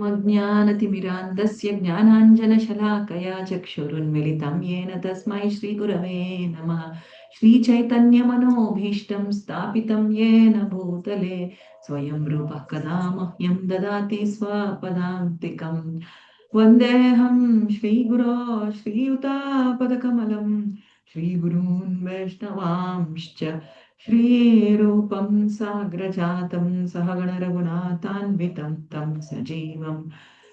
अज्ञानतिमिरान्धस्य ज्ञानाञ्जनशलाकया चक्षुरुन्मिलितं येन तस्मै श्रीगुरवे नमः। श्रीचैतन्यमनोभीष्टं स्थापितं येन भूतले स्वयं रूपः कदा मह्यं ददाति स्वपदान्तिकम्। वन्देऽहं श्रीगुरो श्रीयुतापदकमलं श्रीगुरून् वैष्णवांश्च श्रीरूपं साग्रजातं सहगणरघुनाथान्वितं तं सजीवं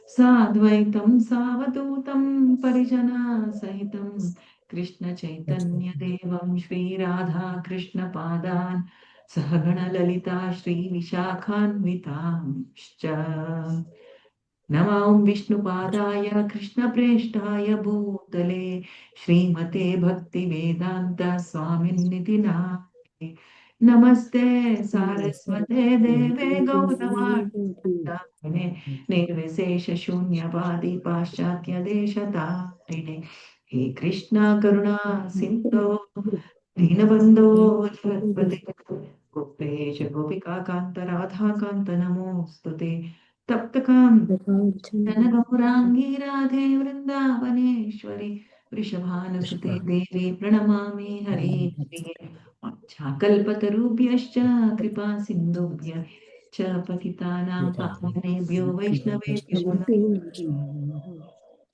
साद्वैतं सावधूतं परिजनसहितं कृष्णचैतन्यदेवं श्रीराधाकृष्णपादान् सहगणललिता श्रीविशाखान्वितांश्च। नमो विष्णुपादाय कृष्णप्रेष्ठाय भूतले श्रीमते भक्तिवेदान्त स्वामिन्निति नामिने। नमस्ते सारस्वते देवे गौरवाणि निर्विशेष शून्यवादी पाश्चात्य देशतारिणे। हे कृष्णा करुणा सिन्धो दीनबन्धो जगत्पते गोपेश गोपिका कान्त राधाकान्त नमोऽस्तुते। तप्तकाञ्चनगौराङ्गी राधे वृन्दावनेश्वरि वृषभानुसुते देवी प्रणमामि हरे प्रिये। कल्पतरुभ्यश्च कृपा सिन्धुभ्य च पतितानां पावनेभ्यो वैष्णवेभ्यो नमः।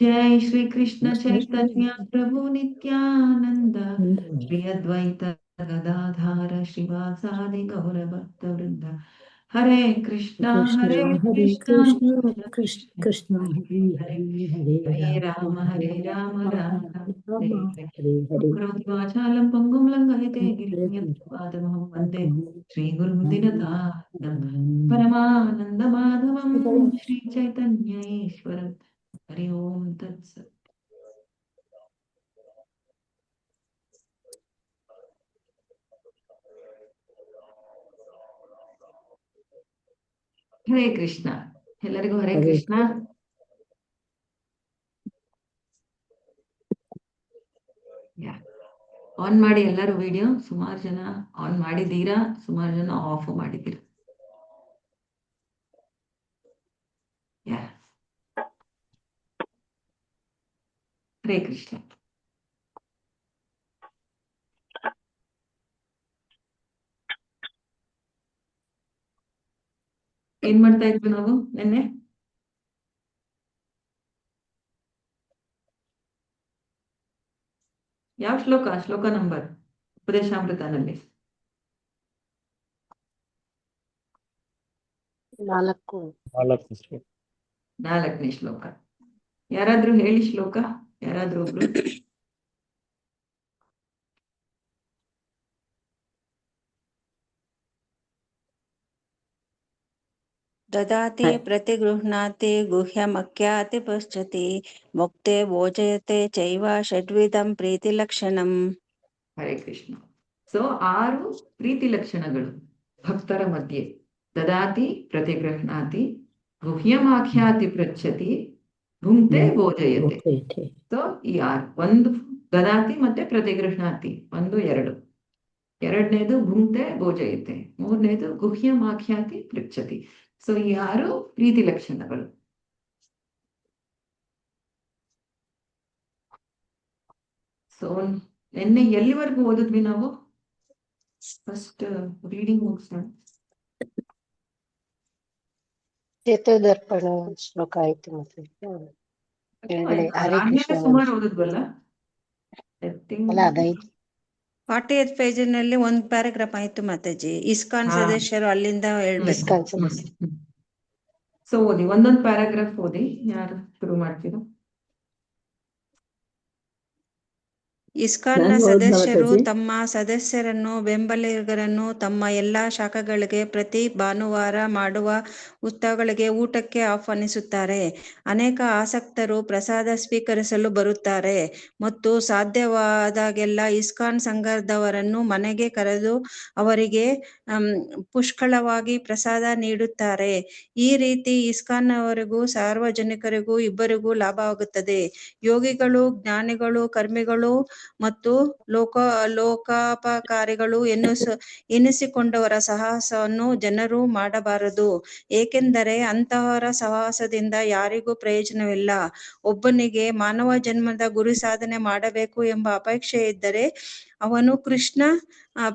जय श्री कृष्ण चैतन्य प्रभु नित्यानंद श्री अद्वैत गदाधर श्रीवासादि गौरभक्तवृंद। हरे कृष्णा कृष्ण कृष्ण हरे हरे हरे राम राम राम हरे हरे। हरे वाचालं पंगुं लङ्घयते गिरिपादमहं वन्दे श्रीगुरुं दीननाथं परमानन्दमाधवं श्रीचैतन्य ईश्वरं। हरि ओम तत्सत्। ಹರೇ ಕೃಷ್ಣ ಎಲ್ಲರಿಗೂ ಹರೇ ಕೃಷ್ಣ. ಆನ್ ಮಾಡಿ ಎಲ್ಲರೂ ವಿಡಿಯೋ. ಸುಮಾರು ಜನ ಆನ್ ಮಾಡಿದ್ದೀರಾ, ಸುಮಾರು ಜನ ಆಫ್ ಮಾಡಿದ್ದೀರಾ. ಹರೇ ಕೃಷ್ಣ. ಏನ್ ಮಾಡ್ತಾ ಇದ್ವಿ ನಾವು ನಿನ್ನೆ? ಯಾವ ಶ್ಲೋಕ ನಂಬರ್ ಉಪದೇಶಾಮೃತನಲ್ಲಿ? 4ನೇ ಶ್ಲೋಕ. ಯಾರಾದ್ರೂ ಹೇಳಿ ಶ್ಲೋಕ, ಯಾರಾದ್ರೂ ಒಬ್ರು. ददाति प्रतिगृह्णाति गुह्यमख्याति पश्यति मुक्ते भोजयते चैव षड्विधं प्रीतिलक्षणम्. ಹರೇ ಕೃಷ್ಣ. ಸೊ 6 ಪ್ರೀತಿ ಲಕ್ಷಣಗಳು ಭಕ್ತರ ಮಧ್ಯೆ. ದದಾತಿ ಪ್ರತಿಗೃಹ್ಣಾತಿ ಗುಹ್ಯಮಾಖ್ಯಾತಿ ಪೃಚ್ಛತಿ ಭುಂಕ್ತೆ ಭೋಜಯತೆ. ಸೊ ಈ 6, ಒಂದು ದದಾತಿ ಮತ್ತೆ ಪ್ರತಿಗೃಹ್ಣಾತಿ, 1 2. ಎರಡನೇದು ಭುಂಕ್ತೆ ಭೋಜಯತೆ, ಮೂರನೇದು ಗುಹ್ಯಮಾಖ್ಯಾತಿ ಪೃಚ್ಛತಿ. ಸೊ ಈ 6 ಪ್ರೀತಿ ಲಕ್ಷಣಗಳು. ಸೊ ನಿನ್ನೆ ಎಲ್ಲಿವರೆಗೂ ಓದಿದ್ವಿ ನಾವು? ಫಸ್ಟ್ ರೀಡಿಂಗ್ ಮುಗಿಸೋಣ. ಚೇತೋದರ್ಪಣ ಶ್ಲೋಕ ಆಯ್ತು. ಮತ್ತೆ ಸುಮಾರು ಓದಿದ್ವಲ್ಲ. 48 ಪೇಜಿನಲ್ಲಿ ಒಂದು ಪ್ಯಾರಾಗ್ರಾಫ್ ಆಯ್ತು ಮಾತಾಜಿ. ಇಸ್ಕಾನ್ ಸದಸ್ಯರು ಅಲ್ಲಿಂದ ಹೇಳ್ಬೇಕು. ಸೊ ಓದಿ, ಒಂದೊಂದು ಪ್ಯಾರಾಗ್ರಾಫ್ ಓದಿ. ಯಾರು ಶುರು ಮಾಡ್ತೀರಾ? ಇಸ್ಕಾನ್ನ ಸದಸ್ಯರು ತಮ್ಮ ಸದಸ್ಯರನ್ನು ಬೆಂಬಲಿಗರನ್ನು ತಮ್ಮ ಎಲ್ಲಾ ಶಾಖೆಗಳಿಗೆ ಪ್ರತಿ ಭಾನುವಾರ ಮಾಡುವ ಉತ್ಸವಗಳಿಗೆ ಊಟಕ್ಕೆ ಆಹ್ವಾನಿಸುತ್ತಾರೆ. ಅನೇಕ ಆಸಕ್ತರು ಪ್ರಸಾದ ಸ್ವೀಕರಿಸಲು ಬರುತ್ತಾರೆ ಮತ್ತು ಸಾಧ್ಯವಾದಾಗೆಲ್ಲ ಇಸ್ಕಾನ್ ಸಂಘದವರನ್ನು ಮನೆಗೆ ಕರೆದು ಅವರಿಗೆ ಪುಷ್ಕಳವಾಗಿ ಪ್ರಸಾದ ನೀಡುತ್ತಾರೆ. ಈ ರೀತಿ ಇಸ್ಕಾನ್ನವರಿಗೂ ಸಾರ್ವಜನಿಕರಿಗೂ ಇಬ್ಬರಿಗೂ ಲಾಭವಾಗುತ್ತದೆ. ಯೋಗಿಗಳು, ಜ್ಞಾನಿಗಳು, ಕರ್ಮಿಗಳು ಮತ್ತು ಲೋಕೋಪಕಾರಿಗಳು ಎನಿಸಿಕೊಂಡವರ ಸಹವಾಸವನ್ನು ಜನರು ಮಾಡಬಾರದು, ಏಕೆಂದರೆ ಅಂತಹವರ ಸಹವಾಸದಿಂದ ಯಾರಿಗೂ ಪ್ರಯೋಜನವಿಲ್ಲ. ಒಬ್ಬನಿಗೆ ಮಾನವ ಜನ್ಮದ ಗುರಿ ಸಾಧನೆ ಮಾಡಬೇಕು ಎಂಬ ಅಪೇಕ್ಷೆ ಇದ್ದರೆ ಅವನು ಕೃಷ್ಣ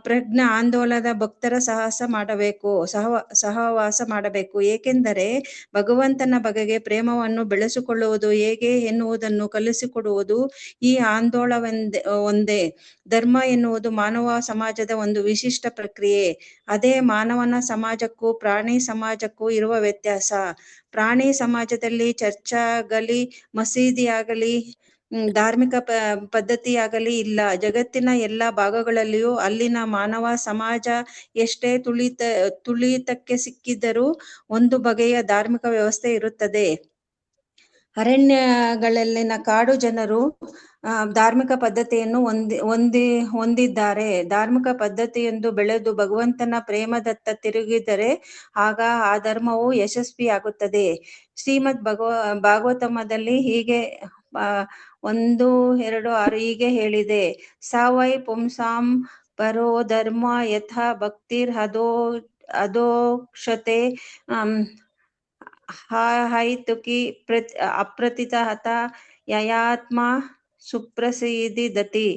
ಪ್ರಜ್ಞಾ ಆಂದೋಲನದ ಭಕ್ತರ ಸಹವಾಸ ಮಾಡಬೇಕು, ಏಕೆಂದರೆ ಭಗವಂತನ ಬಗೆಗೆ ಪ್ರೇಮವನ್ನು ಬೆಳೆಸಿಕೊಳ್ಳುವುದು ಹೇಗೆ ಎನ್ನುವುದನ್ನು ಕಲಿಸಿಕೊಡುವುದು ಈ ಒಂದೇ. ಧರ್ಮ ಎನ್ನುವುದು ಮಾನವ ಸಮಾಜದ ಒಂದು ವಿಶಿಷ್ಟ ಪ್ರಕ್ರಿಯೆ. ಅದೇ ಮಾನವನ ಸಮಾಜಕ್ಕೂ ಪ್ರಾಣಿ ಸಮಾಜಕ್ಕೂ ಇರುವ ವ್ಯತ್ಯಾಸ. ಪ್ರಾಣಿ ಸಮಾಜದಲ್ಲಿ ಚರ್ಚಾಗಲಿ, ಮಸೀದಿಯಾಗಲಿ, ಧಾರ್ಮಿಕ ಪದ್ಧತಿಯಾಗಲಿ ಇಲ್ಲ. ಜಗತ್ತಿನ ಎಲ್ಲ ಭಾಗಗಳಲ್ಲಿಯೂ ಅಲ್ಲಿನ ಮಾನವ ಸಮಾಜ ಎಷ್ಟೇ ತುಳಿತಕ್ಕೆ ಸಿಕ್ಕಿದ್ದರೂ ಒಂದು ಬಗೆಯ ಧಾರ್ಮಿಕ ವ್ಯವಸ್ಥೆ ಇರುತ್ತದೆ. ಅರಣ್ಯಗಳಲ್ಲಿನ ಕಾಡು ಜನರು ಧಾರ್ಮಿಕ ಪದ್ಧತಿಯನ್ನು ಹೊಂದಿದ್ದಾರೆ. ಧಾರ್ಮಿಕ ಪದ್ಧತಿಯೊಂದು ಬೆಳೆದು ಭಗವಂತನ ಪ್ರೇಮದತ್ತ ತಿರುಗಿದರೆ ಆಗ ಆ ಧರ್ಮವು ಯಶಸ್ವಿಯಾಗುತ್ತದೆ. ಶ್ರೀಮದ್ ಭಾಗವತಮದಲ್ಲಿ ಹೀಗೆ 1:2:6 ಹೀಗೆ ಹೇಳಿದೆ: ಸಾವೈ ಪುಂಸಾಂ ಪರೋ ಧರ್ಮ ಯಥಾ ಭಕ್ತಿರ್ ಅಧೋಕ್ಷತೆ ಹೈತುಕಿ ಅಪ್ರತಿಹತ ಯಯಾತ್ಮ ಸುಪ್ರಸಿದ್ಧಿ.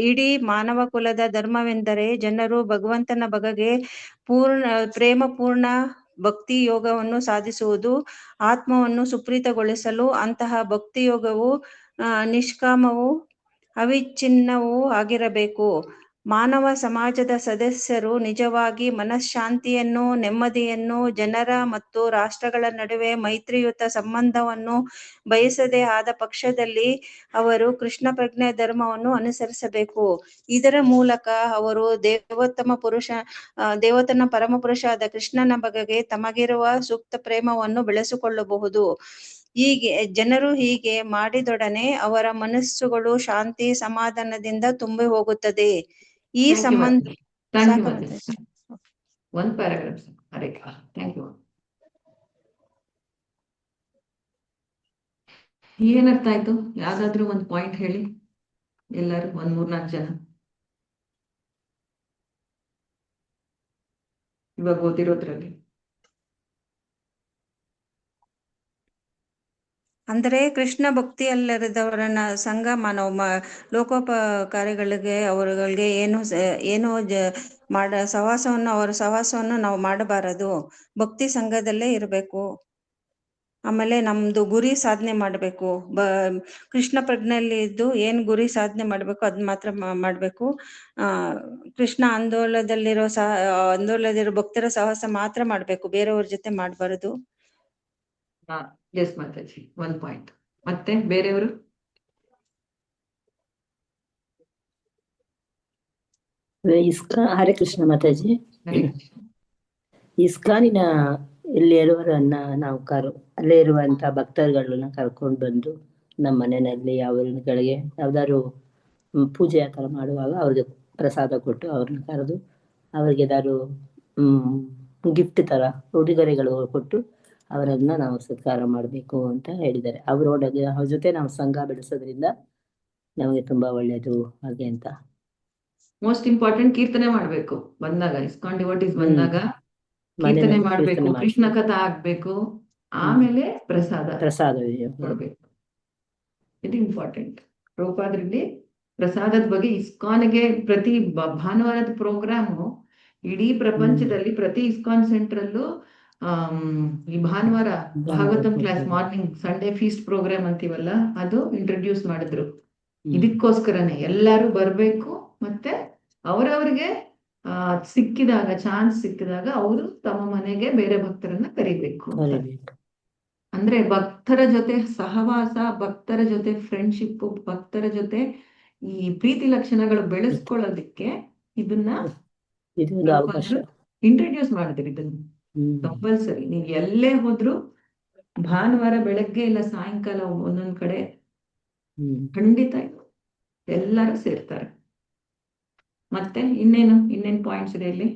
ಇಡೀ ಮಾನವ ಕುಲದ ಧರ್ಮವೆಂದರೆ ಜನರು ಭಗವಂತನ ಬಗೆಗೆ ಪ್ರೇಮಪೂರ್ಣ ಭಕ್ತಿ ಯೋಗವನ್ನು ಸಾಧಿಸುವುದು. ಆತ್ಮವನ್ನು ಸುಪ್ರೀತಗೊಳಿಸಲು ಅಂತಹ ಭಕ್ತಿ ಯೋಗವು ನಿಷ್ಕಾಮವೂ ಅವಿಚ್ಛಿನ್ನವೂ ಆಗಿರಬೇಕು. ಮಾನವ ಸಮಾಜದ ಸದಸ್ಯರು ನಿಜವಾಗಿ ಮನಃಶಾಂತಿಯನ್ನು, ನೆಮ್ಮದಿಯನ್ನು, ಜನರ ಮತ್ತು ರಾಷ್ಟ್ರಗಳ ನಡುವೆ ಮೈತ್ರಿಯುತ ಸಂಬಂಧವನ್ನು ಬಯಸದೇ ಆದ ಪಕ್ಷದಲ್ಲಿ ಅವರು ಕೃಷ್ಣ ಪ್ರಜ್ಞೆ ಧರ್ಮವನ್ನು ಅನುಸರಿಸಬೇಕು. ಇದರ ಮೂಲಕ ಅವರು ದೇವೋತ್ತಮ ಪರಮಪುರುಷಾದ ಕೃಷ್ಣನ ಬಗೆಗೆ ತಮಗಿರುವ ಸೂಕ್ತ ಪ್ರೇಮವನ್ನು ಬೆಳೆಸಿಕೊಳ್ಳಬಹುದು. ಜನರು ಹೀಗೆ ಮಾಡಿದೊಡನೆ ಅವರ ಮನಸ್ಸುಗಳು ಶಾಂತಿ ಸಮಾಧಾನದಿಂದ ತುಂಬಿ ಹೋಗುತ್ತದೆ. ಈ ಸಂಬಂಧ ಒಂದು paragraph. Hare Krishna. Thank you. ಏನರ್ಥ ಆಯ್ತು? ಯಾವ್ದಾದ್ರು ಒಂದು ಪಾಯಿಂಟ್ ಹೇಳಿ ಎಲ್ಲರೂ, 3-4 ಜನ. ಇವಾಗ ಓದಿರೋದ್ರಲ್ಲಿ ಅಂದರೆ ಕೃಷ್ಣ ಭಕ್ತಿಯಲ್ಲದವರನ್ನ ಸಂಘ ಲೋಕೋಪಕಾರಿಗಳಿಗೆ ಅವರುಗಳಿಗೆ ಏನು ಅವರ ಸಹವಾಸವನ್ನು ನಾವು ಮಾಡಬಾರದು. ಭಕ್ತಿ ಸಂಘದಲ್ಲೇ ಇರಬೇಕು. ಆಮೇಲೆ ನಮ್ದು ಗುರಿ ಸಾಧನೆ ಮಾಡಬೇಕು. ಕೃಷ್ಣ ಪ್ರಜ್ಞೆಯಲ್ಲಿ ಇದ್ದು ಏನ್ ಗುರಿ ಸಾಧನೆ ಮಾಡ್ಬೇಕು ಅದ್ ಮಾತ್ರ ಮಾಡ್ಬೇಕು. ಕೃಷ್ಣ ಆಂದೋಲನದಲ್ಲಿರೋ ಭಕ್ತರ ಸಹವಾಸ ಮಾತ್ರ ಮಾಡ್ಬೇಕು, ಬೇರೆಯವ್ರ ಜೊತೆ ಮಾಡ್ಬಾರದು. Yes Mataji, 1 point. ಮತ್ತೆ ಬೇರೆಯವರು? ಹರೇ ಕೃಷ್ಣ ಮಾತಾಜಿ. ಇಸ್ಕಾನಿನ ಇಲ್ಲಿ ಇರುವವರನ್ನ ನಾವು ಅಲ್ಲೇ ಇರುವಂತ ಭಕ್ತರುಗಳನ್ನ ಕರ್ಕೊಂಡು ಬಂದು ನಮ್ಮ ಮನೆಯಲ್ಲಿ ಅವರುಗಳಿಗೆ ಯಾವ್ದಾದ್ರು ಪೂಜೆ ಆ ಥರ ಮಾಡುವಾಗ ಅವ್ರಿಗೆ ಪ್ರಸಾದ ಕೊಟ್ಟು ಅವ್ರನ್ನ ಕರೆದು ಅವ್ರಿಗೆ ಏದಾದ್ರು ಗಿಫ್ಟ್ ತರ ಉಡುಗೊರೆಗಳು ಕೊಟ್ಟು ಅವರನ್ನ ನಾವು ಸತ್ಕಾರ ಮಾಡಬೇಕು ಅಂತ ಹೇಳಿದ್ದಾರೆ. ಅವ್ರ ಜೊತೆ ನಾವು ಸಂಘ ಬೆಳೆಸೋದ್ರಿಂದ ನಮಗೆ ತುಂಬಾ ಒಳ್ಳೇದು ಹಾಗೆ ಅಂತ. ಮೋಸ್ಟ್ ಇಂಪಾರ್ಟೆಂಟ್ ಕೀರ್ತನೆ ಮಾಡ್ಬೇಕು. ಬಂದಾಗ ಇಸ್ಕಾನ್ ಡಿವೋಟೀಸ್ ಬಂದಾಗ ಕೀರ್ತನೆ ಮಾಡ್ಬೇಕು, ಕೃಷ್ಣ ಕಥಾ ಆಗ್ಬೇಕು, ಆಮೇಲೆ ಪ್ರಸಾದ ಕೊಡ್ಬೇಕು. ಇದು ಇಂಪಾರ್ಟೆಂಟ್. ಪ್ರಭುಪಾದರಲ್ಲಿ ಪ್ರಸಾದದ ಬಗ್ಗೆ ಇಸ್ಕಾನ್ಗೆ ಪ್ರತಿ ಭಾನುವಾರದ ಪ್ರೋಗ್ರಾಮು ಇಡೀ ಪ್ರಪಂಚದಲ್ಲಿ ಪ್ರತಿ ಇಸ್ಕಾನ್ ಸೆಂಟ್ರಲ್ಲೂ ಈ ಭಾನುವಾರ Bhagavatam class morning Sunday feast programme ಅಂತೀವಲ್ಲ, ಅದು ಇಂಟ್ರೊಡ್ಯೂಸ್ ಮಾಡಿದ್ರು. ಇದಕ್ಕೋಸ್ಕರನೇ ಎಲ್ಲರೂ ಬರ್ಬೇಕು. ಮತ್ತೆ ಅವರವ್ರಿಗೆ ಚಾನ್ಸ್ ಸಿಕ್ಕಿದಾಗ ಅವರು ತಮ್ಮ ಮನೆಗೆ ಬೇರೆ ಭಕ್ತರನ್ನ ಕರಿಬೇಕು. ಅಂದ್ರೆ ಭಕ್ತರ ಜೊತೆ ಸಹವಾಸ, ಭಕ್ತರ ಜೊತೆ ಫ್ರೆಂಡ್ಶಿಪ್, ಭಕ್ತರ ಜೊತೆ ಈ ಪ್ರೀತಿ ಲಕ್ಷಣಗಳು ಬೆಳೆಸ್ಕೊಳ್ಳೋದಿಕ್ಕೆ ಇದನ್ನ ಇಂಟ್ರೊಡ್ಯೂಸ್ ಮಾಡಿದ್ರಿ. ಇದನ್ನ ಕಂಪಲ್ಸರಿ ನೀವ್ ಎಲ್ಲೇ ಹೋದ್ರು ಭಾನುವಾರ ಬೆಳಗ್ಗೆ ಇಲ್ಲ ಸಾಯಂಕಾಲ ಒಂದೊಂದ್ ಕಡೆ ಖಂಡಿತ ಎಲ್ಲರೂ ಸೇರ್ತಾರೆ. ಮತ್ತೆ ಇನ್ನೇನ್ ಪಾಯಿಂಟ್ಸ್ ಇದೆ ಇಲ್ಲಿ?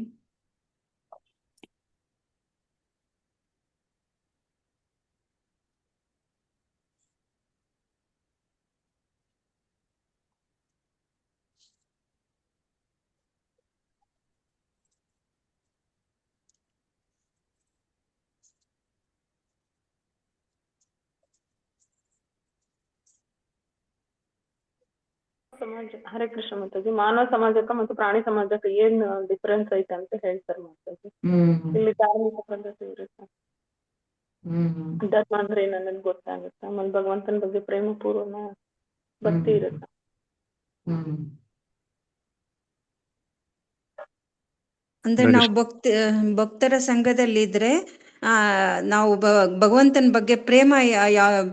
ಸಮಾಜ ಹರೇ ಕೃಷ್ಣ ಮಾತಾಜಿ, ಮಾನವ ಸಮಾಜಕ್ಕೆ ಮತ್ತು ಪ್ರಾಣಿ ಸಮಾಜಕ್ಕೆ ಏನ್ ಡಿಫರೆನ್ಸ್ ಐತೆ ಅಂತ ಹೇಳ್ತಾರೆ ಮಾತಾಜಿ. ಇಲ್ಲಿ ಧಾರ್ಮಿಕ ಪದ್ಧತಿ ಇರುತ್ತೆ, ಧರ್ಮ ಅಂದ್ರೆ ಏನನ್ನೋದು ಗೊತ್ತಾಗುತ್ತೆ. ಆಮೇಲೆ ಭಗವಂತನ ಬಗ್ಗೆ ಪ್ರೇಮ ಪೂರ್ವನ ಭಕ್ತಿ ಇರುತ್ತೆ. ಅಂದ್ರೆ ನಾವು ಭಕ್ತರ ಸಂಘದಲ್ಲಿ ಇದ್ರೆ ನಾವು ಭಗವಂತನ ಬಗ್ಗೆ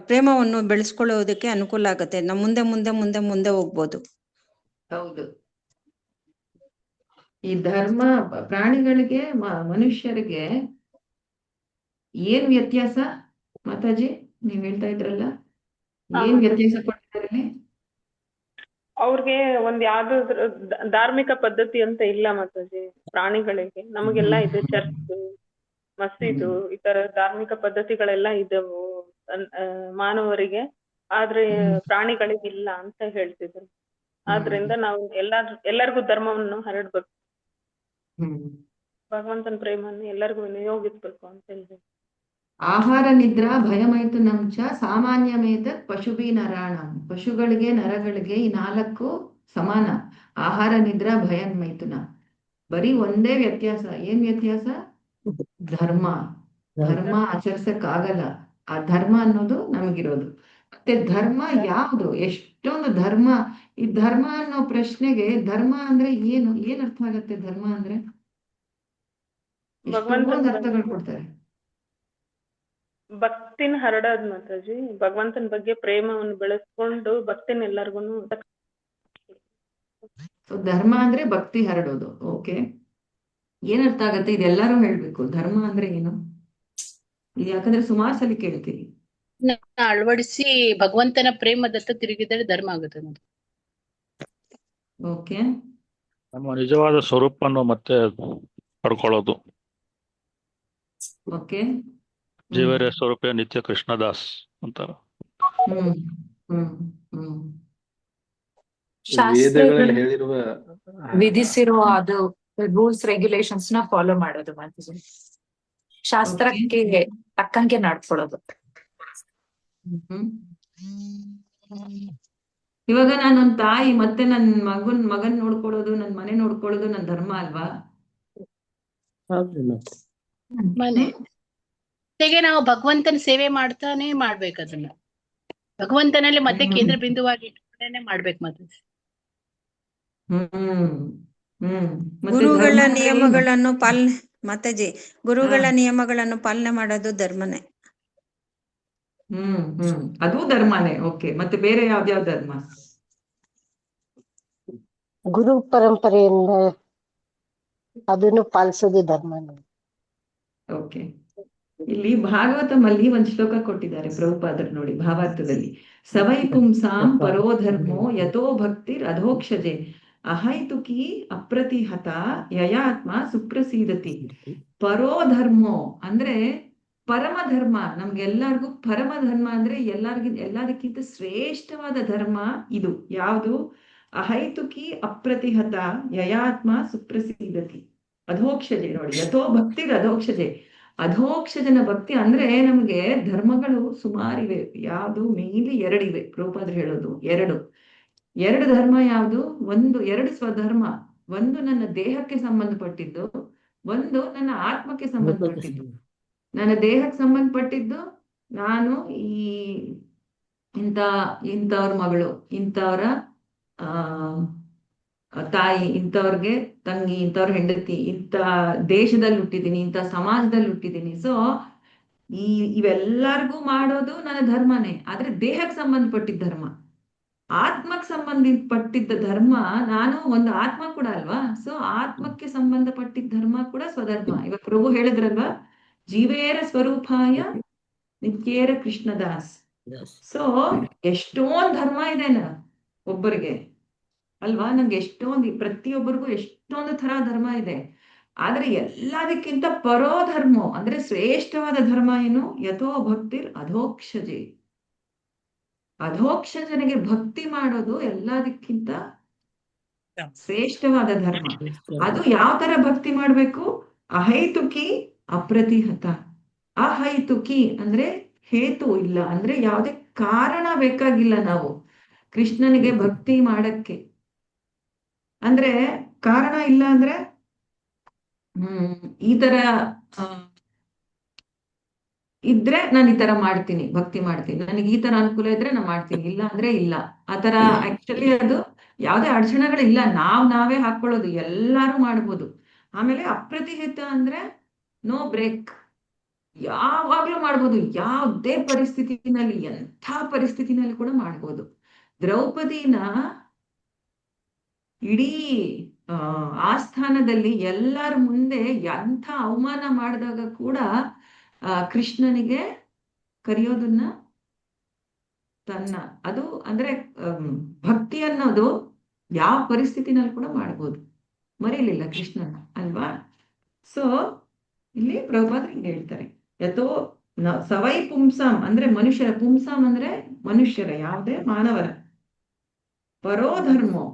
ಪ್ರೇಮವನ್ನು ಬೆಳೆಸ್ಕೊಳ್ಳೋದಕ್ಕೆ ಅನುಕೂಲ ಆಗುತ್ತೆ. ನಾವು ಮುಂದೆ ಮುಂದೆ ಮುಂದೆ ಮುಂದೆ ಹೋಗ್ಬೋದು. ಹೌದು. ಈ ಧರ್ಮ ಪ್ರಾಣಿಗಳಿಗೆ ಮನುಷ್ಯರಿಗೆ ಏನ್ ವ್ಯತ್ಯಾಸ ಮಾತಾಜಿ ನೀವ್ ಹೇಳ್ತಾ ಇದ್ರಲ್ಲ, ಏನ್ ವ್ಯತ್ಯಾಸ ಕೊಡ್ತಾರೆ? ಅವ್ರಿಗೆ ಒಂದ್ ಯಾವ್ದು ಧಾರ್ಮಿಕ ಪದ್ಧತಿ ಅಂತ ಇಲ್ಲ ಮಾತಾಜಿ. ಪ್ರಾಣಿಗಳಿಗೆ ನಮಗೆಲ್ಲ ಇದೆ, ಚರ್ಚ್, ಮಸೀದು, ಈ ತರ ಧಾರ್ಮಿಕ ಪದ್ಧತಿಗಳೆಲ್ಲ ಇದ್ದವು ಮಾನವರಿಗೆ, ಆದ್ರೆ ಪ್ರಾಣಿಗಳಿಗಿಲ್ಲ ಅಂತ ಹೇಳ್ತಿದ್ರು. ಆದ್ರಿಂದ ನಾವು ಎಲ್ಲರಿಗೂ ಧರ್ಮವನ್ನು ಹರಡ್ಬೇಕು, ಭಗವಂತನ ಪ್ರೇಮವನ್ನು ಎಲ್ಲರಿಗೂ ವಿನಿಯೋಗಿಸ್ಬೇಕು ಅಂತ ಹೇಳಿದ್ರು. ಆಹಾರ ನಿದ್ರಾ ಭಯಮೈಥುನಂ ಚ ಸಾಮಾನ್ಯಮೇತ ಪಶುಭಿ ನರಾಣಂ. ಪಶುಗಳಿಗೆ ನರಗಳಿಗೆ ಈ 4 ಸಮಾನ. ಆಹಾರ ನಿದ್ರಾ ಭಯ ಮೈಥುನ. ಬರೀ ಒಂದೇ ವ್ಯತ್ಯಾಸ. ಏನ್ ವ್ಯತ್ಯಾಸ? ಧರ್ಮ. ಧರ್ಮ ಆಚರಿಸಕ್ಕಾಗಲ್ಲ. ಆ ಧರ್ಮ ಅನ್ನೋದು ನಮಗಿರೋದು. ಮತ್ತೆ ಧರ್ಮ ಯಾವುದು? ಎಷ್ಟೊಂದು ಧರ್ಮ. ಈ ಧರ್ಮ ಅನ್ನೋ ಪ್ರಶ್ನೆಗೆ ಧರ್ಮ ಅಂದ್ರೆ ಏನು, ಏನ್ ಅರ್ಥ ಆಗತ್ತೆ ಧರ್ಮ ಅಂದ್ರೆ? ಎಷ್ಟೊಂದು ಅರ್ಥಗಳು ಕೊಡ್ತಾರೆ. ಭಕ್ತಿನ ಹರಡೋದ್ ಮಾತಾಜಿ, ಭಗವಂತನ ಬಗ್ಗೆ ಪ್ರೇಮವನ್ನು ಬೆಳೆಸ್ಕೊಂಡು ಭಕ್ತಿನ ಎಲ್ಲರಿಗೂ. ಧರ್ಮ ಅಂದ್ರೆ ಭಕ್ತಿ ಹರಡೋದು. ಓಕೆ, ಏನ್ ಅರ್ಥ ಆಗತ್ತೆ? ಇದೆಲ್ಲರೂ ಹೇಳ್ಬೇಕು. ಧರ್ಮ ಅಂದ್ರೆ ಏನು? ಇದು ಯಾಕಂದ್ರೆ ಸುಮಾರು ಸಲ ಕೇಳ್ತೀವಿ. ಅಳವಡಿಸಿ ಭಗವಂತನ ಪ್ರೇಮದತ್ತ ತಿರುಗಿದರೆ ಧರ್ಮ ಆಗುತ್ತೆ. ಓಕೆ, ನಮ್ಮ ನಿಜವಾದ ಸ್ವರೂಪವನ್ನು ಮತ್ತೆ ಪಡ್ಕೊಳ್ಳೋದು. ಓಕೆ, ಜೀವರೇ ಸ್ವರೂಪ ನಿತ್ಯ ಕೃಷ್ಣದಾಸ್ ಅಂತಾರ. ಶಾಸ್ತ್ರಗಳು ವಿಧಿಸಿರೋ ಅದು ರೂಲ್ಸ್ ರೆಗ್ಯುಲೇಷನ್ಸ್ ನ ಫಾಲೋ ಮಾಡೋದು ಮಾತಾಜಿ. ಶಾಸ್ತ್ರಕ್ಕೆ ತಕ್ಕಂಗೆ ನಡ್ಕೊಳ್ಳೋದು. ಇವಾಗ ನಾನೊಂದ್ ತಾಯಿ ಮತ್ತೆ ನನ್ ಮಗನ್ ನೋಡ್ಕೊಳ್ಳೋದು, ನನ್ ಮನೆ ನೋಡ್ಕೊಳ್ಳೋದು ನನ್ ಧರ್ಮ ಅಲ್ವಾ? ಮನೆ ಜೊತೆಗೆ ನಾವು ಭಗವಂತನ ಸೇವೆ ಮಾಡ್ತಾನೆ ಮಾಡ್ಬೇಕು. ಅದನ್ನ ಭಗವಂತನಲ್ಲಿ ಮತ್ತೆ ಕೇಂದ್ರ ಬಿಂದುವಾಗಿ ಇಟ್ಕೊಂಡೇನೆ ಮಾಡ್ಬೇಕು ಮಾತಾಜಿ. ಗುರುಗಳ ನಿಯಮಗಳನ್ನು ಪಾಲನೆ ಮಾತಾಜಿ, ಗುರುಗಳ ನಿಯಮಗಳನ್ನು ಪಾಲನೆ ಮಾಡೋದು ಧರ್ಮನೇ. ಅದು ಧರ್ಮನೇ. ಓಕೆ, ಮತ್ತೆ ಬೇರೆ ಯಾವ್ದಾವ್ ಧರ್ಮ? ಗುರು ಪರಂಪರೆಯಿಂದ ಅದನ್ನು ಪಾಲಿಸೋದು ಧರ್ಮನೇ. ಓಕೆ, ಇಲ್ಲಿ ಭಾಗವತಮಲ್ಲಿ ಒಂದ್ ಶ್ಲೋಕ ಕೊಟ್ಟಿದ್ದಾರೆ ಪ್ರಭುಪಾದರು ನೋಡಿ, ಭಾವಾರ್ಥದಲ್ಲಿ. ಸವೈ ಪುಂಸಾಂ ಪರೋ ಧರ್ಮೋ ಯಥೋ ಭಕ್ತಿರ್ ಅಧೋಕ್ಷಜೆ ಅಹೈತುಕಿ ಅಪ್ರತಿಹತ ಯಯಾತ್ಮ ಸುಪ್ರಸೀದತಿ. ಪರೋ ಧರ್ಮೋ ಅಂದ್ರೆ ಪರಮ ಧರ್ಮ. ನಮ್ಗೆಲ್ಲರಿಗೂ ಪರಮ ಧರ್ಮ ಅಂದ್ರೆ ಎಲ್ಲದಕ್ಕಿಂತ ಶ್ರೇಷ್ಠವಾದ ಧರ್ಮ ಇದು. ಯಾವುದು? ಅಹೈತುಕಿ ಅಪ್ರತಿಹತ ಯಯಾತ್ಮ ಸುಪ್ರಸೀದತಿ ಅಧೋಕ್ಷಜೆ. ನೋಡಿ, ಯಥೋ ಭಕ್ತಿರ್ ಅಧೋಕ್ಷಜೆ. ಅಧೋಕ್ಷಜನ ಭಕ್ತಿ ಅಂದ್ರೆ ನಮ್ಗೆ ಧರ್ಮಗಳು ಸುಮಾರಿವೆ. ಯಾವುದು? ಮೇನ್ಲಿ 2 ಇವೆ. ಪ್ರಭುಪಾದರು ಹೇಳೋದು ಎರಡು ಧರ್ಮ. ಯಾವುದು? ಎರಡು ಸ್ವಧರ್ಮ. ಒಂದು ನನ್ನ ದೇಹಕ್ಕೆ ಸಂಬಂಧಪಟ್ಟಿದ್ದು, ಒಂದು ನನ್ನ ಆತ್ಮಕ್ಕೆ ಸಂಬಂಧಪಟ್ಟಿದ್ದು. ನನ್ನ ದೇಹಕ್ಕೆ ಸಂಬಂಧಪಟ್ಟಿದ್ದು ನಾನು ಇಂಥವ್ರ ಮಗಳು, ಇಂಥವ್ರ ತಾಯಿ, ಇಂಥವ್ರಿಗೆ ತಂಗಿ, ಇಂಥವ್ರ ಹೆಂಡತಿ, ಇಂಥ ದೇಶದಲ್ಲಿ ಹುಟ್ಟಿದೀನಿ, ಇಂಥ ಸಮಾಜದಲ್ಲಿ ಹುಟ್ಟಿದೀನಿ. ಸೊ ಇವೆಲ್ಲರಿಗೂ ಮಾಡೋದು ನನ್ನ ಧರ್ಮನೇ. ಆದ್ರೆ ದೇಹಕ್ಕೆ ಸಂಬಂಧಪಟ್ಟಿದ್ದ ಧರ್ಮ, ಆತ್ಮಕ್ಕೆ ಸಂಬಂಧಪಟ್ಟಿದ್ದ ಧರ್ಮ, ನಾನು ಒಂದು ಆತ್ಮ ಕೂಡ ಅಲ್ವಾ? ಸೊ ಆತ್ಮಕ್ಕೆ ಸಂಬಂಧಪಟ್ಟಿದ್ದ ಧರ್ಮ ಕೂಡ ಸ್ವಧರ್ಮ. ಇವಾಗ ಪ್ರಭು ಹೇಳಿದ್ರಲ್ವಾ, ಜೀವೇರ ಸ್ವರೂಪಾಯ ನಿತ್ಯೇರ ಕೃಷ್ಣದಾಸ್. ಸೊ ಎಷ್ಟೊಂದು ಧರ್ಮ ಇದೆ ಒಬ್ಬರಿಗೆ ಅಲ್ವಾ? ನಂಗೆ ಪ್ರತಿಯೊಬ್ಬರಿಗೂ ಎಷ್ಟೊಂದು ತರ ಧರ್ಮ ಇದೆ. ಆದ್ರೆ ಎಲ್ಲದಕ್ಕಿಂತ ಪರೋ ಧರ್ಮ ಅಂದ್ರೆ ಶ್ರೇಷ್ಠವಾದ ಧರ್ಮ ಏನು? ಯಥೋ ಭಕ್ತಿರ್ ಅಧೋಕ್ಷಜೆ. ಅಧೋಕ್ಷಜನಿಗೆ ಭಕ್ತಿ ಮಾಡೋದು ಎಲ್ಲದಕ್ಕಿಂತ ಶ್ರೇಷ್ಠವಾದ ಧರ್ಮ. ಅದು ಯಾವ ತರ ಭಕ್ತಿ ಮಾಡ್ಬೇಕು? ಅಹೈತುಕಿ ಅಪ್ರತಿಹತ. ಅಹೈತುಕಿ ಅಂದ್ರೆ ಹೇತು ಇಲ್ಲ, ಅಂದ್ರೆ ಯಾವುದೇ ಕಾರಣ ಬೇಕಾಗಿಲ್ಲ. ನಾವು ಕೃಷ್ಣನಿಗೆ ಭಕ್ತಿ ಮಾಡಕ್ಕೆ. ಅಂದ್ರೆ ಕಾರಣ ಇಲ್ಲ ಅಂದ್ರೆ ಈ ತರ ಇದ್ರೆ ನಾನು ಈ ತರ ಮಾಡ್ತೀನಿ, ಭಕ್ತಿ ಮಾಡ್ತೀನಿ, ನನಗೆ ಈ ತರ ಅನುಕೂಲ ಇದ್ರೆ ನಾನು ಮಾಡ್ತೀನಿ, ಇಲ್ಲ ಅಂದ್ರೆ ಇಲ್ಲ. ಆತರ ಆಕ್ಚುಲಿ ಅದು ಯಾವ್ದೇ ಅಡಚಣೆಗಳಿಲ್ಲ, ನಾವೇ ಹಾಕೊಳ್ಳೋದು, ಎಲ್ಲಾರು ಮಾಡ್ಬೋದು. ಆಮೇಲೆ ಅಪ್ರತಿಹಿತ ಅಂದ್ರೆ ನೋ ಬ್ರೇಕ್, ಯಾವಾಗ್ಲೂ ಮಾಡ್ಬೋದು, ಯಾವುದೇ ಪರಿಸ್ಥಿತಿನಲ್ಲಿ, ಎಂಥ ಪರಿಸ್ಥಿತಿನಲ್ಲಿ ಕೂಡ ಮಾಡ್ಬೋದು. ದ್ರೌಪದಿನ ಇಡೀ ಆಸ್ಥಾನದಲ್ಲಿ ಎಲ್ಲರ ಮುಂದೆ ಎಂಥ ಅವಮಾನ ಮಾಡಿದಾಗ ಕೂಡ ಕೃಷ್ಣನಿಗೆ ಕರೆಯೋದನ್ನ ಅದು ಅಂದ್ರೆ ಭಕ್ತಿ ಅನ್ನೋದು ಯಾವ ಪರಿಸ್ಥಿತಿನಲ್ಲಿ ಕೂಡ ಮಾಡ್ಬೋದು, ಮರೀಲಿಲ್ಲ ಕೃಷ್ಣನ ಅಲ್ವಾ. ಸೊ ಇಲ್ಲಿ ಪ್ರಭುಪಾದರು ಹಿಂಗೆ ಹೇಳ್ತಾರೆ, ಯಥೋ ಸವೈ ಪುಂಸಾಂ ಅಂದ್ರೆ ಮನುಷ್ಯರ, ಪುಂಸಾಂ ಅಂದ್ರೆ ಮನುಷ್ಯರ, ಯಾವುದೇ ಮಾನವರ, ಪರೋಧರ್ಮೋ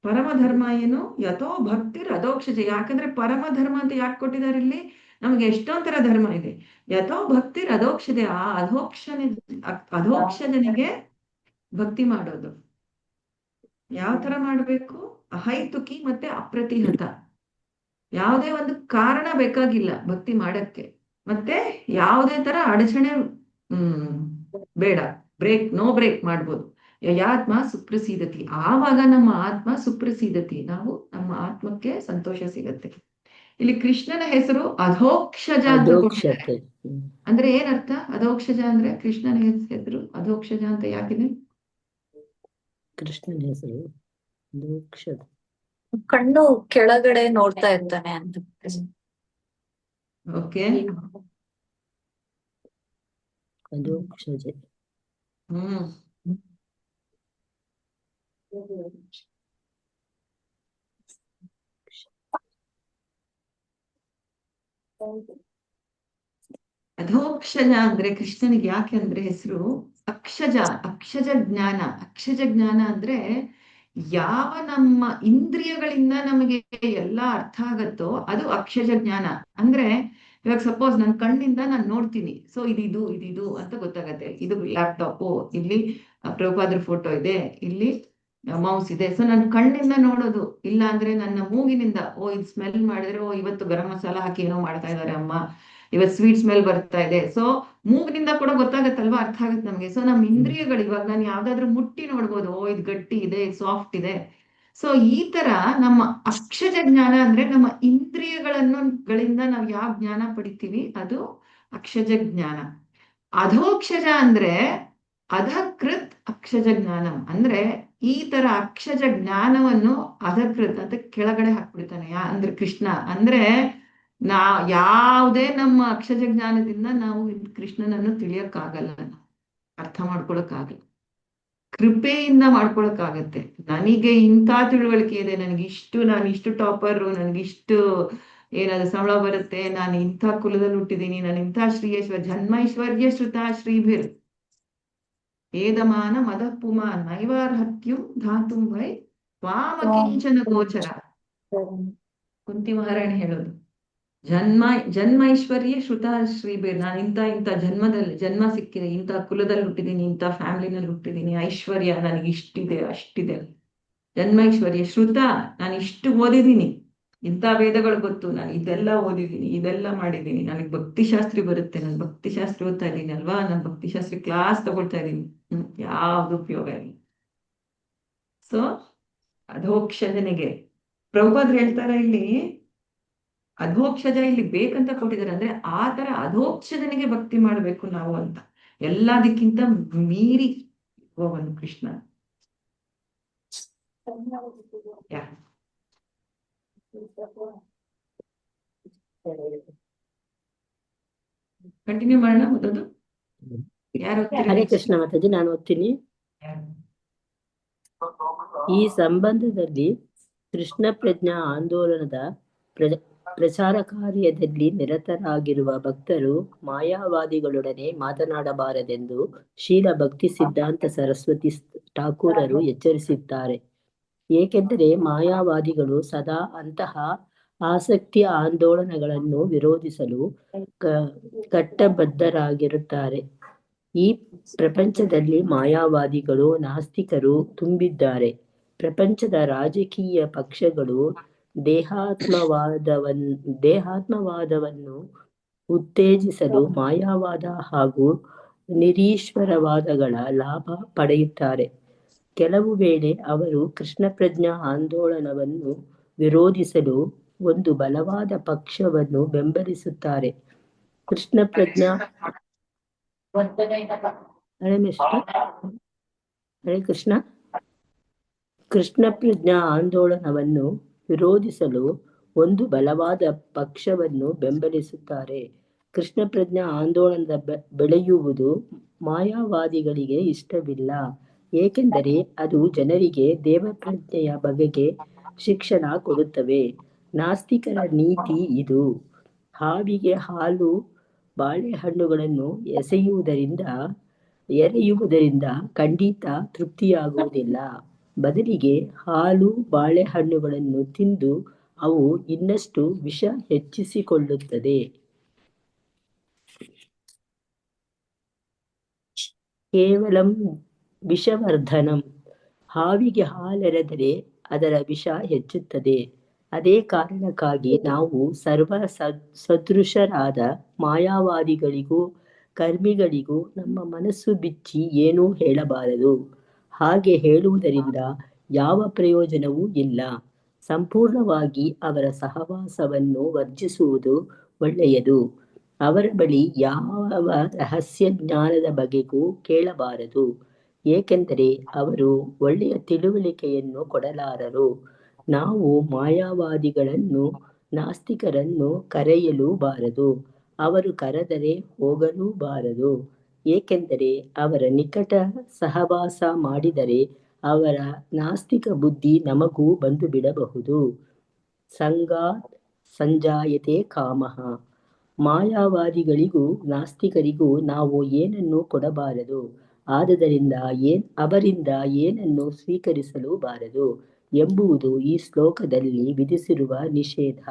ಪರಮ ಧರ್ಮ ಏನು, ಯಥೋ ಭಕ್ತಿರ್ ಅಧೋಕ್ಷಜ. ಯಾಕಂದ್ರೆ ಪರಮ ಧರ್ಮ ಅಂತ ಯಾಕೆ ಕೊಟ್ಟಿದ್ದಾರೆ ಇಲ್ಲಿ, ನಮ್ಗೆ ಎಷ್ಟೊಂಥರ ಧರ್ಮ ಇದೆ. ಯಥೋ ಭಕ್ತಿರ್ ಅಧೋಕ್ಷಜೆ, ಆ ಅಧೋಕ್ಷಜನಿಗೆ ಭಕ್ತಿ ಮಾಡೋದು ಯಾವ ತರ ಮಾಡ್ಬೇಕು, ಅಹೈತುಕಿ ಮತ್ತೆ ಅಪ್ರತಿಹತ, ಯಾವುದೇ ಒಂದು ಕಾರಣ ಬೇಕಾಗಿಲ್ಲ ಭಕ್ತಿ ಮಾಡಕ್ಕೆ, ಮತ್ತೆ ಯಾವುದೇ ತರ ಅಡಚಣೆ ಬೇಡ, ನೋ ಬ್ರೇಕ್ ಮಾಡ್ಬೋದು. ಯಯಾತ್ಮ ಸುಪ್ರಸೀದತಿ, ಆವಾಗ ನಮ್ಮ ಆತ್ಮ ಸುಪ್ರಸೀದತಿ, ನಮ್ಮ ಆತ್ಮಕ್ಕೆ ಸಂತೋಷ ಸಿಗತ್ತೆ. ಇಲ್ಲಿ ಕೃಷ್ಣನ ಹೆಸರು ಅಧೋಕ್ಷಜ ಅಂತ ಕೊಟ್ಟಿದ್ದಾರೆ. ಅಂದ್ರೆ ಏನರ್ಥ ಅಧೋಕ್ಷಜ ಅಂದ್ರೆ? ಕೃಷ್ಣನ ಹೆಸರು ಅಧೋಕ್ಷಜ ಅಂತ ಯಾಕಿದೆ? ಕೃಷ್ಣನ ಹೆಸರು ಅಧೋಕ್ಷಜ, ಕಣ್ಣು ಕೆಳಗಡೆ ನೋಡ್ತಾ ಇರ್ತಾನೆ ಅಂತ. ಓಕೆ, ಅಧೋಕ್ಷಜ. ಅಧೋಕ್ಷಜ ಅಂದ್ರೆ ಕೃಷ್ಣನಿಗೆ ಯಾಕೆ ಅಂದ್ರೆ ಹೆಸರು ಅಕ್ಷಜ, ಅಕ್ಷಜ ಜ್ಞಾನ. ಅಕ್ಷಜ ಜ್ಞಾನ ಅಂದ್ರೆ ಯಾವ ನಮ್ಮ ಇಂದ್ರಿಯಗಳಿಂದ ನಮಗೆ ಎಲ್ಲ ಅರ್ಥ ಆಗತ್ತೋ ಅದು ಅಕ್ಷಜ ಜ್ಞಾನ. ಅಂದ್ರೆ ಇವಾಗ ಸಪೋಸ್ ನನ್ನ ಕಣ್ಣಿಂದ ನಾನು ನೋಡ್ತೀನಿ, ಸೊ ಇದಿದು ಅಂತ ಗೊತ್ತಾಗತ್ತೆ. ಇದು ಲ್ಯಾಪ್ಟಾಪು, ಇಲ್ಲಿ ಪ್ರಭುಪಾದ್ರ ಫೋಟೋ ಇದೆ, ಇಲ್ಲಿ ಮೌಸ್ ಇದೆ. ಸೊ ನನ್ನ ಕಣ್ಣಿಂದ ನೋಡೋದು, ಇಲ್ಲ ಅಂದ್ರೆ ನನ್ನ ಮೂಗಿನಿಂದ, ಇದು ಸ್ಮೆಲ್ ಮಾಡಿದ್ರೆ ಇವತ್ತು ಗರಂ ಮಸಾಲ ಹಾಕಿ ಏನೋ ಮಾಡ್ತಾ ಇದಾರೆ ಅಮ್ಮ, ಇವತ್ತು ಸ್ವೀಟ್ ಸ್ಮೆಲ್ ಬರ್ತಾ ಇದೆ. ಸೊ ಮೂಗಿನಿಂದ ಕೂಡ ಗೊತ್ತಾಗತ್ತಲ್ವಾ, ಅರ್ಥ ಆಗತ್ತೆ ನಮ್ಗೆ. ಸೊ ನಮ್ಮ ಇಂದ್ರಿಯಗಳು, ಇವಾಗ ನಾನು ಯಾವ್ದಾದ್ರು ಮುಟ್ಟಿ ನೋಡ್ಬೋದು, ಇದು ಗಟ್ಟಿ ಇದೆ, ಸಾಫ್ಟ್ ಇದೆ. ಸೊ ಈ ತರ ನಮ್ಮ ಅಕ್ಷಜ ಜ್ಞಾನ ಅಂದ್ರೆ ನಮ್ಮ ಇಂದ್ರಿಯಗಳಿಂದ ನಾವು ಯಾವ ಜ್ಞಾನ ಪಡಿತೀವಿ ಅದು ಅಕ್ಷಜ ಜ್ಞಾನ. ಅಧೋಕ್ಷಜ ಅಂದ್ರೆ ಅಧಕೃತ್ ಅಕ್ಷಜ ಜ್ಞಾನ, ಅಂದ್ರೆ ಈ ತರ ಅಕ್ಷಜ ಜ್ಞಾನವನ್ನು ಅಧಕೃತ್ ಅಂತ ಕೆಳಗಡೆ ಹಾಕ್ಬಿಡ್ತಾನೆ. ಅಂದ್ರೆ ಕೃಷ್ಣ ಅಂದ್ರೆ ಯಾವುದೇ ನಮ್ಮ ಅಕ್ಷಜ ಜ್ಞಾನದಿಂದ ನಾವು ಕೃಷ್ಣನನ್ನು ತಿಳಿಯಕ್ಕಾಗಲ್ಲ, ಅರ್ಥ ಮಾಡ್ಕೊಳಕ್ಕಾಗಲ್ಲ. ಕೃಪೆಯಿಂದ ಮಾಡ್ಕೊಳಕ್ಕಾಗತ್ತೆ. ನನಗೆ ಇಂಥ ತಿಳುವಳಿಕೆ ಇದೆ, ನಾನು ಇಷ್ಟು ಟಾಪರು, ನನಗಿಷ್ಟು ಏನಾದ್ರು ಸಂಬಳ ಬರುತ್ತೆ, ನಾನು ಇಂಥ ಕುಲದಲ್ಲಿ ಹುಟ್ಟಿದೀನಿ, ನಾನು ಇಂಥ ಜನ್ಮೈಶ್ವರ್ಯ ಶ್ರುತ ಶ್ರೀಭಿರ್ ಏದಮಾನ ಮದ ಪುಮಾನ್ ನೈವಾರ್ಹತ್ಯಂ ಧಾತುಂ ವೈ ವಾಮಕಿಂಚನ ಗೋಚರ. ಕುಂತಿ ಮಹಾರಾಣಿ ಹೇಳೋದು, ಜನ್ಮೈಶ್ವರ್ಯ ಶ್ರುತ ಶ್ರೀಬೇರ್, ನಾನು ಇಂಥ ಜನ್ಮ ಸಿಕ್ಕಿದೆ, ಇಂಥ ಕುಲದಲ್ಲಿ ಹುಟ್ಟಿದೀನಿ, ಇಂಥ ಫ್ಯಾಮಿಲಿನಲ್ಲಿ ಹುಟ್ಟಿದೀನಿ, ಐಶ್ವರ್ಯ ನನಗೆ ಇಷ್ಟಿದೆ ಅಷ್ಟಿದೆ. ಜನ್ಮೈಶ್ವರ್ಯ ಶ್ರುತ, ನಾನು ಇಷ್ಟು ಓದಿದ್ದೀನಿ, ಇಂಥ ವೇದಗಳು ಗೊತ್ತು, ನಾನು ಇದೆಲ್ಲ ಓದಿದ್ದೀನಿ, ಇದೆಲ್ಲ ಮಾಡಿದ್ದೀನಿ, ನನಗೆ ಭಕ್ತಿಶಾಸ್ತ್ರಿ ಬರುತ್ತೆ, ನಾನು ಭಕ್ತಿಶಾಸ್ತ್ರಿ ಓದ್ತಾ ಇದ್ದೀನಿ ಅಲ್ವಾ, ನಾನು ಭಕ್ತಿಶಾಸ್ತ್ರಿ ಕ್ಲಾಸ್ ತಗೊಳ್ತಾ ಇದ್ದೀನಿ, ಯಾವ್ದು ಉಪಯೋಗ ಇಲ್ಲ. ಸೊ ಅಧೋಕ್ಷಜನಿಗೆ ಪ್ರಭುಪಾದ್ರು ಹೇಳ್ತಾರೆ ಇಲ್ಲಿ, ಅಧೋಕ್ಷಜ ಇಲ್ಲಿ ಬೇಕಂತ ಕೊಟ್ಟಿದ್ದಾರೆ. ಅಂದ್ರೆ ಆ ತರ ಅಧೋಕ್ಷಜನಿಗೆ ಭಕ್ತಿ ಮಾಡ್ಬೇಕು ನಾವು ಅಂತ, ಎಲ್ಲದಕ್ಕಿಂತ ಮೀರಿ ಹೋಗನು ಕೃಷ್ಣ. ಕಂಟಿನ್ಯೂ ಮಾಡೋಣ ಓದೋದು. ಯಾರು? ಹರೇ ಕೃಷ್ಣ ಮಾತಾಜಿ, ನಾನು ಓದ್ತೀನಿ. ಈ ಸಂಬಂಧದಲ್ಲಿ ಕೃಷ್ಣ ಪ್ರಜ್ಞಾ ಆಂದೋಲನದ ಪ್ರಚಾರ ಕಾರ್ಯದಲ್ಲಿ ನಿರತರಾಗಿರುವ ಭಕ್ತರು ಮಾಯಾವಾದಿಗಳೊಡನೆ ಮಾತನಾಡಬಾರದೆಂದು ಶೀಲ ಭಕ್ತಿ ಸಿದ್ಧಾಂತ ಸರಸ್ವತಿ ಠಾಕೂರರು ಎಚ್ಚರಿಸಿದ್ದಾರೆ. ಏಕೆಂದರೆ ಮಾಯಾವಾದಿಗಳು ಸದಾ ಅಂತಹ ಆಸಕ್ತಿಯ ಆಂದೋಲನಗಳನ್ನು ವಿರೋಧಿಸಲು ಕಟ್ಟಬದ್ಧರಾಗಿರುತ್ತಾರೆ. ಈ ಪ್ರಪಂಚದಲ್ಲಿ ಮಾಯಾವಾದಿಗಳು, ನಾಸ್ತಿಕರು ತುಂಬಿದ್ದಾರೆ. ಪ್ರಪಂಚದ ರಾಜಕೀಯ ಪಕ್ಷಗಳು ದೇಹಾತ್ಮವಾದವನ್ನು ಉತ್ತೇಜಿಸಲು ಮಾಯಾವಾದ ಹಾಗೂ ನಿರೀಶ್ವರವಾದಗಳ ಲಾಭ ಪಡೆಯುತ್ತಾರೆ. ಕೆಲವು ವೇಳೆ ಅವರು ಕೃಷ್ಣ ಪ್ರಜ್ಞಾ ಆಂದೋಲನವನ್ನು ವಿರೋಧಿಸಲು ಒಂದು ಬಲವಾದ ಪಕ್ಷವನ್ನು ಬೆಂಬಲಿಸುತ್ತಾರೆ. ಕೃಷ್ಣ ಪ್ರಜ್ಞಾ ಹರೇ ಕೃಷ್ಣ ಕೃಷ್ಣ ಪ್ರಜ್ಞಾ ಆಂದೋಲನವನ್ನು ವಿರೋಧಿಸಲು ಒಂದು ಬಲವಾದ ಪಕ್ಷವನ್ನು ಬೆಂಬಲಿಸುತ್ತಾರೆ. ಕೃಷ್ಣ ಪ್ರಜ್ಞಾ ಆಂದೋಲನದ ಬೆಳೆಯುವುದು ಮಾಯಾವಾದಿಗಳಿಗೆ ಇಷ್ಟವಿಲ್ಲ, ಏಕೆಂದರೆ ಅದು ಜನರಿಗೆ ದೇವಪ್ರಜ್ಞೆಯ ಬಗೆಗೆ ಶಿಕ್ಷಣ ಕೊಡುತ್ತವೆ. ನಾಸ್ತಿಕರ ನೀತಿ ಇದು: ಹಾವಿಗೆ ಹಾಲು ಬಾಳೆಹಣ್ಣುಗಳನ್ನು ಎರೆಯುವುದರಿಂದ ಖಂಡಿತ ತೃಪ್ತಿಯಾಗುವುದಿಲ್ಲ. ಬದಲಿಗೆ ಹಾಲು ಬಾಳೆಹಣ್ಣುಗಳನ್ನು ತಿಂದು ಅವು ಇನ್ನಷ್ಟು ವಿಷ ಹೆಚ್ಚಿಸಿಕೊಳ್ಳುತ್ತದೆ. ಕೇವಲಂ ವಿಷವರ್ಧನಂ. ಹಾವಿಗೆ ಹಾಲೆರೆದರೆ ಅದರ ವಿಷ ಹೆಚ್ಚುತ್ತದೆ. ಅದೇ ಕಾರಣಕ್ಕಾಗಿ ನಾವು ಸರ್ವ ಸದೃಶರಾದ ಮಾಯಾವಾದಿಗಳಿಗೂ ಕರ್ಮಿಗಳಿಗೂ ನಮ್ಮ ಮನಸ್ಸು ಬಿಚ್ಚಿ ಏನೂ ಹೇಳಬಾರದು. ಹಾಗೆ ಹೇಳುವುದರಿಂದ ಯಾವ ಪ್ರಯೋಜನವೂ ಇಲ್ಲ. ಸಂಪೂರ್ಣವಾಗಿ ಅವರ ಸಹವಾಸವನ್ನು ವರ್ಜಿಸುವುದು ಒಳ್ಳೆಯದು. ಅವರ ಬಳಿ ಯಾವ ರಹಸ್ಯ ಜ್ಞಾನದ ಬಗೆಗೂ ಕೇಳಬಾರದು, ಏಕೆಂದರೆ ಅವರು ಒಳ್ಳೆಯ ತಿಳುವಳಿಕೆಯನ್ನು ಕೊಡಲಾರರು. ನಾವು ಮಾಯಾವಾದಿಗಳನ್ನು, ನಾಸ್ತಿಕರನ್ನು ಕರೆಯಲೂ ಬಾರದು, ಅವರು ಕರೆದರೆ ಹೋಗಲೂ ಬಾರದು, ಏಕೆಂದರೆ ಅವರ ನಿಕಟ ಸಹವಾಸ ಮಾಡಿದರೆ ಅವರ ನಾಸ್ತಿಕ ಬುದ್ಧಿ ನಮಗೂ ಬಂದು ಬಿಡಬಹುದು. ಸಂಗಾತ್ ಸಂಜಾಯತೆ ಕಾಮಃ. ಮಾಯಾವಾದಿಗಳಿಗೂ ನಾಸ್ತಿಕರಿಗೂ ನಾವು ಏನನ್ನೂ ಕೊಡಬಾರದು, ಆದುದರಿಂದ ಅವರಿಂದ ಏನನ್ನು ಸ್ವೀಕರಿಸಲು ಬಾರದು ಎಂಬುದು ಈ ಶ್ಲೋಕದಲ್ಲಿ ವಿಧಿಸಿರುವ ನಿಷೇಧ.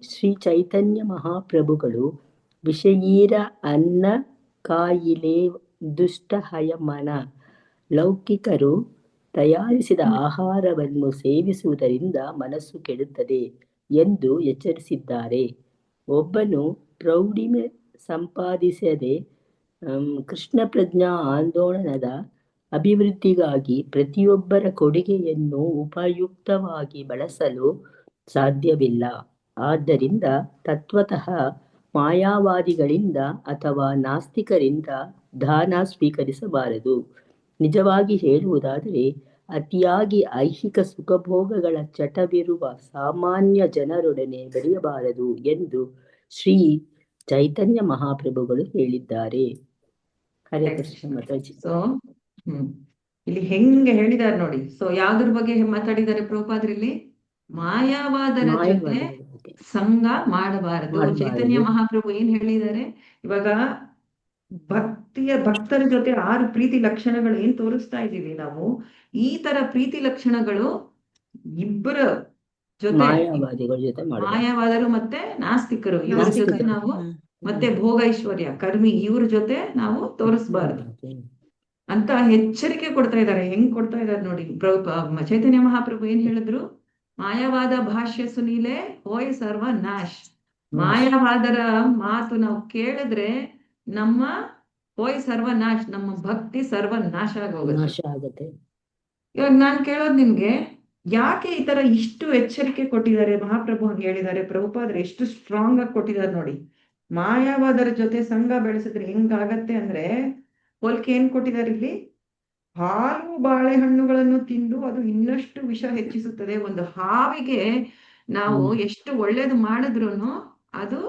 ಶ್ರೀ ಚೈತನ್ಯ ಮಹಾಪ್ರಭುಗಳು ವಿಷಯೀರ ಅನ್ನ ಕಾಯಿಲೆ ದುಷ್ಟಹಯಮನ, ಲೌಕಿಕರು ತಯಾರಿಸಿದ ಆಹಾರವನ್ನು ಸೇವಿಸುವುದರಿಂದ ಮನಸ್ಸು ಕೆಡುತ್ತದೆ ಎಂದು ಎಚ್ಚರಿಸಿದ್ದಾರೆ. ಒಬ್ಬನು ಪ್ರೌಢಿಮೆ ಸಂಪಾದಿಸದೆ ಕೃಷ್ಣ ಪ್ರಜ್ಞಾ ಆಂದೋಲನದ ಅಭಿವೃದ್ಧಿಗಾಗಿ ಪ್ರತಿಯೊಬ್ಬರ ಕೊಡುಗೆಯನ್ನು ಉಪಯುಕ್ತವಾಗಿ ಬಳಸಲು ಸಾಧ್ಯವಿಲ್ಲ. ಆದ್ದರಿಂದ ತತ್ವತಃ ಮಾಯಾವಾದಿಗಳಿಂದ ಅಥವಾ ನಾಸ್ತಿಕರಿಂದ ದಾನ ಸ್ವೀಕರಿಸಬಾರದು. ನಿಜವಾಗಿ ಹೇಳುವುದಾದರೆ ಅತಿಯಾಗಿ ಐಹಿಕ ಸುಖಭೋಗಗಳ ಚಟವಿರುವ ಸಾಮಾನ್ಯ ಜನರೊಡನೆ ಬೆಳೆಯಬಾರದು ಎಂದು ಶ್ರೀ ಚೈತನ್ಯ ಮಹಾಪ್ರಭುಗಳು ಹೇಳಿದ್ದಾರೆ. ಹರೇ ಕೃಷ್ಣ ಮಾತಾಜಿ. ಸೊ ಇಲ್ಲಿ ಹೆಂಗೆ ಹೇಳಿದಾರೆ ನೋಡಿ. ಸೊ ಯಾವ್ದ್ರ ಬಗ್ಗೆ ಮಾತಾಡಿದ್ದಾರೆ ಪ್ರಭುಪಾದರಲ್ಲಿ? ಮಾಯಾವಾದರ ಜೊತೆ ಸಂಘ ಮಾಡಬಾರದು. ಚೈತನ್ಯ ಮಹಾಪ್ರಭು ಏನ್ ಹೇಳಿದ್ದಾರೆ? ಇವಾಗ ಭಕ್ತರ ಜೊತೆ 6 ಪ್ರೀತಿ ಲಕ್ಷಣಗಳು ಏನ್ ತೋರಿಸ್ತಾ ಇದೀವಿ ನಾವು, ಈ ತರ ಪ್ರೀತಿ ಲಕ್ಷಣಗಳು ಇಬ್ಬರ ಜೊತೆ, ಮಾಯಾವಾದರು ಮತ್ತೆ ನಾಸ್ತಿಕರು, ಇವ್ರ ಜೊತೆ ನಾವು, ಮತ್ತೆ ಭೋಗೈಶ್ವರ್ಯ ಕರ್ಮಿ, ಇವ್ರ ಜೊತೆ ನಾವು ತೋರಿಸ್ಬಾರ್ದು ಅಂತ ಎಚ್ಚರಿಕೆ ಕೊಡ್ತಾ ಇದ್ದಾರೆ. ಹೆಂಗ್ ಕೊಡ್ತಾ ಇದಾರೆ ನೋಡಿ. ಚೈತನ್ಯ ಮಹಾಪ್ರಭು ಏನ್ ಹೇಳಿದ್ರು? ಮಾಯಾವಾದ ಭಾಷ್ಯ ಸುನೀಲೆ ಹೋಯ್ ಸರ್ವ ನಾಶ್. ಮಾಯಾವಾದರ ಮಾತು ನಾವು ಕೇಳಿದ್ರೆ ನಮ್ಮ ಹೋಯ್ ಸರ್ವನಾಶ್, ನಮ್ಮ ಭಕ್ತಿ ಸರ್ವನಾಶ ಆಗೋಗುತ್ತೆ. ಇವಾಗ ನಾನ್ ಕೇಳೋದ್ ನಿಮ್ಗೆ, ಯಾಕೆ ಈ ತರ ಇಷ್ಟು ಎಚ್ಚರಿಕೆ ಕೊಟ್ಟಿದ್ದಾರೆ ಮಹಾಪ್ರಭು? ಹಂಗೆ ಹೇಳಿದ್ದಾರೆ ಪ್ರಭುಪಾದ್ರೆ, ಎಷ್ಟು ಸ್ಟ್ರಾಂಗ್ ಆಗಿ ಕೊಟ್ಟಿದ್ದಾರೆ ನೋಡಿ. ಮಾಯಾವಾದರ ಜೊತೆ ಸಂಘ ಬೆಳೆಸಿದ್ರೆ ಹೆಂಗಾಗತ್ತೆ ಅಂದ್ರೆ, ಹೋಲಿಕೆ ಏನ್ ಕೊಟ್ಟಿದ್ದಾರೆ ಇಲ್ಲಿ? ಹಾಲು ಬಾಳೆಹಣ್ಣುಗಳನ್ನು ತಿಂದು ಅದು ಇನ್ನಷ್ಟು ವಿಷ ಹೆಚ್ಚಿಸುತ್ತದೆ. ಒಂದು ಹಾವಿಗೆ ನಾವು ಎಷ್ಟು ಒಳ್ಳೇದು ಮಾಡಿದ್ರು ಅದು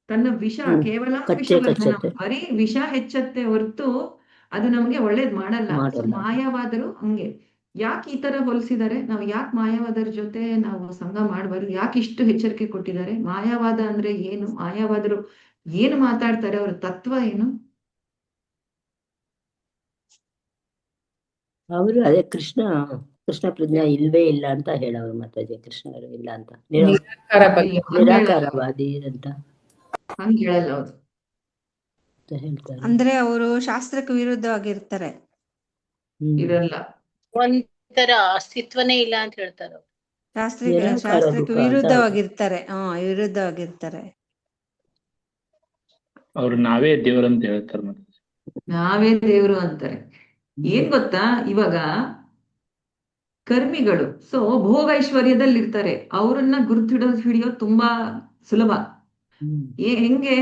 ತನ್ನ ವಿಷ, ಕೇವಲ ವಿಷವರ್ಧನ, ಬರೀ ವಿಷ ಹೆಚ್ಚತ್ತೆ ಹೊರತು ಅದು ನಮ್ಗೆ ಒಳ್ಳೇದ್ ಮಾಡಲ್ಲ. ಮಾಯಾವಾದರು ಹಂಗೆ. ಯಾಕೆ ಈ ತರ ಹೋಲಿಸಿದ್ದಾರೆ? ನಾವು ಯಾಕೆ ಮಾಯಾವಾದರ ಜೊತೆ ನಾವು ಸಂಘ ಮಾಡಬಾರ್ದು? ಯಾಕೆ ಇಷ್ಟು ಎಚ್ಚರಿಕೆ ಕೊಟ್ಟಿದ್ದಾರೆ? ಮಾಯಾವಾದ ಅಂದ್ರೆ ಏನು? ಮಾಯಾವಾದರು ಏನು ಮಾತಾಡ್ತಾರೆ? ಅವ್ರ ತತ್ವ ಏನು? ಅವರು ಅದೇ ಕೃಷ್ಣ ಪ್ರಜ್ಞಾ ಇಲ್ವೇ ಇಲ್ಲ ಅಂತ ಹೇಳವ್ರು. ಮಾತಾಜಿ ಕೃಷ್ಣರು ಇಲ್ಲ ಅಂತ, ನಿರಾಕಾರವಾದಿ ಅಂತ ಹಂಗ ಹೇಳಲ್ಲ. ಅಂತ ಹೇಳ್ತಾರೆ. ಅಂದ್ರೆ ಅವರು ಶಾಸ್ತ್ರಕ್ಕೆ ವಿರುದ್ಧವಾಗಿರ್ತಾರೆ. ಇರಲ್ಲ. ಒಂಥರ ಅಸ್ತಿತ್ವನೇ ಇಲ್ಲ ಅಂತ ಹೇಳ್ತಾರೆ ಅವ್ರು. ನಿರಾಕಾರ ಶಾಸ್ತ್ರಕ್ಕೆ ರೂಪ ಅಂತ ವಿರುದ್ಧವಾಗಿರ್ತಾರೆ. ವಿರುದ್ಧವಾಗಿರ್ತಾರೆ. ಅವ್ರು ನಾವೇ ದೇವರಂತ ಹೇಳ್ತಾರೆ ಮತ್ತೆ. ನಾವೇ ದೇವರು ಅಂತಾರೆ. ಏನ್ ಗೊತ್ತಾ, ಇವಾಗ ಕರ್ಮಿಗಳು ಭೋಗೈಶ್ವರ್ಯದಲ್ಲಿ ಇರ್ತಾರೆ, ಅವರನ್ನ ಹಿಡಿಯೋದು ತುಂಬಾ ಸುಲಭ. ಹೆಂಗೆ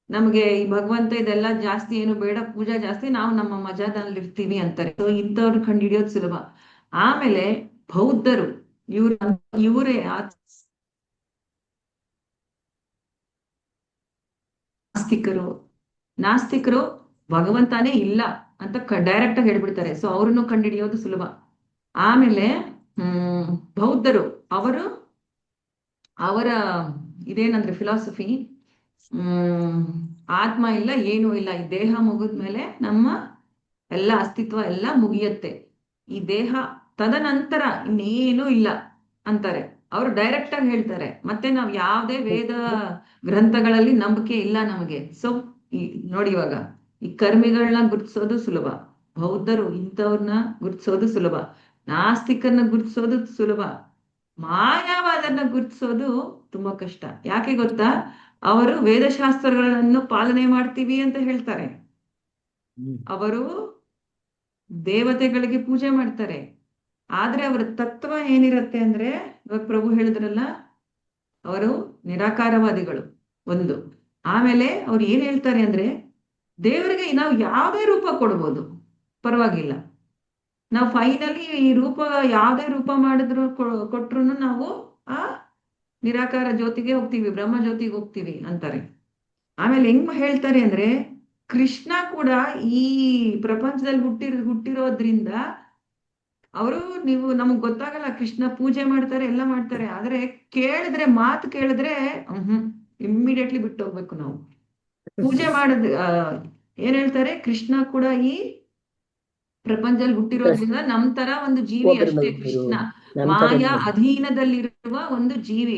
ನಮ್ಗೆ ಈ ಭಗವಂತ ಇದೆಲ್ಲ ಜಾಸ್ತಿ ಏನು ಬೇಡ, ಪೂಜಾ ಜಾಸ್ತಿ, ನಾವು ನಮ್ಮ ಮಜಾದಲ್ಲಿ ಇರ್ತೀವಿ ಅಂತಾರೆ. ಇಂಥವ್ರು ಕಂಡು ಹಿಡಿಯೋದು ಸುಲಭ. ಆಮೇಲೆ ಬೌದ್ಧರು ಇವರೇ ನಾಸ್ತಿಕರು ಭಗವಂತನೇ ಇಲ್ಲ ಅಂತ ಡೈರೆಕ್ಟ್ ಆಗಿ ಹೇಳ್ಬಿಡ್ತಾರೆ. ಅವ್ರನ್ನು ಕಂಡುಹಿಡಿಯೋದು ಸುಲಭ. ಆಮೇಲೆ ಬೌದ್ಧರು ಅವರ ಇದೇನಂದ್ರೆ ಫಿಲಾಸಫಿ, ಆತ್ಮ ಇಲ್ಲ, ಏನೂ ಇಲ್ಲ, ಈ ದೇಹ ಮುಗಿದ್ಮೇಲೆ ನಮ್ಮ ಎಲ್ಲ ಅಸ್ತಿತ್ವ ಎಲ್ಲ ಮುಗಿಯತ್ತೆ, ಈ ದೇಹ ತದನಂತರ ಇನ್ನೇನೂ ಇಲ್ಲ ಅಂತಾರೆ. ಅವರು ಡೈರೆಕ್ಟ್ ಆಗಿ ಹೇಳ್ತಾರೆ. ಮತ್ತೆ ನಾವು ಯಾವುದೇ ವೇದ ಗ್ರಂಥಗಳಲ್ಲಿ ನಂಬಿಕೆ ಇಲ್ಲ ನಮಗೆ. ನೋಡಿ, ಇವಾಗ ಈ ಕರ್ಮಿಗಳನ್ನ ಗುರ್ತಿಸೋದು ಸುಲಭ, ಬೌದ್ಧರು ಇಂಥವ್ರನ್ನ ಗುರ್ತಿಸೋದು ಸುಲಭ, ನಾಸ್ತಿಕರನ್ನ ಗುರ್ತಿಸೋದು ಸುಲಭ, ಮಾಯಾವಾದನ್ನ ಗುರ್ತಿಸೋದು ತುಂಬಾ ಕಷ್ಟ. ಯಾಕೆ ಗೊತ್ತಾ, ಅವರು ವೇದಶಾಸ್ತ್ರಗಳನ್ನು ಪಾಲನೆ ಮಾಡ್ತೀವಿ ಅಂತ ಹೇಳ್ತಾರೆ, ಅವರು ದೇವತೆಗಳಿಗೆ ಪೂಜೆ ಮಾಡ್ತಾರೆ, ಆದ್ರೆ ಅವರ ತತ್ವ ಏನಿರತ್ತೆ ಅಂದ್ರೆ, ಇವಾಗ ಪ್ರಭು ಹೇಳಿದ್ರಲ್ಲ, ಅವರು ನಿರಾಕಾರವಾದಿಗಳು ಒಂದು. ಆಮೇಲೆ ಅವ್ರು ಏನ್ ಹೇಳ್ತಾರೆ ಅಂದ್ರೆ, ದೇವರಿಗೆ ನಾವು ಯಾವುದೇ ರೂಪ ಕೊಡ್ಬೋದು, ಪರವಾಗಿಲ್ಲ, ನಾವು ಫೈನಲಿ ಈ ರೂಪ ಯಾವುದೇ ರೂಪ ಮಾಡಿದ್ರು ಕೊಟ್ರು ನಾವು ಆ ನಿರಾಕಾರ ಜ್ಯೋತಿಗೆ ಹೋಗ್ತೀವಿ, ಬ್ರಹ್ಮ ಜ್ಯೋತಿಗೆ ಹೋಗ್ತೀವಿ ಅಂತಾರೆ. ಆಮೇಲೆ ಹೆಂಗ್ ಹೇಳ್ತಾರೆ ಅಂದ್ರೆ, ಕೃಷ್ಣ ಕೂಡ ಈ ಪ್ರಪಂಚದಲ್ಲಿ ಹುಟ್ಟಿರೋದ್ರಿಂದ ಅವರು, ನೀವು ನಮಗ್ ಗೊತ್ತಾಗಲ್ಲ, ಕೃಷ್ಣ ಪೂಜೆ ಮಾಡ್ತಾರೆ, ಎಲ್ಲ ಮಾಡ್ತಾರೆ, ಆದ್ರೆ ಕೇಳಿದ್ರೆ, ಮಾತು ಕೇಳಿದ್ರೆ ಇಮ್ಮಿಡಿಯೇಟ್ಲಿ ಬಿಟ್ಟು ಹೋಗ್ಬೇಕು ನಾವು. ಪೂಜೆ ಮಾಡೋದು ಏನ್ ಹೇಳ್ತಾರೆ, ಕೃಷ್ಣ ಕೂಡ ಈ ಪ್ರಪಂಚದಲ್ಲಿ ಹುಟ್ಟಿರೋದ್ರಿಂದ ನಮ್ ತರ ಒಂದು ಜೀವಿ ಅಷ್ಟೇ. ಕೃಷ್ಣ ಮಾಯಾ ಅಧೀನದಲ್ಲಿರುವ ಒಂದು ಜೀವಿ.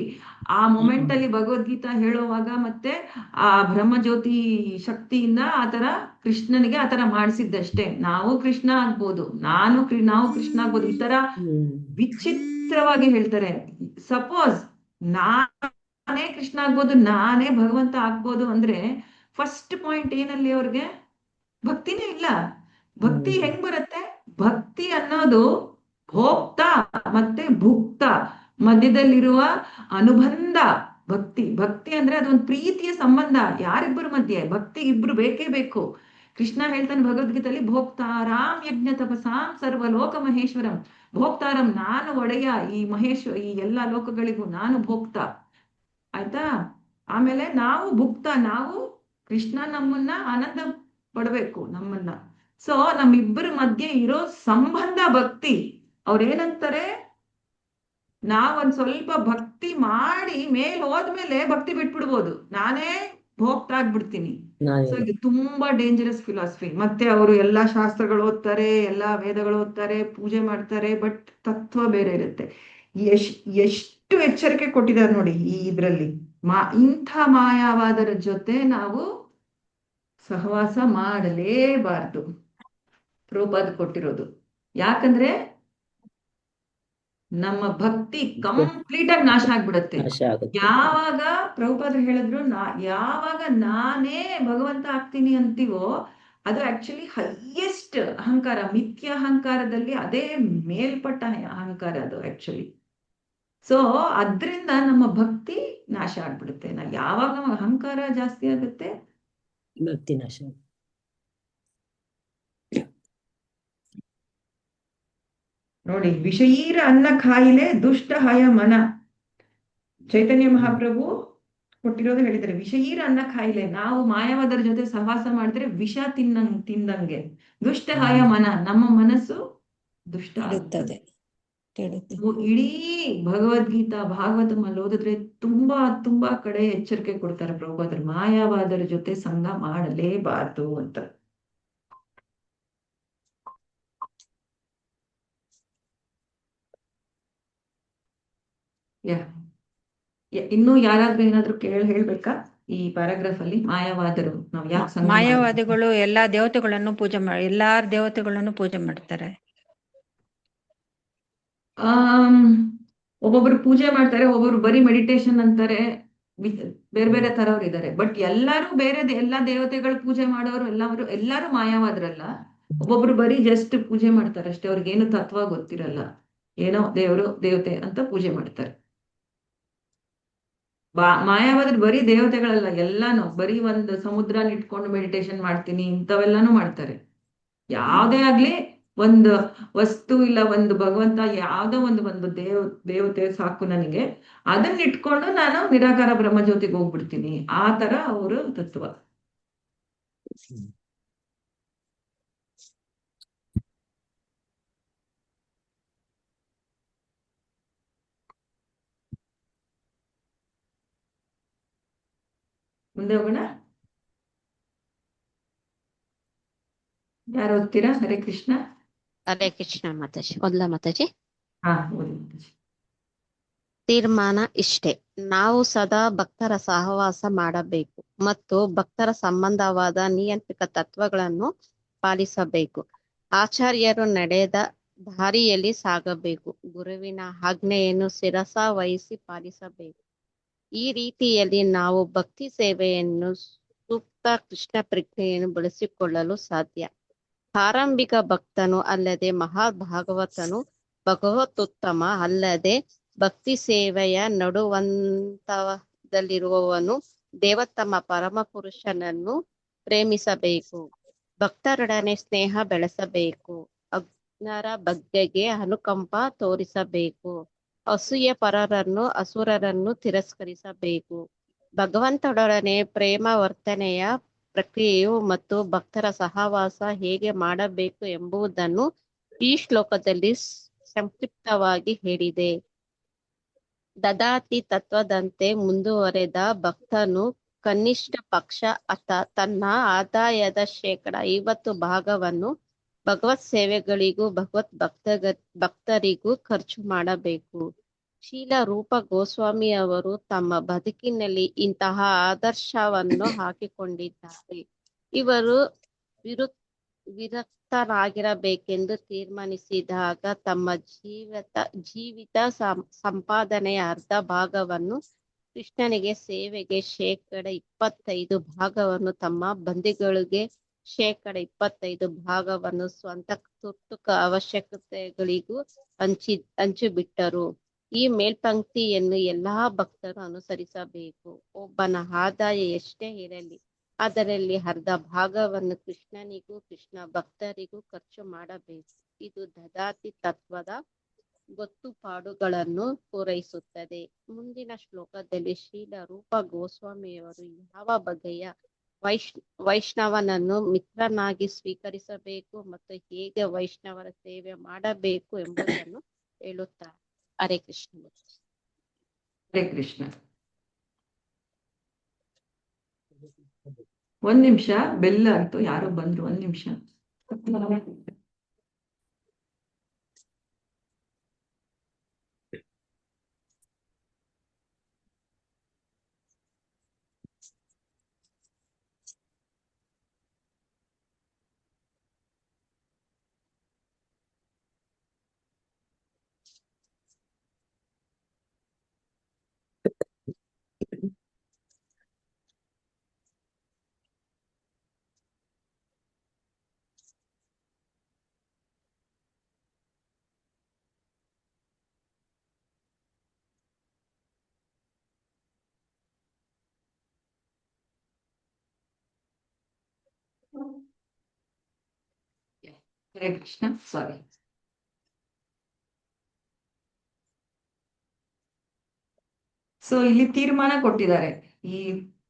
ಆ ಮೊಮೆಂಟ್ ಅಲ್ಲಿ ಭಗವದ್ಗೀತಾ ಹೇಳುವಾಗ ಮತ್ತೆ ಆ ಬ್ರಹ್ಮಜ್ಯೋತಿ ಶಕ್ತಿಯಿಂದ ಆತರ ಕೃಷ್ಣನಿಗೆ ಆತರ ಮಾಡಿಸಿದ್ದಷ್ಟೇ. ನಾವು ಕೃಷ್ಣ ಆಗ್ಬೋದು, ನಾವು ಕೃಷ್ಣ ಆಗ್ಬೋದು, ಈ ತರ ವಿಚಿತ್ರವಾಗಿ ಹೇಳ್ತಾರೆ. ಸಪೋಸ್ ನಾನೇ ಕೃಷ್ಣ ಆಗ್ಬೋದು, ನಾನೇ ಭಗವಂತ ಆಗ್ಬೋದು ಅಂದ್ರೆ, ಫಸ್ಟ್ ಪಾಯಿಂಟ್ ಏನಲ್ಲಿ ಅವ್ರಿಗೆ ಭಕ್ತಿನೇ ಇಲ್ಲ. ಭಕ್ತಿ ಹೆಂಗ್ ಬರುತ್ತೆ? ಭಕ್ತಿ ಅನ್ನೋದು ಭೋಕ್ತ ಮತ್ತೆ ಭುಕ್ತ ಮಧ್ಯದಲ್ಲಿರುವ ಅನುಬಂಧ. ಭಕ್ತಿ ಅಂದ್ರೆ ಅದೊಂದು ಪ್ರೀತಿಯ ಸಂಬಂಧ, ಯಾರಿಬ್ಬರ ಮಧ್ಯೆ. ಭಕ್ತಿ ಇಬ್ರು ಬೇಕೇ ಬೇಕು. ಕೃಷ್ಣ ಹೇಳ್ತಾನೆ ಭಗವದ್ಗೀತೆಯಲ್ಲಿ, ಭೋಕ್ತಾರಾಮ್ ಯಜ್ಞ ತಪಸಾಂ ಸರ್ವಲೋಕ ಮಹೇಶ್ವರಂ. ಭೋಕ್ತಾರಂ, ನಾನು ಒಡೆಯ, ಈ ಎಲ್ಲಾ ಲೋಕಗಳಿಗೂ ನಾನು ಭೋಕ್ತ, ಆಯ್ತಾ? ಆಮೇಲೆ ನಾವು ಭುಕ್ತ, ನಾವು ಕೃಷ್ಣ ನಮ್ಮನ್ನ ಆನಂದ ಪಡ್ಬೇಕು ನಮ್ಮನ್ನ. ನಮ್ಮಿಬ್ಬರ ಮಧ್ಯೆ ಇರೋ ಸಂಬಂಧ ಭಕ್ತಿ. ಅವ್ರೇನಂತಾರೆ, ನಾವೊಂದ್ ಸ್ವಲ್ಪ ಭಕ್ತಿ ಮಾಡಿ ಮೇಲ್ ಹೋದ್ಮೇಲೆ ಭಕ್ತಿ ಬಿಟ್ಬಿಡ್ಬೋದು, ನಾನೇ ಭೋಕ್ತ ಆಗ್ಬಿಡ್ತೀನಿ. ಇದು ತುಂಬಾ ಡೇಂಜರಸ್ ಫಿಲಾಸಫಿ. ಮತ್ತೆ ಅವರು ಎಲ್ಲಾ ಶಾಸ್ತ್ರಗಳು ಓದ್ತಾರೆ, ಎಲ್ಲಾ ವೇದಗಳು ಓದ್ತಾರೆ, ಪೂಜೆ ಮಾಡ್ತಾರೆ, ಬಟ್ ತತ್ವ ಬೇರೆ ಇರುತ್ತೆ. ಎಷ್ಟು ಎಚ್ಚರಿಕೆ ಕೊಟ್ಟಿದ್ದಾರೆ ನೋಡಿ ಈ ಇದ್ರಲ್ಲಿ. ಇಂಥ ಮಾಯಾವಾದರ ಜೊತೆ ನಾವು ಸಹವಾಸ ಮಾಡಲೇಬಾರ್ದು, ಪ್ರಭುಪಾದ ಕೊಟ್ಟಿರೋದು. ಯಾಕಂದ್ರೆ ನಮ್ಮ ಭಕ್ತಿ ಕಂಪ್ಲೀಟ್ ಆಗಿ ನಾಶ ಆಗ್ಬಿಡತ್ತೆ. ಯಾವಾಗ ಪ್ರಭುಪಾದರು ಹೇಳಿದ್ರು, ಯಾವಾಗ ನಾನೇ ಭಗವಂತ ಆಗ್ತೀನಿ ಅಂತೀವೋ, ಅದು ಆಕ್ಚುಲಿ ಹೈಯೆಸ್ಟ್ ಅಹಂಕಾರ. ಮಿಥ್ಯ ಅಹಂಕಾರದಲ್ಲಿ ಅದೇ ಮೇಲ್ಪಟ್ಟ ಅಹಂಕಾರ ಅದು ಆಕ್ಚುಲಿ. ಅದ್ರಿಂದ ನಮ್ಮ ಭಕ್ತಿ ನಾಶ ಆಗ್ಬಿಡುತ್ತೆ. ಯಾವಾಗ ನಮ್ಮ ಅಹಂಕಾರ ಜಾಸ್ತಿ ಆಗುತ್ತೆ, ಭಕ್ತಿ ನಾಶ. ನೋಡಿ, ವಿಷಯೀರ ಅನ್ನ ಕಾಯಿಲೆ ದುಷ್ಟ ಹಯ ಮನ. ಚೈತನ್ಯ ಮಹಾಪ್ರಭು ಕೊಟ್ಟಿರೋದು ಹೇಳಿದ್ದಾರೆ, ವಿಷಯೀರ ಅನ್ನ ಕಾಯಿಲೆ. ನಾವು ಮಾಯಾವಾದರ ಜೊತೆ ಸಹವಾಸ ಮಾಡಿದ್ರೆ ವಿಷ ತಿಂದಂಗೆ. ದುಷ್ಟ ಹಯ ಮನ, ನಮ್ಮ ಮನಸ್ಸು ದುಷ್ಟ ಆಗುತ್ತದೆ. ಇಡೀ ಭಗವದ್ಗೀತಾ ಭಾಗವತಮಲ್ಲಿ ಓದಿದ್ರೆ ತುಂಬಾ ತುಂಬಾ ಕಡೆ ಎಚ್ಚರಿಕೆ ಕೊಡ್ತಾರೆ ಪ್ರಭುಪಾದರು, ಮಾಯಾವಾದರ ಜೊತೆ ಸಂಗ ಮಾಡಲೇಬಾರ್ದು ಅಂತ. ಇನ್ನು ಯಾರಾದ್ರೂ ಏನಾದ್ರು ಹೇಳ್ಬೇಕಾ? ಈ ಪ್ಯಾರಾಗ್ರಾಫ್ ಅಲ್ಲಿ ಮಾಯಾವಾದರು ನಾವು ಯಾಕೆ ಸಂಘ ಮಾಡ್ಬೇಕು? ಮಾಯಾವಾದಿಗಳು ಎಲ್ಲಾ ದೇವತೆಗಳನ್ನು ಪೂಜೆ ಮಾಡಿ ಎಲ್ಲಾ ದೇವತೆಗಳನ್ನು ಪೂಜೆ ಮಾಡ್ತಾರೆ. ಒಬ್ಬೊಬ್ರು ಪೂಜೆ ಮಾಡ್ತಾರೆ, ಒಬ್ಬೊಬ್ರು ಬರೀ ಮೆಡಿಟೇಷನ್ ಅಂತಾರೆ, ಬೇರೆ ಬೇರೆ ತರವ್ರು ಇದ್ದಾರೆ. ಬಟ್ ಎಲ್ಲಾರು ಬೇರೆ ಎಲ್ಲಾ ದೇವತೆಗಳು ಪೂಜೆ ಮಾಡೋರು ಎಲ್ಲಾರು ಮಾಯಾವಾದ್ರಲ್ಲ. ಒಬ್ಬೊಬ್ರು ಬರೀ ಜಸ್ಟ್ ಪೂಜೆ ಮಾಡ್ತಾರೆ ಅಷ್ಟೇ, ಅವ್ರಿಗೇನು ತತ್ವ ಗೊತ್ತಿರಲ್ಲ, ಏನೋ ದೇವರು ದೇವತೆ ಅಂತ ಪೂಜೆ ಮಾಡ್ತಾರೆ. ಮಾಯಾವಾದ್ರೆ ಬರೀ ದೇವತೆಗಳಲ್ಲ, ಎಲ್ಲಾನು ಬರೀ ಒಂದು ಸಮುದ್ರನ ಇಟ್ಕೊಂಡು ಮೆಡಿಟೇಷನ್ ಮಾಡ್ತೀನಿ ಇಂಥವೆಲ್ಲಾನು ಮಾಡ್ತಾರೆ. ಯಾವ್ದೇ ಆಗ್ಲಿ ಒಂದು ವಸ್ತು ಇಲ್ಲ ಒಂದು ಭಗವಂತ ಯಾವ್ದೋ ಒಂದು ದೇವತೆ ಸಾಕು ನನಗೆ, ಅದನ್ನ ಇಟ್ಕೊಂಡು ನಾನು ನಿರಾಕಾರ ಬ್ರಹ್ಮಜ್ಯೋತಿಗೆ ಹೋಗ್ಬಿಡ್ತೀನಿ, ಆ ತರ ಅವರು ತತ್ವ. ಮುಂದೆ ಹೋಗೋಣ. ಯಾರು ಓದ್ತೀರಾ? ಹರೇ ಕೃಷ್ಣ. ಹರೇ ಕೃಷ್ಣ ಮಾತಾಜಿ. ಮೊದಲ ಮಾತಾಜಿ. ಹಾ, ಓದಿ ಮಾತಾಜಿ. ತೀರ್ಮಾನ ಇಷ್ಟೇ: ನಾವು ಸದಾ ಭಕ್ತರ ಸಹವಾಸ ಮಾಡಬೇಕು ಮತ್ತು ಭಕ್ತರ ಸಂಬಂಧವಾದ ನಿಯಂತ್ರಿತ ತತ್ವಗಳನ್ನು ಪಾಲಿಸಬೇಕು. ಆಚಾರ್ಯರು ನಡೆದ ದಾರಿಯಲ್ಲಿ ಸಾಗಬೇಕು. ಗುರುವಿನ ಆಜ್ಞೆಯನ್ನು ಶಿರಸ ವಹಿಸಿ ಪಾಲಿಸಬೇಕು. ಈ ರೀತಿಯಲ್ಲಿ ನಾವು ಭಕ್ತಿ ಸೇವೆಯನ್ನು ಸೂಕ್ತ ಕೃಷ್ಣ ಪ್ರಜ್ಞೆಯನ್ನು ಬಳಸಿಕೊಳ್ಳಲು ಸಾಧ್ಯ. ಆರಂಭಿಕ ಭಕ್ತನು ಅಲ್ಲದೆ ಮಹಾಭಾಗವತನು ಭಗವತೋತ್ತಮ ಅಲ್ಲದೆ ಭಕ್ತಿ ಸೇವೆಯ ನಡುವಂತದಲ್ಲಿರುವವನು ದೇವೋತ್ತಮ ಪರಮ ಪುರುಷನನ್ನು ಪ್ರೇಮಿಸಬೇಕು. ಭಕ್ತರೊಡನೆ ಸ್ನೇಹ ಬೆಳೆಸಬೇಕು. ಅಜ್ಞರ ಬಗೆಗೆ ಅನುಕಂಪ ತೋರಿಸಬೇಕು. ಅಸೂಯೆ ಪರರನ್ನು ಅಸುರರನ್ನು ತಿರಸ್ಕರಿಸಬೇಕು. ಭಗವಂತನೊಡನೆ ಪ್ರೇಮ ವರ್ತನೆಯ ಪ್ರಕ್ರಿಯೆಯು ಮತ್ತು ಭಕ್ತರ ಸಹವಾಸ ಹೇಗೆ ಮಾಡಬೇಕು ಎಂಬುದನ್ನು ಈ ಶ್ಲೋಕದಲ್ಲಿ ಸಂಕ್ಷಿಪ್ತವಾಗಿ ಹೇಳಿದೆ. ದದಾತಿ ತತ್ವದಂತೆ ಮುಂದುವರೆದ ಭಕ್ತನು ಕನಿಷ್ಠ ಪಕ್ಷ ತನ್ನ ಆದಾಯದ 50% ಭಾಗವನ್ನು ಭಗವತ್ ಸೇವೆಗಳಿಗೂ ಭಕ್ತರಿಗೂ ಖರ್ಚು ಮಾಡಬೇಕು. ಶೀಲ ರೂಪ ಗೋಸ್ವಾಮಿ ಅವರು ತಮ್ಮ ಬದುಕಿನಲ್ಲಿ ಇಂತಹ ಆದರ್ಶವನ್ನು ಹಾಕಿಕೊಂಡಿದ್ದಾರೆ. ಇವರು ವಿರಕ್ತರಾಗಿರಬೇಕೆಂದು ತೀರ್ಮಾನಿಸಿದಾಗ ತಮ್ಮ ಜೀವಿತ ಸಂಪಾದನೆಯ ಅರ್ಧ ಭಾಗವನ್ನು ಕೃಷ್ಣನಿಗೆ ಸೇವೆಗೆ 25% ಭಾಗವನ್ನು ತಮ್ಮ ಬಂಧುಗಳಿಗೆ 25% ಭಾಗವನ್ನು ಸ್ವಂತ ತುರ್ತು ಅವಶ್ಯಕತೆಗಳಿಗೂ ಹಂಚಿಬಿಟ್ಟರು. ಈ ಮೇಲ್ಪಂಕ್ತಿಯನ್ನು ಎಲ್ಲಾ ಭಕ್ತರು ಅನುಸರಿಸಬೇಕು. ಒಬ್ಬನ ಆದಾಯ ಎಷ್ಟೇ ಇರಲಿ ಅದರಲ್ಲಿ ಅರ್ಧ ಭಾಗವನ್ನು ಕೃಷ್ಣನಿಗೂ ಕೃಷ್ಣ ಭಕ್ತರಿಗೂ ಖರ್ಚು ಮಾಡಬೇಕು. ಇದು ದದಾತಿ ತತ್ವದ ಗೊತ್ತುಪಾಡುಗಳನ್ನು ಪೂರೈಸುತ್ತದೆ. ಮುಂದಿನ ಶ್ಲೋಕದಲ್ಲಿ ಶೀಲ ರೂಪ ಗೋಸ್ವಾಮಿಯವರು ಯಾವ ಬಗೆಯ ವೈಷ್ಣವನನ್ನು ಮಿತ್ರನಾಗಿ ಸ್ವೀಕರಿಸಬೇಕು ಮತ್ತು ಹೇಗೆ ವೈಷ್ಣವರ ಸೇವೆ ಮಾಡಬೇಕು ಎಂಬುದನ್ನು ಹೇಳುತ್ತಾರೆ. ಹರೇ ಕೃಷ್ಣ. ಹರೇ ಕೃಷ್ಣ. ಒಂದ್ ನಿಮಿಷ, ಬೆಲ್ಲ ಆಯ್ತು, ಯಾರೋ ಬಂದ್ರು, ಒಂದ್ ನಿಮಿಷ. ಹರೇ ಕೃಷ್ಣ. ಸಾರಿ. ಸೊ ಇಲ್ಲಿ ತೀರ್ಮಾನ ಕೊಟ್ಟಿದ್ದಾರೆ ಈ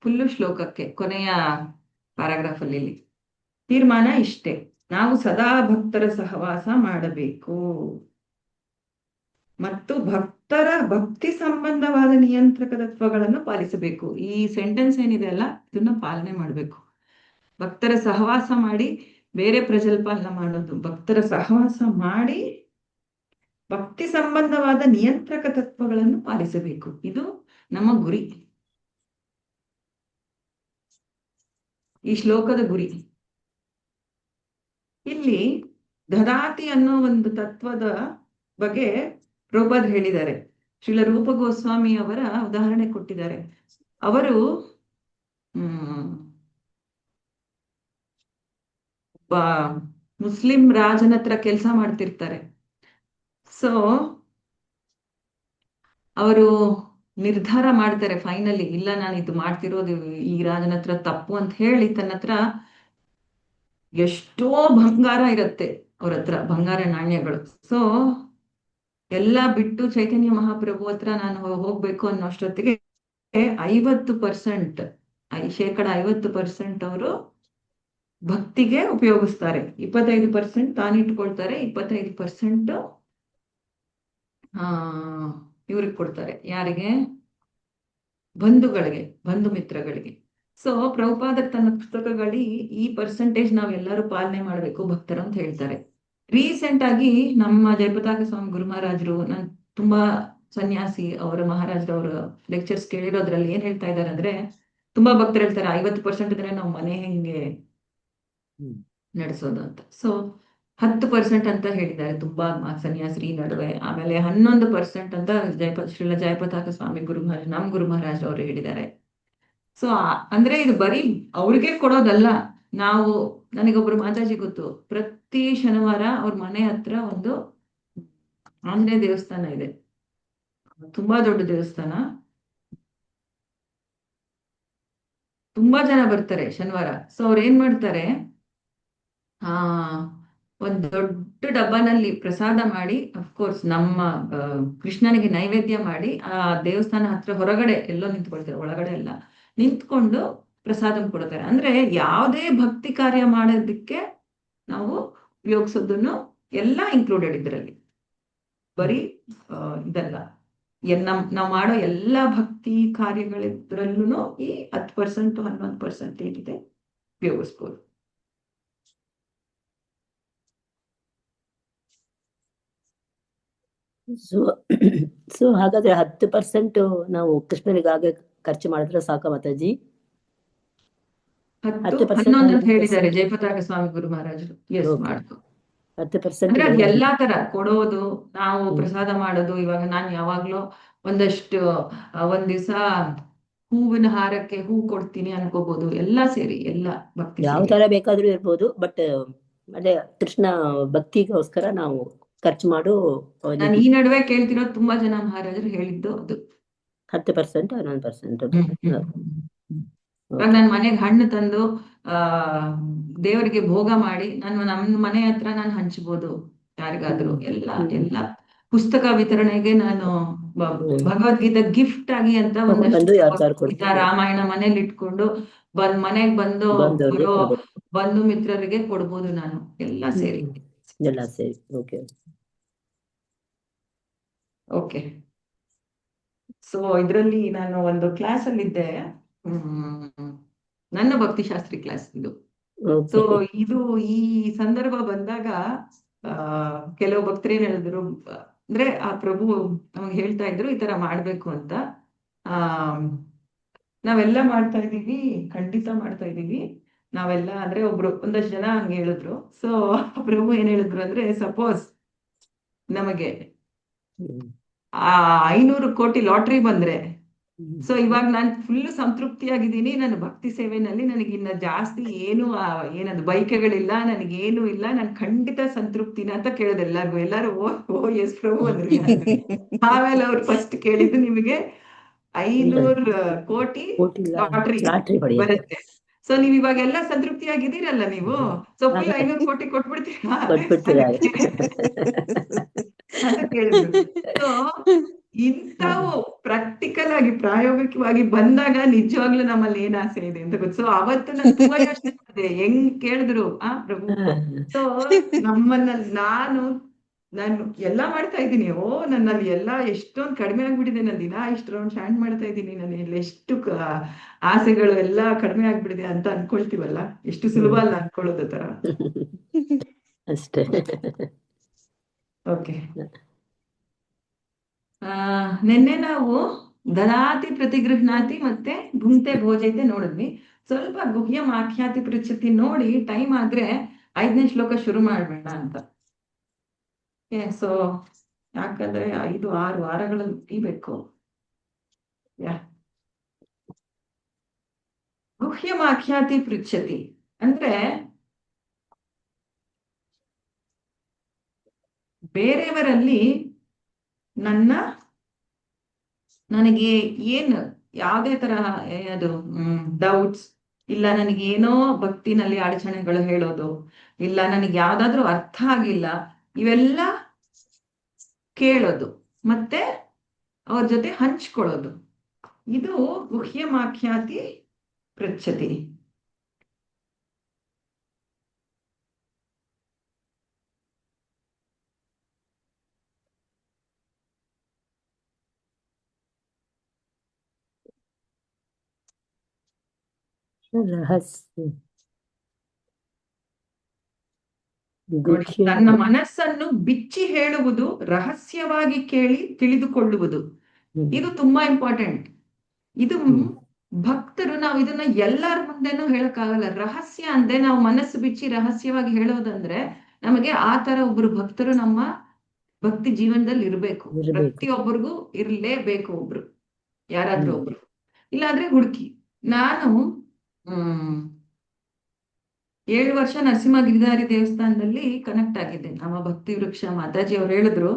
ಫುಲ್ಲು ಶ್ಲೋಕಕ್ಕೆ, ಕೊನೆಯ ಪ್ಯಾರಾಗ್ರಾಫ್ ಅಲ್ಲಿ ತೀರ್ಮಾನ ಇಷ್ಟೇ: ನಾವು ಸದಾ ಭಕ್ತರ ಸಹವಾಸ ಮಾಡಬೇಕು ಮತ್ತು ಭಕ್ತರ ಭಕ್ತಿ ಸಂಬಂಧವಾದ ನಿಯಂತ್ರಕ ತತ್ವಗಳನ್ನು ಪಾಲಿಸಬೇಕು. ಈ ಸೆಂಟೆನ್ಸ್ ಏನಿದೆ ಅಲ್ಲ, ಇದನ್ನ ಪಾಲನೆ ಮಾಡಬೇಕು. ಭಕ್ತರ ಸಹವಾಸ ಮಾಡಿ ಬೇರೆ ಪ್ರಜಲ್ಪ ಅಲ್ಲ ಮಾಡೋದು, ಭಕ್ತರ ಸಹವಾಸ ಮಾಡಿ ಭಕ್ತಿ ಸಂಬಂಧವಾದ ನಿಯಂತ್ರಕ ತತ್ವಗಳನ್ನು ಪಾಲಿಸಬೇಕು. ಇದು ನಮ್ಮ ಗುರಿ. ಈ ಶ್ಲೋಕದ ಗುರಿ. ಇಲ್ಲಿ ದದಾತಿ ಅನ್ನೋ ಒಂದು ತತ್ವದ ಬಗ್ಗೆ ಪ್ರಭುಪಾದರು ಹೇಳಿದ್ದಾರೆ. ಶ್ರೀಲ ರೂಪ ಗೋಸ್ವಾಮಿ ಅವರ ಉದಾಹರಣೆ ಕೊಟ್ಟಿದ್ದಾರೆ. ಅವರು ಒಬ್ಬ ಮುಸ್ಲಿಂ ರಾಜನ ಹತ್ರ ಕೆಲಸ ಮಾಡ್ತಿರ್ತಾರೆ. ಸೊ ಅವರು ನಿರ್ಧಾರ ಮಾಡ್ತಾರೆ ಫೈನಲಿ, ಇಲ್ಲ ನಾನು ಇದು ಮಾಡ್ತಿರೋದು ಈ ರಾಜನ ಹತ್ರ ತಪ್ಪು ಅಂತ ಹೇಳಿ ತನ್ನ ಹತ್ರ ಎಷ್ಟೋ ಬಂಗಾರ ಇರತ್ತೆ, ಅವ್ರ ಹತ್ರ ಬಂಗಾರ ನಾಣ್ಯಗಳು. ಸೊ ಎಲ್ಲ ಬಿಟ್ಟು ಚೈತನ್ಯ ಮಹಾಪ್ರಭು ಹತ್ರ ನಾನು ಹೋಗ್ಬೇಕು ಅನ್ನೋಷ್ಟೊತ್ತಿಗೆ 50% 50% ಅವರು ಭಕ್ತಿಗೆ ಉಪಯೋಗಿಸ್ತಾರೆ. 25% ತಾನಿಟ್ಕೊಳ್ತಾರೆ, 25% ಇವ್ರಿಗೆ ಕೊಡ್ತಾರೆ. ಯಾರಿಗೆ? ಬಂಧುಗಳಿಗೆ, ಬಂಧು ಮಿತ್ರಗಳಿಗೆ. ಸೊ ಪ್ರಭುಪಾದರ್ ತನ್ನ ಪುಸ್ತಕಗಳಲ್ಲಿ ಈ ಪರ್ಸೆಂಟೇಜ್ ನಾವೆಲ್ಲರೂ ಪಾಲನೆ ಮಾಡ್ಬೇಕು ಭಕ್ತರು ಅಂತ ಹೇಳ್ತಾರೆ. ರೀಸೆಂಟ್ ಆಗಿ ನಮ್ಮ ಜಯಪತಾಕ ಸ್ವಾಮಿ ಗುರು ಮಹಾರಾಜರು, ನಾನು ತುಂಬಾ ಸನ್ಯಾಸಿ ಅವರ ಮಹಾರಾಜರವರ ಲೆಕ್ಚರ್ಸ್ ಕೇಳಿರೋದ್ರಲ್ಲಿ ಏನ್ ಹೇಳ್ತಾ ಇದ್ದಾರೆ ಅಂದ್ರೆ, ತುಂಬಾ ಭಕ್ತರು ಹೇಳ್ತಾರೆ 50% ಇದ್ರೆ ನಾವು ಮನೆ ಹೆಂಗೆ ನಡೆಸೋದು ಅಂತ. ಸೊ 10% ಅಂತ ಹೇಳಿದ್ದಾರೆ ತುಂಬಾ ಸನ್ಯಾಸರಿ ನಡುವೆ. ಆಮೇಲೆ 11% ಅಂತ ಶ್ರೀಲ ಜಯಪತಾಕ ಸ್ವಾಮಿ ಗುರು ಮಹಾರಾಜ್, ನಮ್ ಗುರು ಮಹಾರಾಜ್ ಅವರು ಹೇಳಿದ್ದಾರೆ. ಸೊ ಅಂದ್ರೆ ಇದು ಬರೀ ಅವ್ರಿಗೆ ಕೊಡೋದಲ್ಲ. ನಾವು, ನನಗೊಬ್ರು ಮಾತಾಜಿ ಗೊತ್ತು, ಪ್ರತಿ ಶನಿವಾರ ಅವ್ರ ಮನೆ ಹತ್ರ ಒಂದು ಆಂಜನೇಯ ದೇವಸ್ಥಾನ ಇದೆ, ತುಂಬಾ ದೊಡ್ಡ ದೇವಸ್ಥಾನ. ತುಂಬಾ ಜನ ಬರ್ತಾರೆ ಶನಿವಾರ. ಸೊ ಅವ್ರು ಏನ್ ಮಾಡ್ತಾರೆ, ಒಂದ್ ದೊಡ್ಡ ಡಬ್ಬನಲ್ಲಿ ಪ್ರಸಾದ ಮಾಡಿ, ಅಫ್ಕೋರ್ಸ್ ನಮ್ಮ ಕೃಷ್ಣನಿಗೆ ನೈವೇದ್ಯ ಮಾಡಿ ಆ ದೇವಸ್ಥಾನ ಹತ್ರ ಹೊರಗಡೆ ಎಲ್ಲೋ ನಿಂತ್ಕೊಳ್ತಾರೆ, ಒಳಗಡೆ ಎಲ್ಲ ನಿಂತ್ಕೊಂಡು ಪ್ರಸಾದ ಕೊಡ್ತಾರೆ. ಅಂದ್ರೆ ಯಾವುದೇ ಭಕ್ತಿ ಕಾರ್ಯ ಮಾಡೋದಕ್ಕೆ ನಾವು ಉಪಯೋಗಿಸೋದನ್ನು ಎಲ್ಲ ಇನ್ಕ್ಲೂಡೆಡ್ ಇದರಲ್ಲಿ, ಬರೀ ಇದಲ್ಲ. ನಾವು ಮಾಡೋ ಎಲ್ಲಾ ಭಕ್ತಿ ಕಾರ್ಯಗಳಿದ್ರಲ್ಲೂ ಈ 10% 11% ಏನಿದೆ ಉಪಯೋಗಿಸ್ಬೋದು. ಸೊ ಹಾಗಾದ್ರೆ 10% ನಾವು ಕೃಷ್ಣನಿಗಾಗ ಖರ್ಚು ಮಾಡಿದ್ರೆ ಸಾಕ ಮಾತಾಜಿ? 10% ಅಂತ ಹೇಳಿದ್ದಾರೆ ಜಯಪತಾಕ ಸ್ವಾಮಿ ಗುರು ಮಹಾರಾಜರು. ಎಸ್, ಮಾಡ್ಕೊ. 10% ಅಂದ್ರೆ ಅದು ಎಲ್ಲಾ ತರ ಕೊಡೋದು, ನಾವು ಪ್ರಸಾದ ಮಾಡೋದು. ಇವಾಗ ನಾನು ಯಾವಾಗ್ಲೂ ಒಂದಷ್ಟು ಒಂದ್ ದಿವಸ ಹೂವಿನ ಹಾರಕ್ಕೆ ಹೂ ಕೊಡ್ತೀನಿ ಅನ್ಕೋಬಹುದು. ಎಲ್ಲಾ ಸೇರಿ ಎಲ್ಲ ಭಕ್ತಿ ಯಾವ ತರ ಬೇಕಾದ್ರೂ ಇರ್ಬೋದು, ಬಟ್ ಅದೇ ಕೃಷ್ಣ ಭಕ್ತಿಗೋಸ್ಕರ ನಾವು ಖರ್ಚು ಮಾಡು. ನಾನು ಈ ನಡುವೆ ಕೇಳ್ತಿರೋದು ತುಂಬಾ ಜನ ಮಹಾರಾಜರು ಹೇಳಿದ್ದು ಅದು 10% 11%. ಇವಾಗ ನನ್ ಮನೆಗೆ ಹಣ್ಣು ತಂದು ದೇವರಿಗೆ ಭೋಗ ಮಾಡಿ ನಮ್ಮ ಮನೆ ಹತ್ರ ನಾನು ಹಂಚ್ಬೋದು ಯಾರಿಗಾದ್ರು. ಎಲ್ಲ ಪುಸ್ತಕ ವಿತರಣೆಗೆ ನಾನು ಭಗವದ್ಗೀತಾ ಗಿಫ್ಟ್ ಆಗಿ ಅಂತ ಒಂದಷ್ಟು ರಾಮಾಯಣ ಮನೇಲಿ ಇಟ್ಕೊಂಡು ಮನೆಗ್ ಬಂದು ಬರೋ ಬಂಧು ಮಿತ್ರರಿಗೆ ಕೊಡ್ಬೋದು ನಾನು. ಎಲ್ಲ ಸೇರಿ. ಓಕೆ. ಸೊ ಇದ್ರಲ್ಲಿ ನಾನು ಒಂದು ಕ್ಲಾಸ್ ಅಲ್ಲಿ ಇದ್ದೆ, ನನ್ನ ಭಕ್ತಿಶಾಸ್ತ್ರಿ ಕ್ಲಾಸ್ ಇದು. ಸೊ ಇದು ಈ ಸಂದರ್ಭ ಬಂದಾಗ ಕೆಲವು ಭಕ್ತರು ಏನ್ ಹೇಳಿದ್ರು ಅಂದ್ರೆ, ಆ ಪ್ರಭು ನಮ್ಗೆ ಹೇಳ್ತಾ ಇದ್ರು ಈ ತರ ಮಾಡ್ಬೇಕು ಅಂತ. ನಾವೆಲ್ಲ ಮಾಡ್ತಾ ಇದೀವಿ, ಖಂಡಿತ ಮಾಡ್ತಾ ಇದೀವಿ ನಾವೆಲ್ಲ. ಅಂದ್ರೆ ಒಂದಷ್ಟು ಜನ ಹಂಗೆ ಹೇಳಿದ್ರು. ಸೊ ಪ್ರಭು ಏನ್ ಹೇಳಿದ್ರು ಅಂದ್ರೆ, ಸಪೋಸ್ ನಮಗೆ 500 ಕೋಟಿ ಲಾಟ್ರಿ ಬಂದ್ರೆ, ಸೊ ಇವಾಗ ನಾನು ಫುಲ್ ಸಂತೃಪ್ತಿಯಾಗಿದ್ದೀನಿ ನನ್ನ ಭಕ್ತಿ ಸೇವೆನಲ್ಲಿ, ನನಗಿನ್ನ ಜಾಸ್ತಿ ಏನು ಏನದು ಬೈಕೆಗಳಿಲ್ಲ, ನನಗೇನು ಇಲ್ಲ, ನಾನು ಖಂಡಿತ ಸಂತೃಪ್ತಿನ ಅಂತ ಕೇಳಿದೆ ಎಲ್ಲಾರ್ಗು. ಎಲ್ಲಾರು ಓ ಎಸ್ ಪ್ರಭು ಅಂದ್ರೆ. ಆಮೇಲೆ ಅವ್ರು ಫಸ್ಟ್ ಕೇಳಿದ್ದು, ನಿಮಗೆ 500 ಕೋಟಿ ಲಾಟ್ರಿ ಬರುತ್ತೆ, ಸೊ ನೀವ್ ಇವಾಗ ಎಲ್ಲ ಸಂತೃಪ್ತಿಯಾಗಿದ್ದೀರಲ್ಲ ನೀವು, ಸೊ ಫುಲ್ 500 ಕೋಟಿ ಕೊಟ್ಬಿಡ್ತೀರಾ ಅಂತ ಕೇಳಿದ್ರು. ಸೊ ಇಂಥವು ಪ್ರಾಕ್ಟಿಕಲ್ ಆಗಿ ಪ್ರಾಯೋಗಿಕವಾಗಿ ಬಂದಾಗ ನಿಜವಾಗ್ಲೂ ನಮ್ಮಲ್ಲಿ ಏನ್ ಆಸೆ ಇದೆ ಅಂತ ಗೊತ್ತು. ಸೊ ಅವತ್ತು ನಾನು ತುಂಬಾ ಯೋಚನೆ ಮಾಡಿದೆ, ಹೆಂಗ್ ಕೇಳಿದ್ರು ಪ್ರಭು. ಸೊ ನಮ್ಮನ್ನಲ್ಲಿ ನಾನು ಎಲ್ಲಾ ಮಾಡ್ತಾ ಇದ್ದೀನಿ, ನನ್ನಲ್ಲಿ ಎಲ್ಲಾ ಎಷ್ಟೊಂದು ಕಡಿಮೆ ಆಗ್ಬಿಟ್ಟಿದೆ, ನನ್ನ ದಿನ ಇಷ್ಟು ರೌಂಡ್ ಸ್ಟ್ಯಾಂಡ್ ಮಾಡ್ತಾ ಇದ್ದೀನಿ, ನನ್ನ ಎಷ್ಟು ಆಸೆಗಳು ಎಲ್ಲಾ ಕಡಿಮೆ ಆಗ್ಬಿಟ್ಟಿದೆ ಅಂತ ಅನ್ಕೊಳ್ತೀವಲ್ಲ, ಎಷ್ಟು ಸುಲಭ ಅಲ್ಲ ಅನ್ಕೊಳ್ಳೋದ ತರ ಅಷ್ಟೇ. ಓಕೆ. ನಿನ್ನೆ ನಾವು ದದಾತಿ ಪ್ರತಿಗೃಹ್ಣಾತಿ ಮತ್ತೆ ಭುಂಕ್ತೆ ಭೋಜೈತೆ ನೋಡಿದ್ವಿ. ಸ್ವಲ್ಪ ಗುಹ್ಯ ಮಾಖ್ಯಾತಿ ಪೃಚ್ಛತಿ ನೋಡಿ ಟೈಮ್ ಆದ್ರೆ 5ನೇ ಶ್ಲೋಕ ಶುರು ಮಾಡ್ಬೇಡ ಅಂತ. ಸೊ ಯಾಕಂದ್ರೆ 5-6 ವಾರಗಳಲ್ಲಿ ಮುಗಿಬೇಕು. ಗುಹ್ಯ ಮಾಖ್ಯಾತಿ ಪೃಚ್ಛತಿ ಅಂದ್ರೆ ಬೇರೆಯವರಲ್ಲಿ ನನಗೆ ಏನು ಯಾವುದೇ ತರಹ ಅದು ಡೌಟ್ಸ್ ಇಲ್ಲ, ನನಗೆ ಏನೋ ಭಕ್ತಿನಲ್ಲಿ ಅಡಚಣೆಗಳು ಹೇಳೋದು ಇಲ್ಲ, ನನಗೆ ಯಾವ್ದಾದ್ರು ಅರ್ಥ ಆಗಿಲ್ಲ, ಇವೆಲ್ಲ ಕೇಳೋದು ಮತ್ತೆ ಅವ್ರ ಜೊತೆ ಹಂಚ್ಕೊಳ್ಳೋದು, ಇದು ಗುಹ್ಯ ಮಾಖ್ಯಾತಿ ಪೃಚ್ಛತಿ. ರಹಸ್ಯ ನೋಡಿ, ತನ್ನ ಮನಸ್ಸನ್ನು ಬಿಚ್ಚಿ ಹೇಳುವುದು, ರಹಸ್ಯವಾಗಿ ಕೇಳಿ ತಿಳಿದುಕೊಳ್ಳುವುದು, ಇದು ತುಂಬಾ ಇಂಪಾರ್ಟೆಂಟ್. ಇದು ಭಕ್ತರು, ನಾವು ಇದನ್ನ ಎಲ್ಲರ ಮುಂದೆನೂ ಹೇಳಕ್ಕಾಗಲ್ಲ. ರಹಸ್ಯ ಅಂದ್ರೆ ನಾವು ಮನಸ್ಸು ಬಿಚ್ಚಿ ರಹಸ್ಯವಾಗಿ ಹೇಳೋದಂದ್ರೆ ನಮಗೆ ಆ ತರ ಒಬ್ರು ಭಕ್ತರು ನಮ್ಮ ಭಕ್ತಿ ಜೀವನದಲ್ಲಿ ಇರ್ಬೇಕು. ಪ್ರತಿಯೊಬ್ಬರಿಗೂ ಇರ್ಲೇಬೇಕು ಒಬ್ರು, ಯಾರಾದ್ರೂ ಒಬ್ರು, ಇಲ್ಲಾಂದ್ರೆ ಹುಡುಕಿ. ನಾನು 7 ವರ್ಷ ನರಸಿಂಹ ಗಿರಿಧಾರಿ ದೇವಸ್ಥಾನದಲ್ಲಿ ಕನೆಕ್ಟ್ ಆಗಿದ್ದೆ. ನಮ್ಮ ಭಕ್ತಿ ವೃಕ್ಷ ಮಾತಾಜಿ ಅವ್ರು ಹೇಳಿದ್ರು,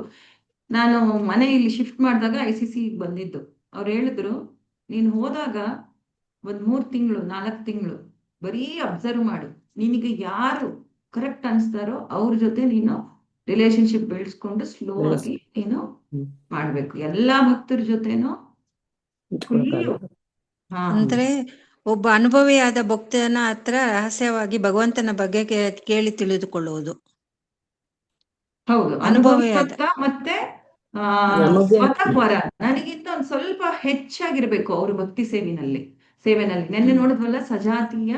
ನಾನು ಮನೆ ಇಲ್ಲಿ ಶಿಫ್ಟ್ ಮಾಡಿದಾಗ ICC ಬಂದಿದ್ದು. ಅವ್ರು ಹೇಳಿದ್ರು, ನೀನು ಹೋದಾಗ 3 ತಿಂಗಳು 4 ತಿಂಗಳು ಬರೀ ಅಬ್ಸರ್ವ್ ಮಾಡು, ನಿನಗೆ ಯಾರು ಕರೆಕ್ಟ್ ಅನ್ಸ್ತಾರೋ ಅವ್ರ ಜೊತೆ ನೀನು ರಿಲೇಶನ್ಶಿಪ್ ಬೆಳೆಸ್ಕೊಂಡು ಸ್ಲೋ ಆಗಿ ನೀನು ಮಾಡ್ಬೇಕು. ಎಲ್ಲಾ ಭಕ್ತರ ಜೊತೆನೂ ಅಂದ್ರೆ ಒಬ್ಬ ಅನುಭವಿಯಾದ ಭಕ್ತನ ಹತ್ರ ರಹಸ್ಯವಾಗಿ ಭಗವಂತನ ಬಗ್ಗೆ ಕೇಳಿ ತಿಳಿದುಕೊಳ್ಳುವುದು. ಹೌದು, ಅನುಭವಿಯಾದ ಮತ್ತೆ ಸ್ವತಃ ವರ ನನಗಿಂತ ಒಂದ್ ಸ್ವಲ್ಪ ಹೆಚ್ಚಾಗಿರ್ಬೇಕು ಅವ್ರ ಭಕ್ತಿ ಸೇವೆನಲ್ಲಿ. ನೆನ್ನೆ ನೋಡಿದ್ವಲ್ಲ, ಸಜಾತಿಯ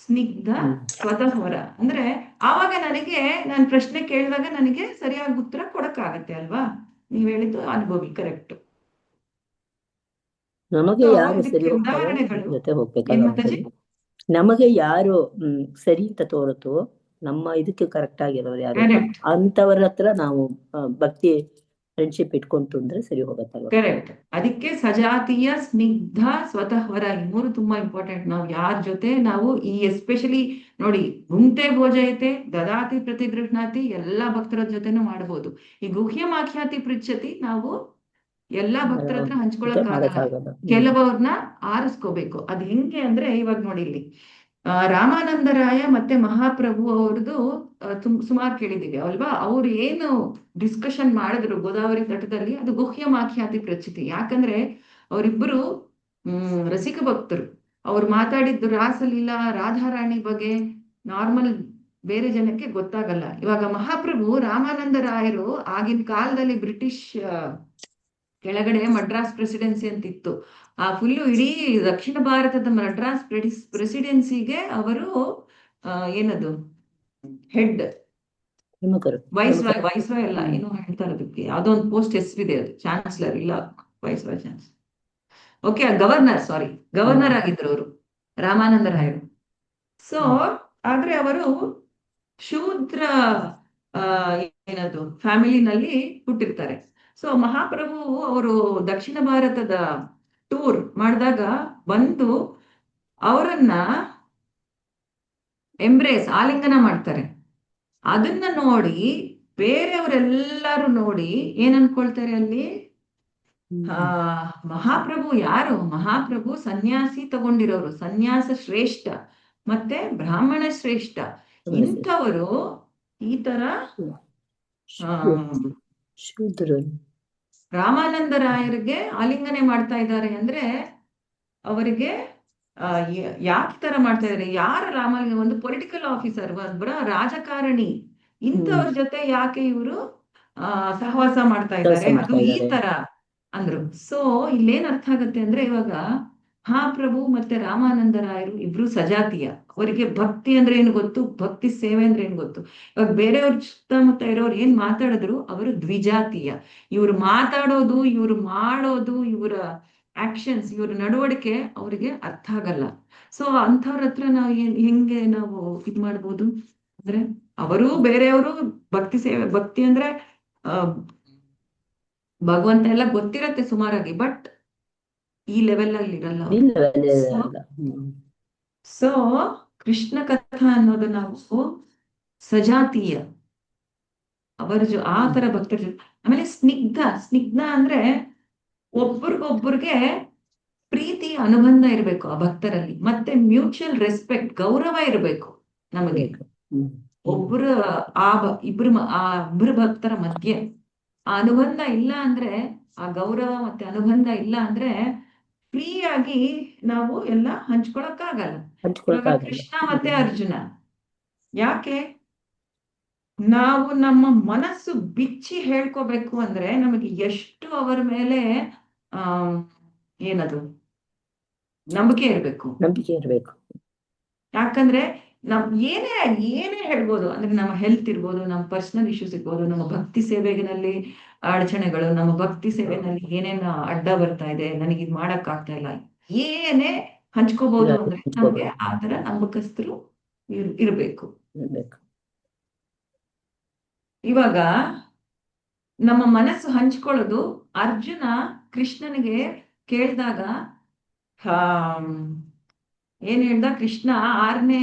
ಸ್ನಿಗ್ಧ ಸ್ವತಃ ವರ ಅಂದ್ರೆ ಆವಾಗ ನನಗೆ ನಾನು ಪ್ರಶ್ನೆ ಕೇಳಿದಾಗ ನನಗೆ ಸರಿಯಾಗಿ ಉತ್ತರ ಕೊಡಕ್ಕಾಗತ್ತೆ ಅಲ್ವಾ? ನೀವ್ ಹೇಳಿದ್ದು ಅನುಭವಿ, ಕರೆಕ್ಟ್. ನಮಗೆ ಯಾರು ಸರಿ ಹೋಗ್ತಾರೋ ಜೊತೆ ಹೋಗ್ಬೇಕಾಗುತ್ತೆ. ನಮಗೆ ಯಾರು ಸರಿ ಅಂತ ತೋರುತ್ತೋ, ನಮ್ಮ ಇದಕ್ಕೆ ಕರೆಕ್ಟ್ ಆಗಿರೋರು ಯಾರು ಅಂತವರ ಹತ್ರ ನಾವು ಭಕ್ತಿ ಫ್ರೆಂಡ್ಶಿಪ್ ಇಟ್ಕೊಂತು ಅಂದ್ರೆ ಸರಿ ಹೋಗತ್ತಲ್ವ? ಕರೆಕ್ಟ್. ಅದಕ್ಕೆ ಸಜಾತಿಯ ಸ್ನಿಗ್ಧ ಸ್ವತಃ ವರ ಈ 3 ತುಂಬಾ ಇಂಪಾರ್ಟೆಂಟ್. ನಾವು ಯಾರ ಜೊತೆ ನಾವು ಈ ಎಸ್ಪೆಷಲಿ ನೋಡಿ, ಭುಂಕ್ತೆ ಭೋಜಯತೆ ದದಾತಿ ಪ್ರತಿಗೃಹ್ಣಾತಿ ಎಲ್ಲಾ ಭಕ್ತರ ಜೊತೆನೂ ಮಾಡಬಹುದು. ಈ ಗುಹ್ಯ ಮಾಖ್ಯಾತಿ ಪೃಚ್ಛತಿ ನಾವು ಎಲ್ಲಾ ಭಕ್ತರ ಹತ್ರ ಹಂಚ್ಕೊಳಕ್ಕಾಗಲ್ಲ, ಕೆಲವರನ್ನ ಆರಿಸ್ಕೋಬೇಕು. ಅದ್ ಹೆಂಗೆ ಅಂದ್ರೆ ಇವಾಗ ನೋಡಿ, ಇಲ್ಲಿ ರಾಮಾನಂದರಾಯ ಮತ್ತೆ ಮಹಾಪ್ರಭು ಅವ್ರದ್ದು ಸುಮಾರು ಕೇಳಿದೀವಿ ಅಲ್ವಾ? ಅವ್ರು ಏನು ಡಿಸ್ಕಷನ್ ಮಾಡಿದ್ರು ಗೋದಾವರಿ ತಟದಲ್ಲಿ, ಅದು ಗುಹ್ಯ ಮಾಖ್ಯಾತಿ ಪೃಚ್ಛತಿ. ಯಾಕಂದ್ರೆ ಅವರಿಬ್ಬರು ರಸಿಕ ಭಕ್ತರು. ಅವ್ರು ಮಾತಾಡಿದ್ದು ರಾಸಲೀಲಾ ರಾಧಾರಾಣಿ ಬಗ್ಗೆ ನಾರ್ಮಲ್ ಬೇರೆ ಜನಕ್ಕೆ ಗೊತ್ತಾಗಲ್ಲ. ಇವಾಗ ಮಹಾಪ್ರಭು ರಾಮಾನಂದರಾಯರು ಆಗಿನ ಕಾಲದಲ್ಲಿ ಬ್ರಿಟಿಷ್ ಕೆಳಗಡೆ ಮಡ್ರಾಸ್ ಪ್ರೆಸಿಡೆನ್ಸಿ ಅಂತಿತ್ತು. ಆ ಫುಲ್ಲು ಇಡೀ ದಕ್ಷಿಣ ಭಾರತದ ಮಡ್ರಾಸ್ ಪ್ರೆಸಿಡೆನ್ಸಿಗೆ ಅವರು ಏನದು ಹೆಡ್ ವೈಸ್ರಾಯ್ ಅಲ್ಲ, ಏನೋ ಹೇಳ್ತಾರೆ ಅದಕ್ಕೆ, ಯಾವ್ದೋ ಒಂದು ಪೋಸ್ಟ್ ಹೆಸರಿದೆ, ಅದು ಚಾನ್ಸಲರ್ ಇಲ್ಲ, ವೈಸ್ರಾಯ್ ಚಾನ್ಸಲರ್, ಓಕೆ, ಗವರ್ನರ್ ಆಗಿದ್ರು ಅವರು ರಾಮಾನಂದರಾಯರು. ಸೊ ಆದ್ರೆ ಅವರು ಶೂದ್ರ ಏನದು ಫ್ಯಾಮಿಲಿನಲ್ಲಿ ಹುಟ್ಟಿರ್ತಾರೆ. ಸೊ ಮಹಾಪ್ರಭು ಅವರು ದಕ್ಷಿಣ ಭಾರತದ ಟೂರ್ ಮಾಡಿದಾಗ ಬಂದು ಅವರನ್ನ ಆಲಿಂಗನ ಮಾಡ್ತಾರೆ. ಅದನ್ನ ನೋಡಿ ಬೇರೆಯವರೆಲ್ಲರೂ ನೋಡಿ ಏನ್ ಅನ್ಕೊಳ್ತಾರೆ ಅಲ್ಲಿ, ಮಹಾಪ್ರಭು ಯಾರು? ಮಹಾಪ್ರಭು ಸನ್ಯಾಸಿ ತಗೊಂಡಿರೋರು, ಸನ್ಯಾಸ ಶ್ರೇಷ್ಠ ಮತ್ತೆ ಬ್ರಾಹ್ಮಣ ಶ್ರೇಷ್ಠ. ಇಂಥವರು ಈ ತರ ರಾಮಾನಂದರಾಯರಿಗೆ ಆಲಿಂಗನೆ ಮಾಡ್ತಾ ಇದ್ದಾರೆ ಅಂದ್ರೆ ಅವರಿಗೆ ಯಾಕೆ ತರ ಮಾಡ್ತಾ ಇದಾರೆ? ಯಾರ ರಾಮಾಲಿಂಗ? ಒಂದು ಪೊಲಿಟಿಕಲ್ ಆಫೀಸರ್, ಒಬ್ಬರ ರಾಜಕಾರಣಿ, ಇಂಥವ್ರ ಜೊತೆ ಯಾಕೆ ಇವರು ಸಹವಾಸ ಮಾಡ್ತಾ ಇದ್ದಾರೆ? ಅದು ಈ ತರ ಅಂದ್ರು. ಸೊ ಇಲ್ಲೇನ್ ಅರ್ಥ ಆಗತ್ತೆ ಅಂದ್ರೆ, ಇವಾಗ ಮಹಾಪ್ರಭು ಮತ್ತೆ ರಾಮಾನಂದರಾಯರು ಇಬ್ರು ಸಜಾತಿಯ. ಅವರಿಗೆ ಭಕ್ತಿ ಅಂದ್ರೆ ಏನು ಗೊತ್ತು, ಭಕ್ತಿ ಸೇವೆ ಅಂದ್ರೆ ಏನು ಗೊತ್ತು. ಇವಾಗ ಬೇರೆಯವ್ರ ಸುತ್ತಮುತ್ತ ಇರೋರು ಏನ್ ಮಾತಾಡಿದ್ರು ಅವರು ದ್ವಿಜಾತಿಯ. ಇವ್ರು ಮಾತಾಡೋದು, ಇವ್ರು ಮಾಡೋದು, ಇವರ ಆಕ್ಷನ್ಸ್, ಇವ್ರ ನಡವಳಿಕೆ ಅವರಿಗೆ ಅರ್ಥ ಆಗಲ್ಲ. ಸೊ ಅಂಥವ್ರ ಹತ್ರ ನಾವು ಹೆಂಗೆ ನಾವು ಇದ್ ಮಾಡ್ಬೋದು ಅಂದ್ರೆ, ಅವರು ಬೇರೆಯವರು ಭಕ್ತಿ ಅಂದ್ರೆ ಭಗವಂತ ಎಲ್ಲ ಗೊತ್ತಿರತ್ತೆ ಸುಮಾರಾಗಿ, ಬಟ್ ಈ ಲೆವೆಲ್ ಅಲ್ಲಿ ಇರಲ್ಲ ಅವ್ರು. ಸೊ ಕೃಷ್ಣ ಕಥಾ ಅನ್ನೋದು ನಾವು ಸಜಾತೀಯ ಅವರ ಆ ತರ ಭಕ್ತರ ಜೊತೆ. ಆಮೇಲೆ ಸ್ನಿಗ್ಧ ಅಂದ್ರೆ ಒಬ್ರಿಗೊಬ್ರಿಗೆ ಪ್ರೀತಿ ಅನುಬಂಧ ಇರಬೇಕು ಆ ಭಕ್ತರಲ್ಲಿ, ಮತ್ತೆ ಮ್ಯೂಚುವಲ್ ರೆಸ್ಪೆಕ್ಟ್, ಗೌರವ ಇರಬೇಕು ನಮಗೆ. ಇಬ್ರು ಭಕ್ತರ ಮಧ್ಯೆ ಆ ಅನುಬಂಧ ಇಲ್ಲ ಅಂದ್ರೆ, ಆ ಗೌರವ ಮತ್ತೆ ಅನುಬಂಧ ಇಲ್ಲ ಅಂದ್ರೆ ಫ್ರೀ ಆಗಿ ನಾವು ಎಲ್ಲ ಹಂಚ್ಕೊಳಕ್ಕಾಗಲ್ಲ. ಕೃಷ್ಣ ಮತ್ತೆ ಅರ್ಜುನ ಯಾಕೆ ನಾವು ನಮ್ಮ ಮನಸ್ಸು ಬಿಚ್ಚಿ ಹೇಳ್ಕೋಬೇಕು ಅಂದ್ರೆ ನಮಗೆ ಎಷ್ಟು ಅವರ ಮೇಲೆ ಏನದು ನಂಬಿಕೆ ಇರ್ಬೇಕು. ಯಾಕಂದ್ರೆ ನಾವ್ ಏನೇ ಹೇಳ್ಬೋದು ಅಂದ್ರೆ, ನಮ್ಮ ಹೆಲ್ತ್ ಇರ್ಬೋದು, ನಮ್ಮ ಪರ್ಸನಲ್ ಇಶ್ಯೂಸ್ ಇರ್ಬೋದು, ನಮ್ಮ ಭಕ್ತಿ ಸೇವೆನಲ್ಲಿ ಅಡಚಣೆಗಳು, ನಮ್ಮ ಭಕ್ತಿ ಸೇವೆನಲ್ಲಿ ಏನೇನು ಅಡ್ಡ ಬರ್ತಾ ಇದೆ, ನನಗೆ ಇದ್ ಮಾಡಕ್ ಆಗ್ತಾ ಇಲ್ಲ, ಏನೇ ಹಂಚ್ಕೋಬಹುದು ಅಂದ್ರೆ ನಮ್ಗೆ ಆ ತರ ನಂಬಿಕಸ್ಥರು ಇರ್ಬೇಕು. ಇವಾಗ ನಮ್ಮ ಮನಸ್ಸು ಹಂಚ್ಕೊಳ್ಳೋದು, ಅರ್ಜುನ ಕೃಷ್ಣನಿಗೆ ಕೇಳಿದಾಗ ಏನ್ ಹೇಳ್ದ ಕೃಷ್ಣ, 6ನೇ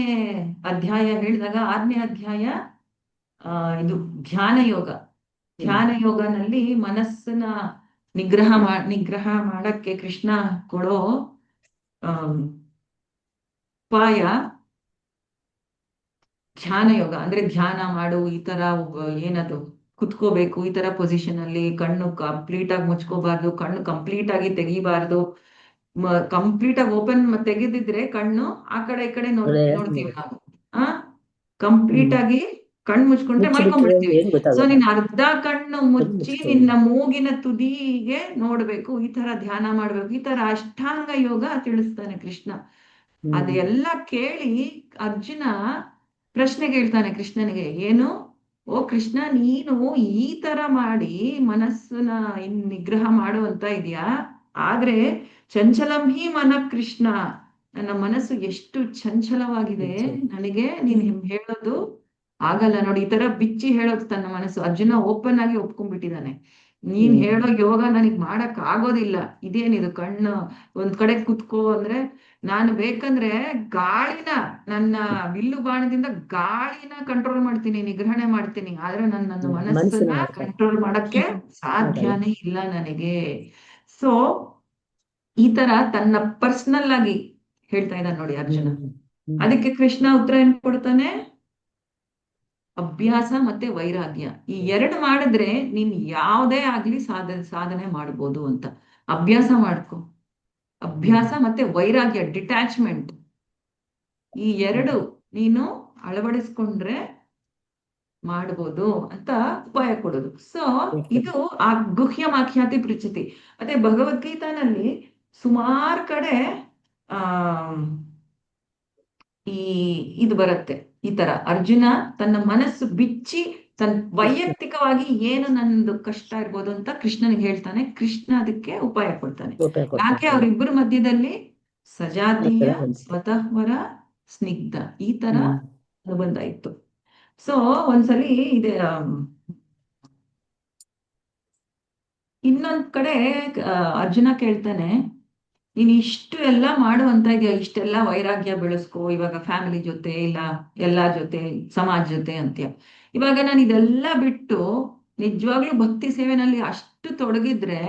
ಅಧ್ಯಾಯ ಹೇಳಿದಾಗ, 6ನೇ ಅಧ್ಯಾಯ ಇದು ಧ್ಯಾನ ಯೋಗನಲ್ಲಿ ಮನಸ್ಸನ್ನ ನಿಗ್ರಹ ಮಾಡಕ್ಕೆ ಕೃಷ್ಣ ಕೊಡೋ ಉಪಾಯ ಧ್ಯಾನ ಯೋಗ. ಅಂದ್ರೆ ಧ್ಯಾನ ಮಾಡು, ಈ ತರ ಏನದು ಕುತ್ಕೋಬೇಕು, ಈ ತರ ಪೊಸಿಷನ್ ಅಲ್ಲಿ ಕಣ್ಣು ಕಂಪ್ಲೀಟ್ ಆಗಿ ಮುಚ್ಕೋಬಾರ್ದು, ಕಣ್ಣು ಕಂಪ್ಲೀಟ್ ಆಗಿ ತೆಗಿಬಾರ್ದು, ಕಂಪ್ಲೀಟ್ ಆಗಿ ಓಪನ್ ತೆಗೆದಿದ್ರೆ ಕಣ್ಣು ಆ ಕಡೆ ಈ ಕಡೆ ನೋಡ್ತೀವಿ ನಾವು. ಕಂಪ್ಲೀಟ್ ಆಗಿ ಕಣ್ಣು ಮುಚ್ಕೊಂಡ್ರೆ ಮಲ್ಕೊಂಡ್ಬಿಡ್ತೀವಿ. ಸೊ ನೀನ್ ಅರ್ಧ ಕಣ್ಣು ಮುಚ್ಚಿ ನಿನ್ನ ಮೂಗಿನ ತುದಿಗೆ ನೋಡ್ಬೇಕು, ಈ ತರ ಧ್ಯಾನ ಮಾಡ್ಬೇಕು, ಈ ತರ ಅಷ್ಟಾಂಗ ಯೋಗ ತಿಳಿಸ್ತಾನೆ ಕೃಷ್ಣ. ಅದೆಲ್ಲ ಕೇಳಿ ಅರ್ಜುನ ಪ್ರಶ್ನೆ ಕೇಳ್ತಾನೆ ಕೃಷ್ಣನಿಗೆ, ಏನು ಓ ಕೃಷ್ಣ, ನೀನು ಈ ತರ ಮಾಡಿ ಮನಸ್ಸನ್ನ ನಿಗ್ರಹ ಮಾಡುವಂತ ಇದೆಯಾ, ಆದ್ರೆ ಚಂಚಲಂ ಹಿ ಮನ ಕೃಷ್ಣ, ನನ್ನ ಮನಸ್ಸು ಎಷ್ಟು ಚಂಚಲವಾಗಿದೆ, ನನಗೆ ನೀನ್ ಹೇಳೋದು ಆಗಲ್ಲ ನೋಡಿ. ಈ ತರ ಬಿಚ್ಚಿ ಹೇಳೋದು ತನ್ನ ಮನಸ್ಸು. ಅರ್ಜುನ ಓಪನ್ ಆಗಿ ಒಪ್ಕೊಂಡ್ಬಿಟ್ಟಿದ್ದಾನೆ, ನೀನ್ ಹೇಳೋ ಯೋಗ ನನಗ್ ಮಾಡಕ್ ಆಗೋದಿಲ್ಲ, ಇದೇನಿದು ಕಣ್ಣು ಒಂದ್ ಕಡೆ ಕುತ್ಕೋ ಅಂದ್ರೆ ನಾನು ಬೇಕಂದ್ರೆ ಗಾಳಿನ, ನನ್ನ ಬಿಲ್ಲು ಬಾಣದಿಂದ ಗಾಳಿನ ಕಂಟ್ರೋಲ್ ಮಾಡ್ತೀನಿ, ನಿಗ್ರಹಣೆ ಮಾಡ್ತೀನಿ, ಆದ್ರೆ ನನ್ನ ಮನಸ್ಸನ್ನ ಕಂಟ್ರೋಲ್ ಮಾಡಕ್ಕೆ ಸಾಧ್ಯನೇ ಇಲ್ಲ ನನಗೆ. ಸೊ ಈ ತರ ತನ್ನ ಪರ್ಸನಲ್ ಆಗಿ ಹೇಳ್ತಾ ಇದ್ದಾನೆ ನೋಡಿ ಅರ್ಜುನ. ಅದಕ್ಕೆ ಕೃಷ್ಣ ಉತ್ತರ ಏನ್ ಕೊಡ್ತಾನೆ, ಅಭ್ಯಾಸ ಮತ್ತೆ ವೈರಾಗ್ಯ, ಈ 2 ಮಾಡಿದ್ರೆ ನೀನ್ ಯಾವುದೇ ಆಗ್ಲಿ ಸಾಧನೆ ಮಾಡ್ಬೋದು ಅಂತ. ಅಭ್ಯಾಸ ಮಾಡ್ಕೊ, ಅಭ್ಯಾಸ ಮತ್ತೆ ವೈರಾಗ್ಯ, ಡಿಟ್ಯಾಚ್ಮೆಂಟ್, ಈ 2 ನೀನು ಅಳವಡಿಸ್ಕೊಂಡ್ರೆ ಮಾಡ್ಬೋದು ಅಂತ ಉಪಾಯ ಕೊಡೋದು. ಸೊ ಇದು ಆ ಗುಹ್ಯಮಾಖ್ಯಾತಿ ಪೃಚ್ಛತಿ. ಮತ್ತೆ ಭಗವದ್ಗೀತಾನಲ್ಲಿ ಸುಮಾರು ಕಡೆ ಇದು ಬರುತ್ತೆ, ಈ ತರ ಅರ್ಜುನ ತನ್ನ ಮನಸ್ಸು ಬಿಚ್ಚಿ ತನ್ನ ವೈಯಕ್ತಿಕವಾಗಿ ಏನು ನಂದು ಕಷ್ಟ ಇರ್ಬೋದು ಅಂತ ಕೃಷ್ಣನಿಗೆ ಹೇಳ್ತಾನೆ. ಕೃಷ್ಣ ಅದಕ್ಕೆ ಉಪಾಯ ಕೊಡ್ತಾನೆ. ಯಾಕೆ ಅವರಿಬ್ಬರ ಮಧ್ಯದಲ್ಲಿ ಸಜಾತೀಯ, ಸ್ವತಃವರ, ಸ್ನಿಗ್ಧ, ಈ ತರ ಅನುಬಂಧ ಇತ್ತು. ಸೊ ಒಂದ್ಸಲಿ ಇದೆ, ಇನ್ನೊಂದ್ ಕಡೆ ಅರ್ಜುನ ಕೇಳ್ತಾನೆ, ನೀನ್ ಇಷ್ಟು ಎಲ್ಲ ಮಾಡುವಂತ ಇದೆಯಾ, ಇಷ್ಟೆಲ್ಲ ವೈರಾಗ್ಯ ಬೆಳೆಸ್ಕೋ, ಇವಾಗ ಫ್ಯಾಮಿಲಿ ಜೊತೆ ಇಲ್ಲ ಎಲ್ಲಾರ ಜೊತೆ ಸಮಾಜ ಜೊತೆ ಅಂತೀಯ, ಇವಾಗ ನಾನು ಇದೆಲ್ಲ ಬಿಟ್ಟು ನಿಜವಾಗ್ಲೂ ಭಕ್ತಿ ಸೇವೆನಲ್ಲಿ ಅಷ್ಟು ತೊಡಗಿದ್ರೆ,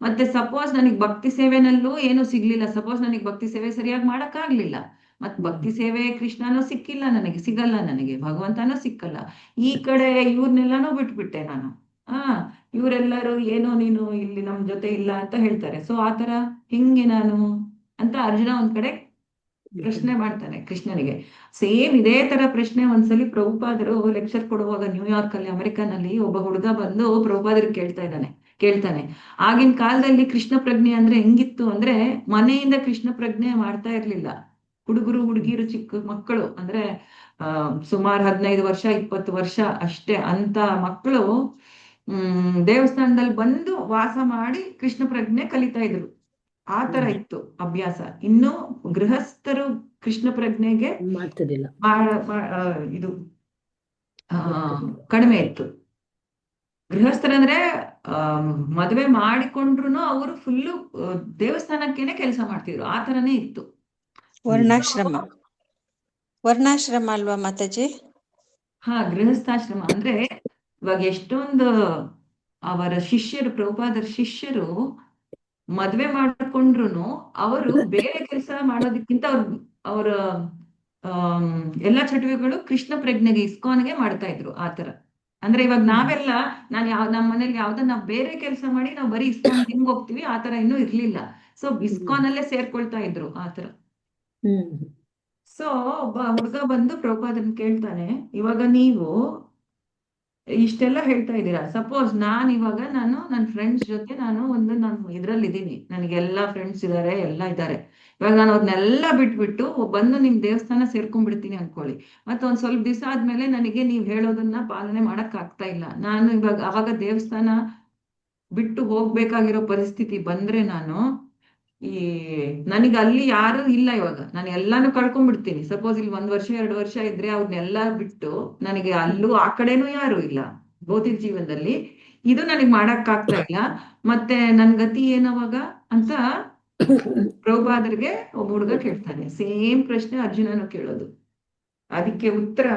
ಮತ್ತೆ ಸಪೋಸ್ ನನಗ್ ಭಕ್ತಿ ಸೇವೆನಲ್ಲೂ ಏನು ಸಿಗ್ಲಿಲ್ಲ, ಸಪೋಸ್ ನನಗ್ ಭಕ್ತಿ ಸೇವೆ ಸರಿಯಾಗಿ ಮಾಡಕ್ ಆಗ್ಲಿಲ್ಲ, ಮತ್ ಭಕ್ತಿ ಸೇವೆ ಕೃಷ್ಣನೂ ಸಿಕ್ಕಿಲ್ಲ ನನಗೆ, ಸಿಗಲ್ಲ ನನಗೆ, ಭಗವಂತನೂ ಸಿಕ್ಕಲ್ಲ, ಈ ಕಡೆ ಇವ್ರನ್ನೆಲ್ಲಾನು ಬಿಟ್ಬಿಟ್ಟೆ ನಾನು, ಇವರೆಲ್ಲರೂ ಏನೋ ನೀನು ಇಲ್ಲಿ ನಮ್ ಜೊತೆ ಇಲ್ಲ ಅಂತ ಹೇಳ್ತಾರೆ. ಸೊ ಆತರ ಹಿಂಗೆ ನಾನು ಅಂತ ಅರ್ಜುನ ಒಂದ್ ಕಡೆ ಪ್ರಶ್ನೆ ಮಾಡ್ತಾನೆ ಕೃಷ್ಣನಿಗೆ. ಸೇಮ್ ಇದೇ ತರ ಪ್ರಶ್ನೆ ಒಂದ್ಸಲಿ ಪ್ರಭುಪಾದರು ಲೆಕ್ಚರ್ ಕೊಡುವಾಗ ನ್ಯೂಯಾರ್ಕ್ ಅಲ್ಲಿ, ಅಮೆರಿಕನಲ್ಲಿ ಒಬ್ಬ ಹುಡುಗ ಬಂದು ಪ್ರಭುಪಾದರಿಗೆ ಕೇಳ್ತಾನೆ, ಆಗಿನ ಕಾಲದಲ್ಲಿ ಕೃಷ್ಣ ಪ್ರಜ್ಞೆ ಅಂದ್ರೆ ಹೆಂಗಿತ್ತು ಅಂದ್ರೆ, ಮನೆಯಿಂದ ಕೃಷ್ಣ ಪ್ರಜ್ಞೆ ಮಾಡ್ತಾ ಇರ್ಲಿಲ್ಲ. ಹುಡುಗಿರು ಚಿಕ್ಕ ಮಕ್ಕಳು ಅಂದ್ರೆ ಸುಮಾರು 15 ವರ್ಷ 20 ವರ್ಷ ಅಷ್ಟೇ ಅಂತ ಮಕ್ಕಳು ದೇವಸ್ಥಾನದಲ್ಲಿ ಬಂದು ವಾಸ ಮಾಡಿ ಕೃಷ್ಣ ಪ್ರಜ್ಞೆ ಕಲಿತಾ ಇದ್ರು. ಆ ತರ ಇತ್ತು ಅಭ್ಯಾಸ. ಇನ್ನು ಗೃಹಸ್ಥರು ಕೃಷ್ಣ ಪ್ರಜ್ಞೆಗೆ ಮಾಡ್ತಿರ್ಲಿಲ್ಲ. ಇದು ಕಡಿಮೆ ಇತ್ತು. ಗೃಹಸ್ಥರಂದ್ರೆ ಮದುವೆ ಮಾಡಿಕೊಂಡ್ರು ಅವರು ಫುಲ್ಲು ದೇವಸ್ಥಾನಕ್ಕೇನೆ ಕೆಲಸ ಮಾಡ್ತಿದ್ರು, ಆ ತರನೇ ಇತ್ತು. ವರ್ಣಾಶ್ರಮ ಅಲ್ವಾ ಮಾತಾಜಿ? ಹಾ, ಗೃಹಸ್ಥಾಶ್ರಮ ಅಂದ್ರೆ ಇವಾಗ ಎಷ್ಟೊಂದು ಅವರ ಶಿಷ್ಯರು, ಪ್ರಭುಪಾದರ ಶಿಷ್ಯರು ಮದ್ವೆ ಮಾಡ್ಕೊಂಡ್ರು ಅವರು ಬೇರೆ ಕೆಲಸ ಮಾಡೋದಕ್ಕಿಂತ ಅವರ ಎಲ್ಲಾ ಚಟುವಟಿಕೆಗಳು ಕೃಷ್ಣ ಪ್ರಜ್ಞೆಗೆ, ಇಸ್ಕಾನ್ಗೆ ಮಾಡ್ತಾ ಇದ್ರು. ಆತರ ಅಂದ್ರೆ ಇವಾಗ ನಾವೆಲ್ಲ ನಮ್ಮ ಮನೇಲಿ ನಾವ್ ಬೇರೆ ಕೆಲಸ ಮಾಡಿ ನಾವ್ ಬರೀ ಇಸ್ಕಾನ್ ಹಿಂಗ್ ಹೋಗ್ತೀವಿ, ಆತರ ಇನ್ನೂ ಇರ್ಲಿಲ್ಲ. ಸೊ ಇಸ್ಕಾನ್ ಅಲ್ಲೇ ಸೇರ್ಕೊಳ್ತಾ ಇದ್ರು ಆತರ. ಸೊ ಒಬ್ಬ ಹುಡ್ಗ ಬಂದು ಪ್ರಭುಪಾದನ್ ಕೇಳ್ತಾನೆ, ಇವಾಗ ನೀವು ಇಷ್ಟೆಲ್ಲ ಹೇಳ್ತಾ ಇದ್ದೀರಾ, ಸಪೋಸ್ ಇವಾಗ ನನ್ನ ಫ್ರೆಂಡ್ಸ್ ಜೊತೆ ನಾನು ಇದ್ರಲ್ಲಿ ಇದ್ದೀನಿ, ನನಗೆಲ್ಲಾ ಫ್ರೆಂಡ್ಸ್ ಇದಾರೆ, ಎಲ್ಲ ಇದ್ದಾರೆ. ಇವಾಗ ನಾನು ಅವ್ರನ್ನೆಲ್ಲ ಬಿಟ್ಬಿಟ್ಟು ಬಂದು ನಿಮ್ ದೇವಸ್ಥಾನ ಸೇರ್ಕೊಂಡ್ಬಿಡ್ತೀನಿ ಅನ್ಕೊಳ್ಳಿ. ಮತ್ತೆ ಒಂದ್ ಸ್ವಲ್ಪ ದಿವಸ ಆದ್ಮೇಲೆ ನನಗೆ ನೀವ್ ಹೇಳೋದನ್ನ ಪಾಲನೆ ಮಾಡಕ್ ಆಗ್ತಾ ಇಲ್ಲ, ನಾನು ಇವಾಗ ಅವಾಗ ದೇವಸ್ಥಾನ ಬಿಟ್ಟು ಹೋಗ್ಬೇಕಾಗಿರೋ ಪರಿಸ್ಥಿತಿ ಬಂದ್ರೆ ನನಗೆ ಅಲ್ಲಿ ಯಾರು ಇಲ್ಲ, ಇವಾಗ ನಾನು ಎಲ್ಲಾನು ಕಳ್ಕೊಂಡ್ಬಿಡ್ತೀನಿ. ಸಪೋಸ್ ಇಲ್ಲಿ 1 ವರ್ಷ 2 ವರ್ಷ ಇದ್ರೆ ಅವ್ರನ್ನೆಲ್ಲ ಬಿಟ್ಟು ನನಗೆ ಅಲ್ಲೂ ಆ ಕಡೆನೂ ಯಾರು ಇಲ್ಲ ಭೌತಿಕ ಜೀವನದಲ್ಲಿ, ಇದು ನನಗೆ ಮಾಡಕ್ ಆಗ್ತಾ ಇಲ್ಲ, ಮತ್ತೆ ನನ್ ಗತಿ ಏನವಾಗ ಅಂತ ಪ್ರಭುಪಾದರಿಗೆ ಒಬ್ಬ ಹುಡುಗ ಕೇಳ್ತಾನೆ. ಸೇಮ್ ಪ್ರಶ್ನೆ ಅರ್ಜುನನು ಕೇಳೋದು. ಅದಕ್ಕೆ ಉತ್ತರ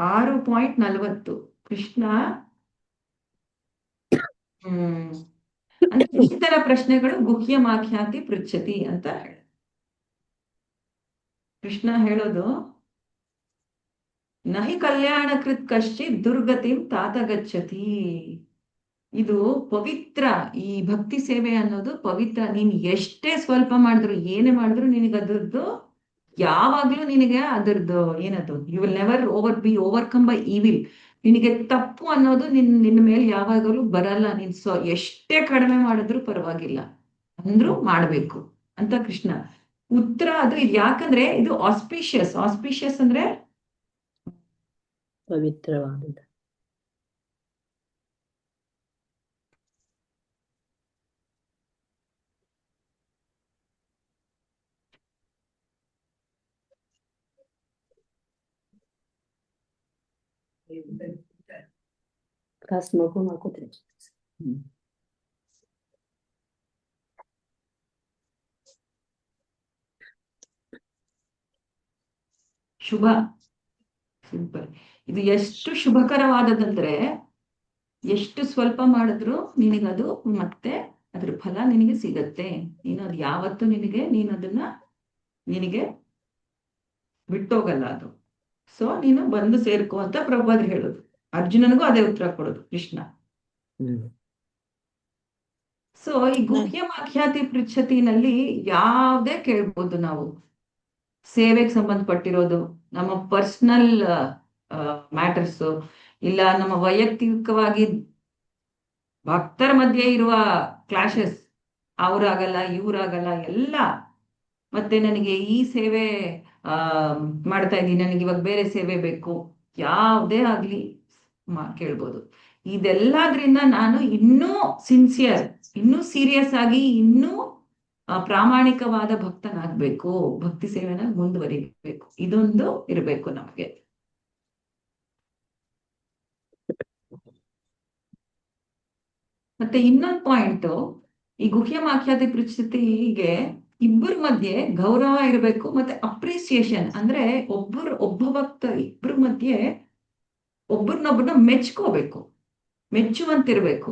6.40 ಕೃಷ್ಣ ಅಂದ್ರೆ ಈ ತರ ಪ್ರಶ್ನೆಗಳು ಗುಹ್ಯಮಾಖ್ಯಾತಿ ಪೃಚ್ಛತಿ ಅಂತ ಕೃಷ್ಣ ಹೇಳೋದು. ನಹಿ ಕಲ್ಯಾಣಕೃತ್ ಕಶ್ಚಿತ್ ದುರ್ಗತಿಂ ತಾತ ಗಚ್ಚತಿ. ಇದು ಪವಿತ್ರ, ಈ ಭಕ್ತಿ ಸೇವೆ ಅನ್ನೋದು ಪವಿತ್ರ. ನೀನ್ ಎಷ್ಟೇ ಸ್ವಲ್ಪ ಮಾಡಿದ್ರು, ಏನೇ ಮಾಡಿದ್ರು ನಿನಗೆ ಅದರದ್ದು ಯಾವಾಗ್ಲೂ ನಿನಗೆ ಅದರದ್ದು ಏನದು, you will never overcome by evil. ನಿನಗೆ ತಪ್ಪು ಅನ್ನೋದು ನಿನ್ನ ಮೇಲೆ ಯಾವಾಗಲೂ ಬರಲ್ಲ. ನೀನ್ ಎಷ್ಟೇ ಕಡಿಮೆ ಮಾಡಿದ್ರು ಪರವಾಗಿಲ್ಲ, ಅಂದ್ರೂ ಮಾಡ್ಬೇಕು ಅಂತ ಕೃಷ್ಣ ಉತ್ತರ. ಅದು ಇದು ಯಾಕಂದ್ರೆ ಇದು ಆಸ್ಪಿಷಿಯಸ್ ಅಂದ್ರೆ ಪವಿತ್ರವಾದದ್ದು. ಕ್ಲಾಸ್ ಮಾಡ್ಕೋತೀನಿ. ಶುಭ, ಸಿಂಪಲ್. ಇದು ಎಷ್ಟು ಶುಭಕರವಾದದಂದ್ರೆ ಎಷ್ಟು ಸ್ವಲ್ಪ ಮಾಡಿದ್ರು ನಿನಗದು ಮತ್ತೆ ಅದ್ರ ಫಲ ನಿನಗೆ ಸಿಗತ್ತೆ. ನೀನು ಅದು ಯಾವತ್ತೂ ನಿನಗೆ ಬಿಟ್ಟೋಗಲ್ಲ ಅದು. ಸೊ ನೀನು ಬಂದು ಸೇರ್ಕೋ ಅಂತ ಪ್ರಭುಪಾದರು ಹೇಳೋದು. ಅರ್ಜುನನಿಗೂ ಅದೇ ಉತ್ತರ ಕೊಡೋದು ಕೃಷ್ಣ. ಸೊ ಈ ಗುಹ್ಯಮಾಖ್ಯಾತಿ ಪೃಚ್ಛತಿನಲ್ಲಿ ಯಾವ್ದೇ ಕೇಳ್ಬೋದು ನಾವು. ಸೇವೆಗೆ ಸಂಬಂಧಪಟ್ಟಿರೋದು, ನಮ್ಮ ಪರ್ಸನಲ್ ಮ್ಯಾಟರ್ಸ್, ಇಲ್ಲ ನಮ್ಮ ವೈಯಕ್ತಿಕವಾಗಿ ಭಕ್ತರ ಮಧ್ಯೆ ಇರುವ ಕ್ಲಾಶಸ್, ಅವ್ರಾಗಲ್ಲ ಇವ್ರಾಗಲ್ಲ ಎಲ್ಲ. ಮತ್ತೆ ನನಗೆ ಈ ಸೇವೆ ಮಾಡ್ತಾ ಇದ್ದೀನಿ, ನನಗೆ ಇವಾಗ ಬೇರೆ ಸೇವೆ ಬೇಕು, ಯಾವುದೇ ಆಗ್ಲಿ ಕೇಳ್ಬೋದು. ಇದೆಲ್ಲದ್ರಿಂದ ನಾನು ಇನ್ನೂ ಸಿನ್ಸಿಯರ್, ಇನ್ನೂ ಸೀರಿಯಸ್ ಆಗಿ, ಇನ್ನೂ ಪ್ರಾಮಾಣಿಕವಾದ ಭಕ್ತನಾಗ್ಬೇಕು, ಭಕ್ತಿ ಸೇವೆನ ಮುಂದುವರಿಬೇಕು. ಇದೊಂದು ಇರಬೇಕು ನಮಗೆ. ಮತ್ತೆ ಇನ್ನೊಂದು ಪಾಯಿಂಟ್, ಈ ಗುಹ್ಯಮಾಖ್ಯಾತಿ ಪೃಚ್ಛತಿಗೆ ಇಬ್ಬರ ಮಧ್ಯೆ ಗೌರವ ಇರಬೇಕು, ಮತ್ತೆ ಅಪ್ರಿಸಿಯೇಷನ್ ಅಂದ್ರೆ ಒಬ್ಬ ಭಕ್ತ ಇಬ್ಬರ ಮಧ್ಯೆ ಒಬ್ಬರನ್ನೊಬ್ಬರನ್ನ ಮೆಚ್ಕೋಬೇಕು, ಮೆಚ್ಚುವಂತಿರ್ಬೇಕು.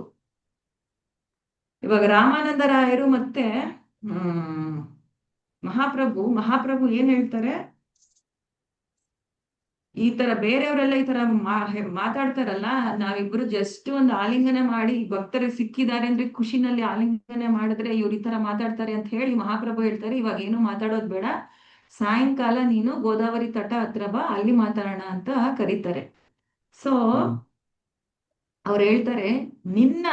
ಇವಾಗ ರಾಮಾನಂದರಾಯರು ಮತ್ತೆ ಮಹಾಪ್ರಭು ಏನ್ ಹೇಳ್ತಾರೆ, ಈ ತರ ಬೇರೆಯವರೆಲ್ಲ ಈ ತರ ಮಾತಾಡ್ತಾರಲ್ಲ, ನಾವಿಬ್ರು ಜಸ್ಟ್ ಒಂದು ಆಲಿಂಗನೆ ಮಾಡಿ ಭಕ್ತರಿಗೆ ಸಿಕ್ಕಿದ್ದಾರೆ ಅಂದ್ರೆ ಖುಷಿನಲ್ಲಿ ಆಲಿಂಗನೆ ಮಾಡಿದ್ರೆ ಇವ್ರು ಈ ತರ ಮಾತಾಡ್ತಾರೆ ಅಂತ ಹೇಳಿ ಮಹಾಪ್ರಭು ಹೇಳ್ತಾರೆ, ಇವಾಗ ಏನು ಮಾತಾಡೋದು ಬೇಡ, ಸಾಯಂಕಾಲ ನೀನು ಗೋದಾವರಿ ತಟ ಹತ್ರ ಬಾ, ಅಲ್ಲಿ ಮಾತಾಡೋಣ ಅಂತ ಕರೀತಾರೆ. ಸೊ ಅವ್ರು ಹೇಳ್ತಾರೆ, ನಿನ್ನ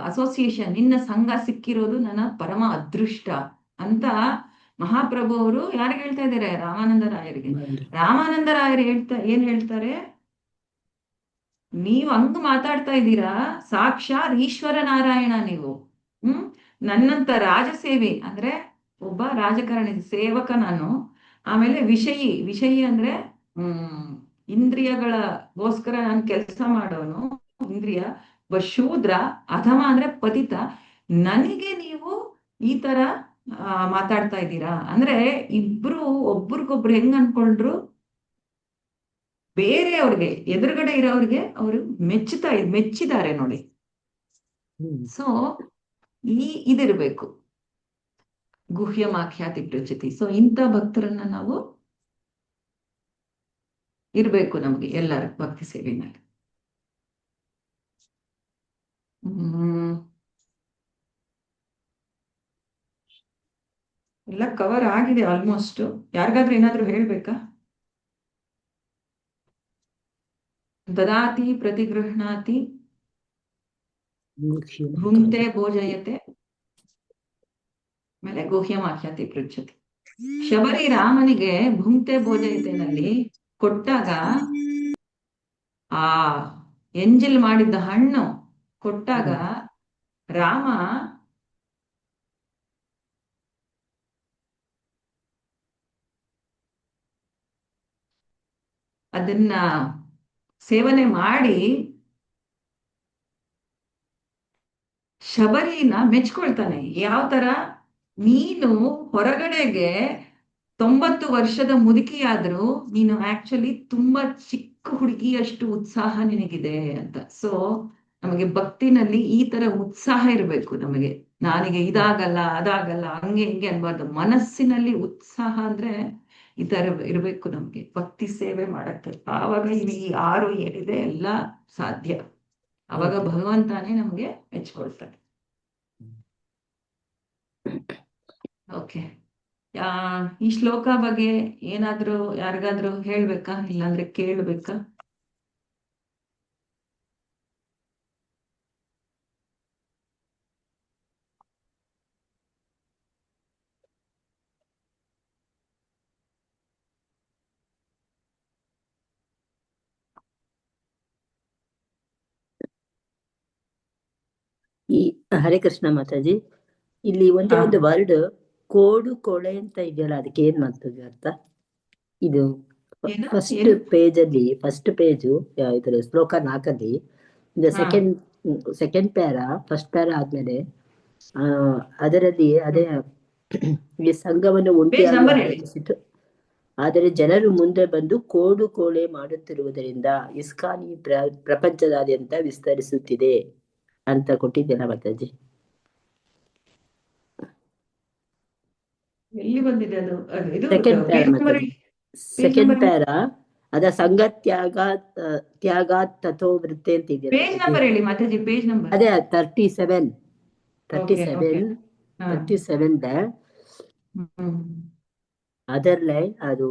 ಅಸೋಸಿಯೇಷನ್, ನಿನ್ನ ಸಂಘ ಸಿಕ್ಕಿರೋದು ನನ್ನ ಪರಮ ಅದೃಷ್ಟ ಅಂತ ಮಹಾಪ್ರಭು ಅವರು ಯಾರಿಗೆ ಹೇಳ್ತಾ ಇದ್ದಾರೆ? ರಾಮಾನಂದರಾಯರಿಗೆ. ರಾಮಾನಂದರಾಯರು ಏನ್ ಹೇಳ್ತಾರೆ, ನೀವು ಹಂಗ ಮಾತಾಡ್ತಾ ಇದ್ದೀರಾ, ಸಾಕ್ಷಾತ್ ಈಶ್ವರ ನಾರಾಯಣ ನೀವು. ನನ್ನಂತ ರಾಜಸೇವಿ ಅಂದ್ರೆ ಒಬ್ಬ ರಾಜಕಾರಣಿ ಸೇವಕ ನಾನು. ಆಮೇಲೆ ವಿಷಯಿ ಅಂದ್ರೆ ಇಂದ್ರಿಯಗಳಗೋಸ್ಕರ ನಾನು ಕೆಲಸ ಮಾಡೋನು, ಇಂದ್ರಿಯ. ಒಬ್ಬ ಶೂದ್ರ, ಅಧಮ ಅಂದ್ರೆ ಪತಿತ. ನನಗೆ ನೀವು ಈ ತರ ಮಾತಾಡ್ತಾ ಇದ್ದೀರಾ ಅಂದ್ರೆ ಇಬ್ರು ಒಬ್ರಿಗೊಬ್ರು ಹೆಂಗ್ ಅನ್ಕೊಂಡ್ರು, ಬೇರೆಯವ್ರಿಗೆ ಎದುರುಗಡೆ ಇರೋವ್ರಿಗೆ ಅವರು ಮೆಚ್ಚಿದ್ದಾರೆ ನೋಡಿ. ಸೊ ಇದಿರ್ಬೇಕು ಗುಹ್ಯಮಾಖ್ಯಾತಿ ಪ್ರಚತಿ. ಸೊ ಇಂಥ ಭಕ್ತರನ್ನ ನಾವು ಇರ್ಬೇಕು ನಮ್ಗೆ ಎಲ್ಲರ ಭಕ್ತಿ ಸೇವೆನಲ್ಲಿ. ಎಲ್ಲ ಕವರ್ ಆಗಿದೆ ಆಲ್ಮೋಸ್ಟ್. ಯಾರಿಗಾದ್ರೂ ಏನಾದ್ರೂ ಹೇಳ್ಬೇಕಾ? ದದಾತಿ ಪ್ರತಿಗೃಹ್ಣಾತಿ ಭುಂಕ್ತೆ ಭೋಜಯತೆ, ಆಮೇಲೆ ಗುಹ್ಯಮಾಖ್ಯಾತಿ ಪೃಚ್ಛತಿ. ಶಬರಿ ರಾಮನಿಗೆ ಭುಂಕ್ತೆ ಭೋಜಯತೆನಲ್ಲಿ ಕೊಟ್ಟಾಗ, ಆ ಎಂಜಲ್ ಮಾಡಿದ್ದ ಹಣ್ಣು ಕೊಟ್ಟಾಗ ರಾಮ ಅದನ್ನ ಸೇವನೆ ಮಾಡಿ ಶಬರಿನ ಮೆಚ್ಕೊಳ್ತಾನೆ. ಯಾವ ತರ, ನೀನು ಹೊರಗಡೆಗೆ 90 ವರ್ಷದ ಮುದುಕಿಯಾದ್ರೂ ನೀನು ಆಕ್ಚುಲಿ ತುಂಬಾ ಚಿಕ್ಕ ಹುಡುಗಿಯಷ್ಟು ಉತ್ಸಾಹ ನಿನಗಿದೆ ಅಂತ. ಸೊ ನಮಗೆ ಭಕ್ತಿನಲ್ಲಿ ಈ ತರ ಉತ್ಸಾಹ ಇರಬೇಕು ನಮಗೆ. ನಾನಿಗೆ ಇದಾಗಲ್ಲ ಅದಾಗಲ್ಲ ಹಂಗೆ ಹಿಂಗೆ ಅನ್ಬಾರ್ದು. ಮನಸ್ಸಿನಲ್ಲಿ ಉತ್ಸಾಹ ಅಂದ್ರೆ ಈ ತರ ಇರ್ಬೇಕು ನಮ್ಗೆ ಭಕ್ತಿ ಸೇವೆ ಮಾಡಕ್ಕೆ. ಆವಾಗ ಈ 6 ಏನಿದೆ ಎಲ್ಲ ಸಾಧ್ಯ. ಅವಾಗ ಭಗವಂತನೇ ನಮ್ಗೆ ಮೆಚ್ಕೊಳ್ತಾನೆ. ಓಕೆ, ಈ ಶ್ಲೋಕ ಬಗ್ಗೆ ಏನಾದ್ರೂ ಯಾರಿಗಾದ್ರೂ ಹೇಳ್ಬೇಕಾ, ಇಲ್ಲಾಂದ್ರೆ ಕೇಳ್ಬೇಕಾ? ಈ ಹರೇ ಕೃಷ್ಣ ಮಾತಾಜಿ, ಇಲ್ಲಿ ಒಂದೇ ಒಂದು ವರ್ಡ್ ಕೋಡು ಕೊಳೆ ಅಂತ ಇದೆಯಲ್ಲ, ಅದಕ್ಕೆ ಏನ್ ಮಾಡ್ತದೆ ಅರ್ಥ? ಇದು ಫಸ್ಟ್ ಪೇಜು ಇದ್ರ ಶ್ಲೋಕ 4 ಸೆಕೆಂಡ್ ಪ್ಯಾರ, ಫಸ್ಟ್ ಪ್ಯಾರ ಆದ್ಮೇಲೆ ಅದರಲ್ಲಿ ಅದೇ ಈ ಸಂಘವನ್ನು ಒಂಟಿಯಾಗಿ ಆರಂಭಿಸಿತು, ಆದರೆ ಜನರು ಮುಂದೆ ಬಂದು ಕೋಡು ಕೋಳೆ ಮಾಡುತ್ತಿರುವುದರಿಂದ ಇಸ್ಕಾನ್ ಈ ಪ್ರಪಂಚದಾದ್ಯಂತ ವಿಸ್ತರಿಸುತ್ತಿದೆ ಅಂತ ಕೊಟ್ಟಿದ್ದೆಲ್ಲ ಮಾತಾಜಿ. ಎಲ್ಲಿ ಬಂದಿದೆ ಅದು? ಸೆಕೆಂಡ್ ಪ್ಯಾರ ಅದ ಸಂಘ ತ್ಯಾಗ ತಥೋ ವೃತ್ತೆ ಅಂತ ಇದೆಯಲ್ಲ. ಪೇಜ್ ನಂಬರ್ ಹೇಳಿ ಮಾತಾಜಿ, ಪೇಜ್ ನಂಬರ್. ಅದೇ 37 ಅದರಲ್ಲೇ ಅದು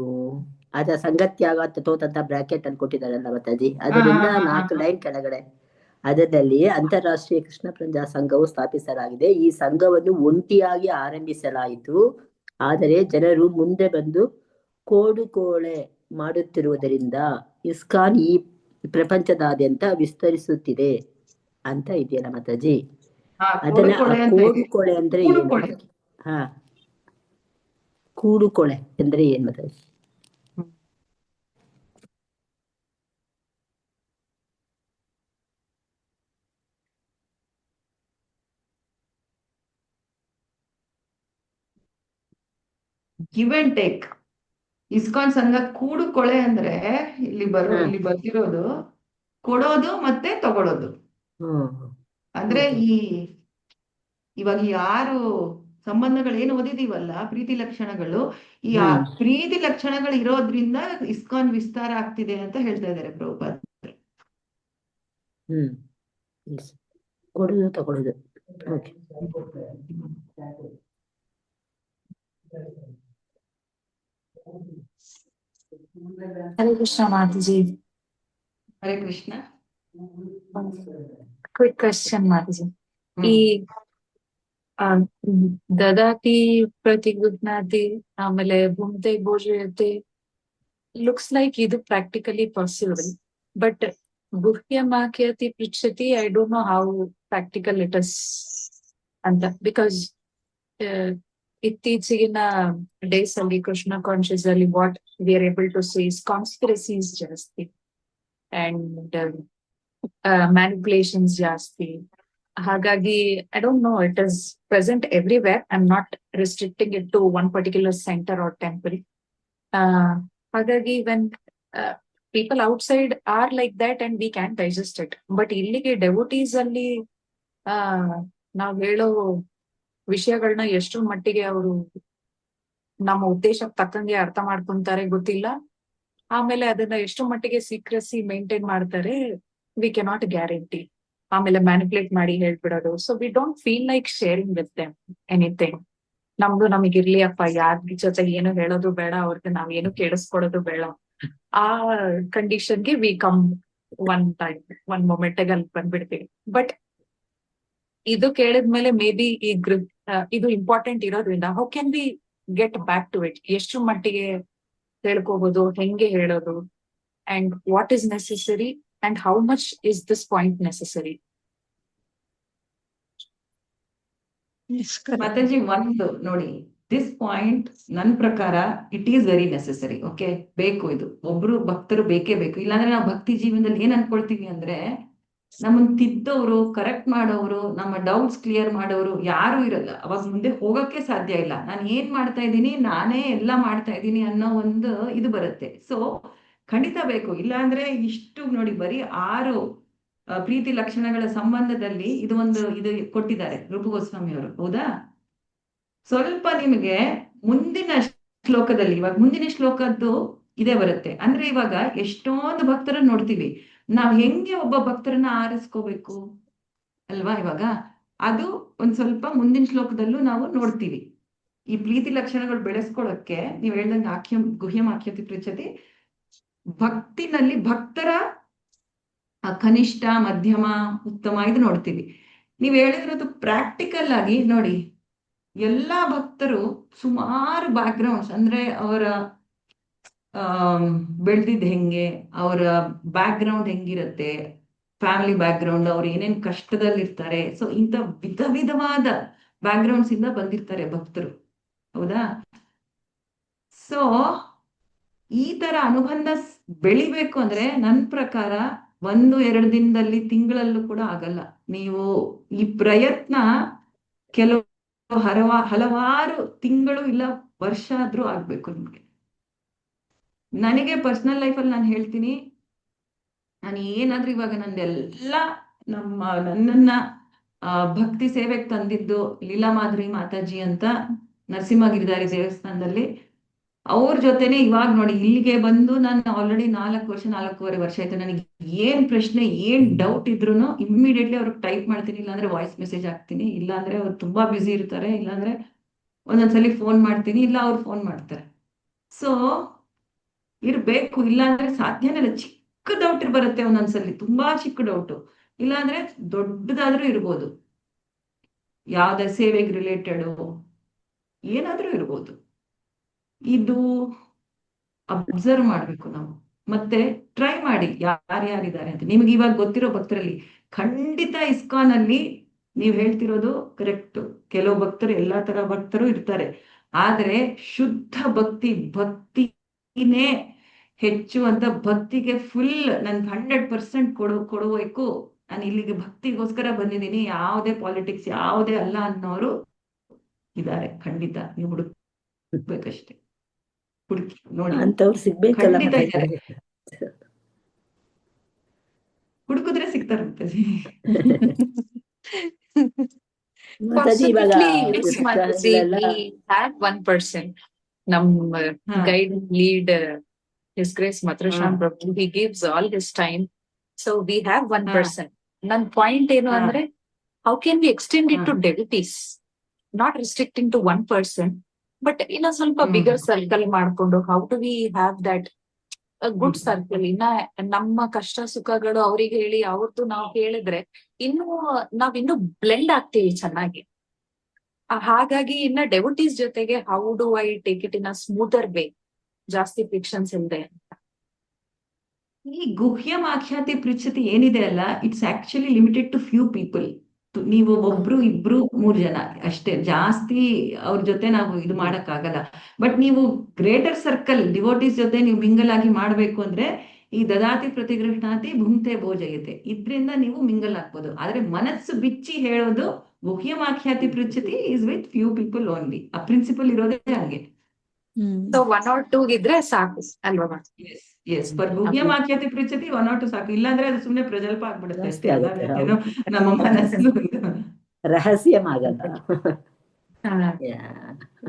ಅದ ಸಂಗತ್ಯಾಗ ತಥೋತ್ ಅಂತ ಬ್ರಾಕೆಟ್ ಅಲ್ಲಿ ಕೊಟ್ಟಿದ್ದಾರಲ್ಲ ಮಾತಾಜಿ, ಅದರಿಂದ 4 ಲೈನ್ ಕೆಳಗಡೆ ಅದರಲ್ಲಿ ಅಂತಾರಾಷ್ಟ್ರೀಯ ಕೃಷ್ಣ ಪ್ರಜಾ ಸಂಘವು ಸ್ಥಾಪಿಸಲಾಗಿದೆ. ಈ ಸಂಘವನ್ನು ಒಂಟಿಯಾಗಿ ಆರಂಭಿಸಲಾಯಿತು, ಆದರೆ ಜನರು ಮುಂದೆ ಬಂದು ಕೋಡು ಕೋಳೆ ಮಾಡುತ್ತಿರುವುದರಿಂದ ಇಸ್ಕಾನ್ ಈ ಪ್ರಪಂಚದಾದ್ಯಂತ ವಿಸ್ತರಿಸುತ್ತಿದೆ ಅಂತ ಇದೆಯಲ್ಲ ಮಾತಾಜಿ. ಅದನ್ನ ಕೋಡು ಕೊಳೆ ಅಂದ್ರೆ ಏನು? ಕೂಡು ಕೊಳೆ ಅಂದ್ರೆ ಏನ್ Mataji? Give and take. ISKCON ಸಂಘ ಕೂಡು ಕೊಳೆ ಅಂದ್ರೆ ಇಲ್ಲಿ ಬರ್ತಿರೋದು ಕೊಡೋದು ಮತ್ತೆ ತಗೊಳೋದು. ಅಂದ್ರೆ ಇವಾಗ ಯಾರು ಸಂಬಂಧಗಳು ಏನು ಓದಿದೀವಲ್ಲ, ಪ್ರೀತಿ ಲಕ್ಷಣಗಳು, ಈ ಪ್ರೀತಿ ಲಕ್ಷಣಗಳು ಇರೋದ್ರಿಂದ ಇಸ್ಕಾನ್ ವಿಸ್ತಾರ ಆಗ್ತಿದೆ ಅಂತ ಹೇಳ್ತಾ ಇದ್ದಾರೆ ಪ್ರಭುಪಾದ. ಕೊಡುದು ತಗೊಳುದು. ಹರೇ ಕೃಷ್ಣ ಮಾತಾಜಿ. ಹರೇ ಕೃಷ್ಣ. Quick question Mataji. ಈ ದದಾತಿ ಪ್ರತಿಗೃಹ್ಣಾತಿ ಆಮೇಲೆ ಭುಂಕ್ತೆ ಭೋಜಯತೆ looks like ಇದು practically possible, but ಗುಹ್ಯಮಾಖ್ಯಾತಿ ಪೃಚ್ಛತಿ, I don't know how practical it is. ಅಂತ. ಬಿಕಾಸ್ ಇತ್ತೀಚಿಗಿನ ಡೇಸ್ ಅಲ್ಲಿ ಕೃಷ್ಣ ಕಾನ್ಶಿಯಸ್ ಅಲ್ಲಿ what we are able to see is conspiracies ಜಾಸ್ತಿ ಅಂಡ್ ಮ್ಯಾನಿಪುಲೇಷನ್ಸ್ ಜಾಸ್ತಿ. ಹಾಗಾಗಿ I don't know, it is present everywhere. I am not restricting it to one particular centre or temple. ಹಾಗಾಗಿ when people outside are like that and we can digest it. But ಇಲ್ಲಿಗೆ devotees ಅಲ್ಲಿ ನಾವ್ ಹೇಳೋ ವಿಷಯಗಳನ್ನ ಎಷ್ಟು ಮಟ್ಟಿಗೆ ಅವರು ನಮ್ಮ ಉದ್ದೇಶಕ್ಕೆ ತಕ್ಕಂಗೆ ಅರ್ಥ ಮಾಡ್ಕೊಂತಾರೆ ಗೊತ್ತಿಲ್ಲ. ಆಮೇಲೆ ಅದನ್ನ ಎಷ್ಟು ಮಟ್ಟಿಗೆ ಸೀಕ್ರೆಸಿ ಮೇಂಟೈನ್ ಮಾಡ್ತಾರೆ ವಿ ಕೆನಾಟ್ ಗ್ಯಾರಂಟಿ. ಆಮೇಲೆ ಮ್ಯಾನಿಪುಲೇಟ್ ಮಾಡಿ ಹೇಳ್ಬಿಡೋದು. So we don't feel like sharing with them anything. ನಮ್ದು ನಮಗಿರ್ಲಿ ಅಪ್ಪ, ಯಾರ ಜೊತೆ ಏನು ಹೇಳೋದು ಬೇಡ, ಅವ್ರಿಗೆ ನಾವೇನು ಕೇಳಿಸ್ಕೊಡೋದು ಬೇಡ. ಆ ಕಂಡೀಷನ್ಗೆ we come one time, one ಮೊಮೆಂಟ್ಗೆ ಅಲ್ಲಿ ಬಂದ್ಬಿಡ್ತೀವಿ. ಬಟ್ ಇದು ಕೇಳಿದ್ಮೇಲೆ ಮೇ ಬಿ ಈ ಇದು ಇಂಪಾರ್ಟೆಂಟ್ ಇರೋದ್ರಿಂದ how can we get back to it? ಎಷ್ಟು ಮಟ್ಟಿಗೆ ಹೇಳ್ಕೋಬಹುದು, ಹೆಂಗೆ ಹೇಳೋದು, and what is necessary and how much is this point necessary? Mataji, ಒಂದು ನೋಡಿ, ದಿಸ್ ಪಾಯಿಂಟ್ ನನ್ ಪ್ರಕಾರ it is very necessary. Okay, ಬೇಕು, ಇದು ಒಬ್ರು ಭಕ್ತರು ಬೇಕೇ ಬೇಕು. ಇಲ್ಲಾಂದ್ರೆ ನಾವು ಭಕ್ತಿ ಜೀವನದಲ್ಲಿ ಏನ್ ಅನ್ಕೊಳ್ತೀವಿ ಅಂದ್ರೆ, ನಮ್ಮನ್ ತಿದ್ದವರು, ಕರೆಕ್ಟ್ ಮಾಡೋರು, ನಮ್ಮ ಡೌಟ್ಸ್ ಕ್ಲಿಯರ್ ಮಾಡೋರು ಯಾರು ಇರಲ್ಲ. ಅವಾಗ ಮುಂದೆ ಹೋಗಕ್ಕೆ ಸಾಧ್ಯ ಇಲ್ಲ. ನಾನು ಏನ್ ಮಾಡ್ತಾ ಇದ್ದೀನಿ, ನಾನೇ ಎಲ್ಲ ಮಾಡ್ತಾ ಇದ್ದೀನಿ ಅನ್ನೋ ಒಂದು ಇದು ಬರುತ್ತೆ. ಸೊ ಖಂಡಿತ ಬೇಕು. ಇಲ್ಲಾಂದ್ರೆ ಇಷ್ಟು ನೋಡಿ, ಬರೀ 6 ಪ್ರೀತಿ ಲಕ್ಷಣಗಳ ಸಂಬಂಧದಲ್ಲಿ ಇದು ಕೊಟ್ಟಿದ್ದಾರೆ ರೂಪ ಗೋಸ್ವಾಮಿ ಅವರು, ಹೌದಾ? ಸ್ವಲ್ಪ ನಿಮಗೆ ಮುಂದಿನ ಶ್ಲೋಕದಲ್ಲಿ, ಇವಾಗ ಮುಂದಿನ ಶ್ಲೋಕದ್ದು ಇದೇ ಬರುತ್ತೆ. ಅಂದ್ರೆ ಇವಾಗ ಎಷ್ಟೊಂದು ಭಕ್ತರನ್ನ ನೋಡ್ತೀವಿ, ನಾವ್ ಹೆಂಗೆ ಒಬ್ಬ ಭಕ್ತರನ್ನ ಆರಿಸ್ಕೋಬೇಕು ಅಲ್ವಾ? ಇವಾಗ ಅದು ಒಂದ್ ಸ್ವಲ್ಪ ಮುಂದಿನ ಶ್ಲೋಕದಲ್ಲೂ ನಾವು ನೋಡ್ತೀವಿ. ಈ ಪ್ರೀತಿ ಲಕ್ಷಣಗಳು ಬೆಳೆಸ್ಕೊಳ್ಳೋಕೆ ನೀವ್ ಹೇಳ್ದಂಗೆ ಗುಹ್ಯಂ ಆಖ್ಯಾತಿ ಪೃಚ್ಛತಿ, ಭಕ್ತಿನಲ್ಲಿ ಭಕ್ತರ ಕನಿಷ್ಠ, ಮಧ್ಯಮ, ಉತ್ತಮ ಇದು ನೋಡ್ತೀವಿ. ನೀವ್ ಹೇಳಿರೋದು ಪ್ರಾಕ್ಟಿಕಲ್ ಆಗಿ ನೋಡಿ, ಎಲ್ಲಾ ಭಕ್ತರು ಸುಮಾರು ಬ್ಯಾಕ್ ಗ್ರೌಂಡ್ಸ್, ಅಂದ್ರೆ ಅವರ ಬೆಳ್ದಿದ್ ಹೆಂಗೆ, ಅವರ ಬ್ಯಾಕ್ ಗ್ರೌಂಡ್ ಹೆಂಗಿರುತ್ತೆ, ಫ್ಯಾಮಿಲಿ ಬ್ಯಾಕ್ ಗ್ರೌಂಡ್, ಅವ್ರು ಏನೇನ್ ಕಷ್ಟದಲ್ಲಿರ್ತಾರೆ. ಸೊ ಇಂಥ ವಿಧವಾದ ಬ್ಯಾಕ್ ಗ್ರೌಂಡ್ಸ್ ಇಂದ ಬಂದಿರ್ತಾರೆ ಭಕ್ತರು, ಹೌದಾ? ಸೊ ಈ ತರ ಅನುಬಂಧ ಬೆಳಿಬೇಕು ಅಂದ್ರೆ ನನ್ ಪ್ರಕಾರ 1-2 ದಿನದಲ್ಲಿ, ತಿಂಗಳಲ್ಲೂ ಕೂಡ ಆಗಲ್ಲ. ನೀವು ಈ ಪ್ರಯತ್ನ ಕೆಲವು ಹಲವಾರು ತಿಂಗಳು ಇಲ್ಲ ವರ್ಷ ಆದ್ರೂ ಆಗ್ಬೇಕು ನಿಮ್ಗೆ. ನನಗೆ ಪರ್ಸನಲ್ ಲೈಫಲ್ಲಿ ನಾನು ಹೇಳ್ತೀನಿ, ನಾನು ಏನಾದ್ರೂ ಇವಾಗ ನಂದೆಲ್ಲ ನನ್ನನ್ನ ಭಕ್ತಿ ಸೇವೆಗೆ ತಂದಿದ್ದು ಲೀಲಾ ಮಾಧುರಿ ಮಾತಾಜಿ ಅಂತ ನರಸಿಂಹಗಿರಿಧಾರಿ ದೇವಸ್ಥಾನದಲ್ಲಿ, ಅವ್ರ ಜೊತೆನೆ ಇವಾಗ ನೋಡಿ ಇಲ್ಲಿಗೆ ಬಂದು ನಾನು ಆಲ್ರೆಡಿ 4.5 ವರ್ಷ ಆಯ್ತು. ನನಗೆ ಏನ್ ಪ್ರಶ್ನೆ, ಏನ್ ಡೌಟ್ ಇದ್ರು ಇಮ್ಮಿಡಿಯೇಟ್ಲಿ ಅವ್ರಿಗೆ ಟೈಪ್ ಮಾಡ್ತೀನಿ, ಇಲ್ಲಾಂದ್ರೆ ವಾಯ್ಸ್ ಮೆಸೇಜ್ ಹಾಕ್ತೀನಿ, ಇಲ್ಲಾಂದ್ರೆ ಅವ್ರು ತುಂಬಾ ಬ್ಯುಸಿ ಇರ್ತಾರೆ, ಇಲ್ಲಾಂದ್ರೆ ಒಂದೊಂದ್ಸಲಿ ಫೋನ್ ಮಾಡ್ತೀನಿ, ಇಲ್ಲ ಅವ್ರು ಫೋನ್ ಮಾಡ್ತಾರೆ. ಸೊ ಇರ್ಬೇಕು, ಇಲ್ಲಾಂದ್ರೆ ಸಾಧ್ಯನೇ ಇಲ್ಲ. ಚಿಕ್ಕ ಡೌಟ್ ಬರುತ್ತೆ ಒಂದೊಂದ್ಸಲಿ, ತುಂಬಾ ಚಿಕ್ಕ ಡೌಟು, ಇಲ್ಲಾಂದ್ರೆ ದೊಡ್ಡದಾದ್ರೂ ಇರ್ಬೋದು, ಯಾವ್ದೇ ಸೇವೆಗೆ ರಿಲೇಟೆಡ್ ಏನಾದ್ರೂ ಇರ್ಬೋದು. ಇದು ಅಬ್ಸರ್ವ್ ಮಾಡ್ಬೇಕು ನಾವು, ಮತ್ತೆ ಟ್ರೈ ಮಾಡಿ ಯಾರ್ಯಾರಿದ್ದಾರೆ ಅಂತ. ನಿಮ್ಗೆ ಇವಾಗ ಗೊತ್ತಿರೋ ಭಕ್ತರಲ್ಲಿ ಖಂಡಿತ ಇಸ್ಕಾನ್ ಅಲ್ಲಿ ನೀವ್ ಹೇಳ್ತಿರೋದು ಕರೆಕ್ಟ್. ಕೆಲವು ಭಕ್ತರು, ಎಲ್ಲಾ ತರ ಭಕ್ತರು ಇರ್ತಾರೆ, ಆದ್ರೆ ಶುದ್ಧ ಭಕ್ತಿನೇ ಹೆಚ್ಚು ಅಂತ, ಭಕ್ತಿಗೆ ಫುಲ್ ನನ್ 100% ಕೊಡಬೇಕು, ನಾನು ಇಲ್ಲಿಗೆ ಭಕ್ತಿಗೋಸ್ಕರ ಬಂದಿದ್ದೀನಿ, ಯಾವುದೇ ಪಾಲಿಟಿಕ್ಸ್ ಯಾವುದೇ ಅಲ್ಲ ಅನ್ನೋರು ಇದ್ದಾರೆ. ಖಂಡಿತ ನೀವು ಹುಡುಕ್ಬೇಕಷ್ಟೇ, ಹುಡುಕಿ ನೋಡಿ, ಅಂತವ್ರು ಸಿಗ್ಬೇಕಲ್ಲ, ಖಂಡಿತ ಇದ್ದಾರೆ. ಹುಡುಕಿದ್ರೆ ಸಿಗ್ತಾರಂತೆ. ಮಾತಾಜಿ. ಇವಾಗ one person, ನಮ್ guide lead His Grace Matrashan Prabhu, he gives all his time. So we have one person. Nan point ಏನು ಅಂದ್ರೆ, how can we extend it to devotees? Not restricting to one person, but in a ಸ್ವಲ್ಪ bigger circle ಮಾಡ್ಕೊಂಡು, how do we have that a good circle? ಇನ್ನ ನಮ್ಮ ಕಷ್ಟ ಸುಖಗಳು ಅವ್ರಿಗೆ ಹೇಳಿ, ಅವ್ರದ್ದು ನಾವು ಹೇಳಿದ್ರೆ ನಾವಿನ್ನು ಬ್ಲೆಂಡ್ ಆಗ್ತೀವಿ ಚೆನ್ನಾಗಿ. ಹಾಗಾಗಿ ಇನ್ನ ಡೆವೋಟೀಸ್ ಜೊತೆಗೆ how do I take it in a smoother way? ಜಾಸ್ತಿ ಫ್ರಿಕ್ಷನ್ಸ್ ಇಲ್ಲದೆ. ಈ ಗುಹ್ಯಂ ಆಖ್ಯಾತಿ ಪೃಚ್ಛತಿ ಏನಿದೆ ಅಲ್ಲ, it's actually limited to few people. ನೀವು ಒಬ್ರು ಇಬ್ರು 3 ಜನ ಅಷ್ಟೇ, ಜಾಸ್ತಿ ಅವ್ರ ಜೊತೆ ನಾವು ಇದು ಮಾಡಕ್ಕಾಗಲ್ಲ. ಬಟ್ ನೀವು ಗ್ರೇಟರ್ ಸರ್ಕಲ್ ಡಿವೋಟೀಸ್ ಜೊತೆ ನೀವು ಮಿಂಗಲ್ ಆಗಿ ಮಾಡ್ಬೇಕು ಅಂದ್ರೆ ಈ ದದಾತಿ ಪ್ರತಿಗೃಹಣಾತಿ ಭುಂಕ್ತೆ ಭೋಜಯತೆ ಇದ್ರಿಂದ ನೀವು ಮಿಂಗಲ್ ಆಗ್ಬೋದು. ಆದ್ರೆ ಮನಸ್ಸು ಬಿಚ್ಚಿ ಹೇಳೋದು ಗುಹ್ಯಮಾಖ್ಯಾತಿ ಪೃಚ್ಛತಿ is with few people only. ಆ ಪ್ರಿನ್ಸಿಪಲ್ ಇರೋದೇ ಹಂಗೆ. ಸೊ 1 or 2 ಇದ್ರೆ ಸಾಕು ಅಲ್ವಾ? ಎಸ್ ಫರ್ ಗುಹ್ಯಮಾಖ್ಯಾತಿ ಪೃಚ್ಛತಿ 1 or 2 ಸಾಕು. ಇಲ್ಲಾಂದ್ರೆ ಅದು ಸುಮ್ನೆ ಪ್ರಜಲ್ಪ ಆಗ್ಬಿಡುತ್ತೆ ಅಷ್ಟೇ. ಏನೋ ನಮ್ಮ ಮನಸ್ಸು ರಹಸ್ಯಮಾಗಲ್ಲ.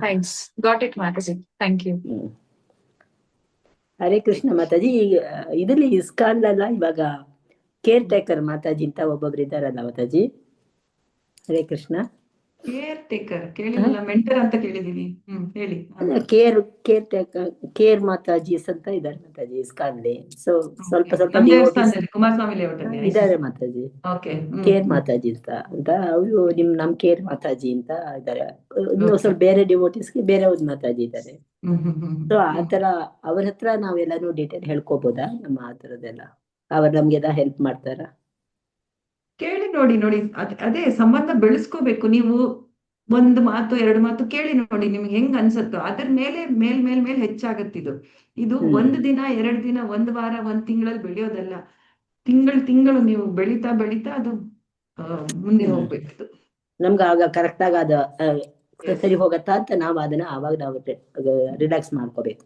Thanks, got it Mataji, thank you. Hare Krishna Mataji. ಇದರಲ್ಲಿ ಇಸ್ಕಾನ್ಲಲ್ಲ ಇವಾಗ ಕೇರ್ ಟೇಕರ್ ಮಾತಾಜಿ ಅಂತ ಒಬ್ಬೊಬ್ರು ಇದ್ದಾರಲ್ಲ ಮಾತಾಜಿ. ಹರೇ ಕೃಷ್ಣ. ಕೇರ್ ಟೇಕರ್ ಕೇಳಿಲ್ಲ, ಮೆಂಟರ್ ಅಂತ ಕೇಳಿದೀನಿ. ಹೇಳಿ. ಕೇರ್ ಮಾತಾಜೀಸ್ ಅಂತ ಇದ್ದಾರೆ ಮಾತಾಜಿ ಇಸ್ಕಾನ್ಲಿ. ಸೊ ಸ್ವಲ್ಪ ಕುಮಾರಸ್ವಾಮಿ ಇದ್ದಾರೆ ಮಾತಾಜಿ. ಕೇರ್ ಮಾತಾಜಿ ಅಂತ ಅವರು ನಮ್ ಕೇರ್ ಮಾತಾಜಿ ಅಂತ ಇದ್ದಾರೆ. ಇನ್ನು ಸ್ವಲ್ಪ ಬೇರೆ ಡಿವೋಟೀಸ್ಗೆ ಬೇರೆ ಒಂದು ಮಾತಾಜಿ ಇದ್ದಾರೆ. ಸೊ ಆತರ ಅವ್ರ ಹತ್ರ ನಾವೆಲ್ಲಾನು ಡೀಟೇಲ್ ಹೇಳ್ಕೊಬೋದಾ? ನಮ್ಮ ಆ ತರದೆಲ್ಲ ಅವ್ರು ನಮ್ಗೆಲ್ಲ ಹೆಲ್ಪ್ ಮಾಡ್ತಾರ? ಕೇಳಿ ನೋಡಿ ಅದೇ ಸಂಬಂಧ ಬೆಳೆಸ್ಕೋಬೇಕು. ನೀವು 1 ಮಾತು 2 ಮಾತು ಕೇಳಿ ನೋಡಿ, ನಿಮ್ಗೆ ಹೆಂಗ್ ಅನ್ಸತ್ತೋ ಅದ್ರ ಮೇಲೆ ಮೇಲ್ ಹೆಚ್ಚಾಗತ್ತಿದು. ಇದು 1 ದಿನ 2 ದಿನ 1 ವಾರ 1 ತಿಂಗಳಲ್ಲಿ ಬೆಳೆಯೋದಲ್ಲ. ತಿಂಗಳು ನೀವು ಬೆಳಿತಾ ಅದು ಮುಂದೆ ಹೋಗ್ಬೇಕು. ನಮ್ಗೆ ಆಗ ಕರೆಕ್ಟ್ ಆಗ ಅದ ಸರಿ ಹೋಗತ್ತಾ ಅಂತ ನಾವು ಅದನ್ನ ಆವಾಗ ನಾವು ರಿಲ್ಯಾಕ್ಸ್ ಮಾಡ್ಕೋಬೇಕು.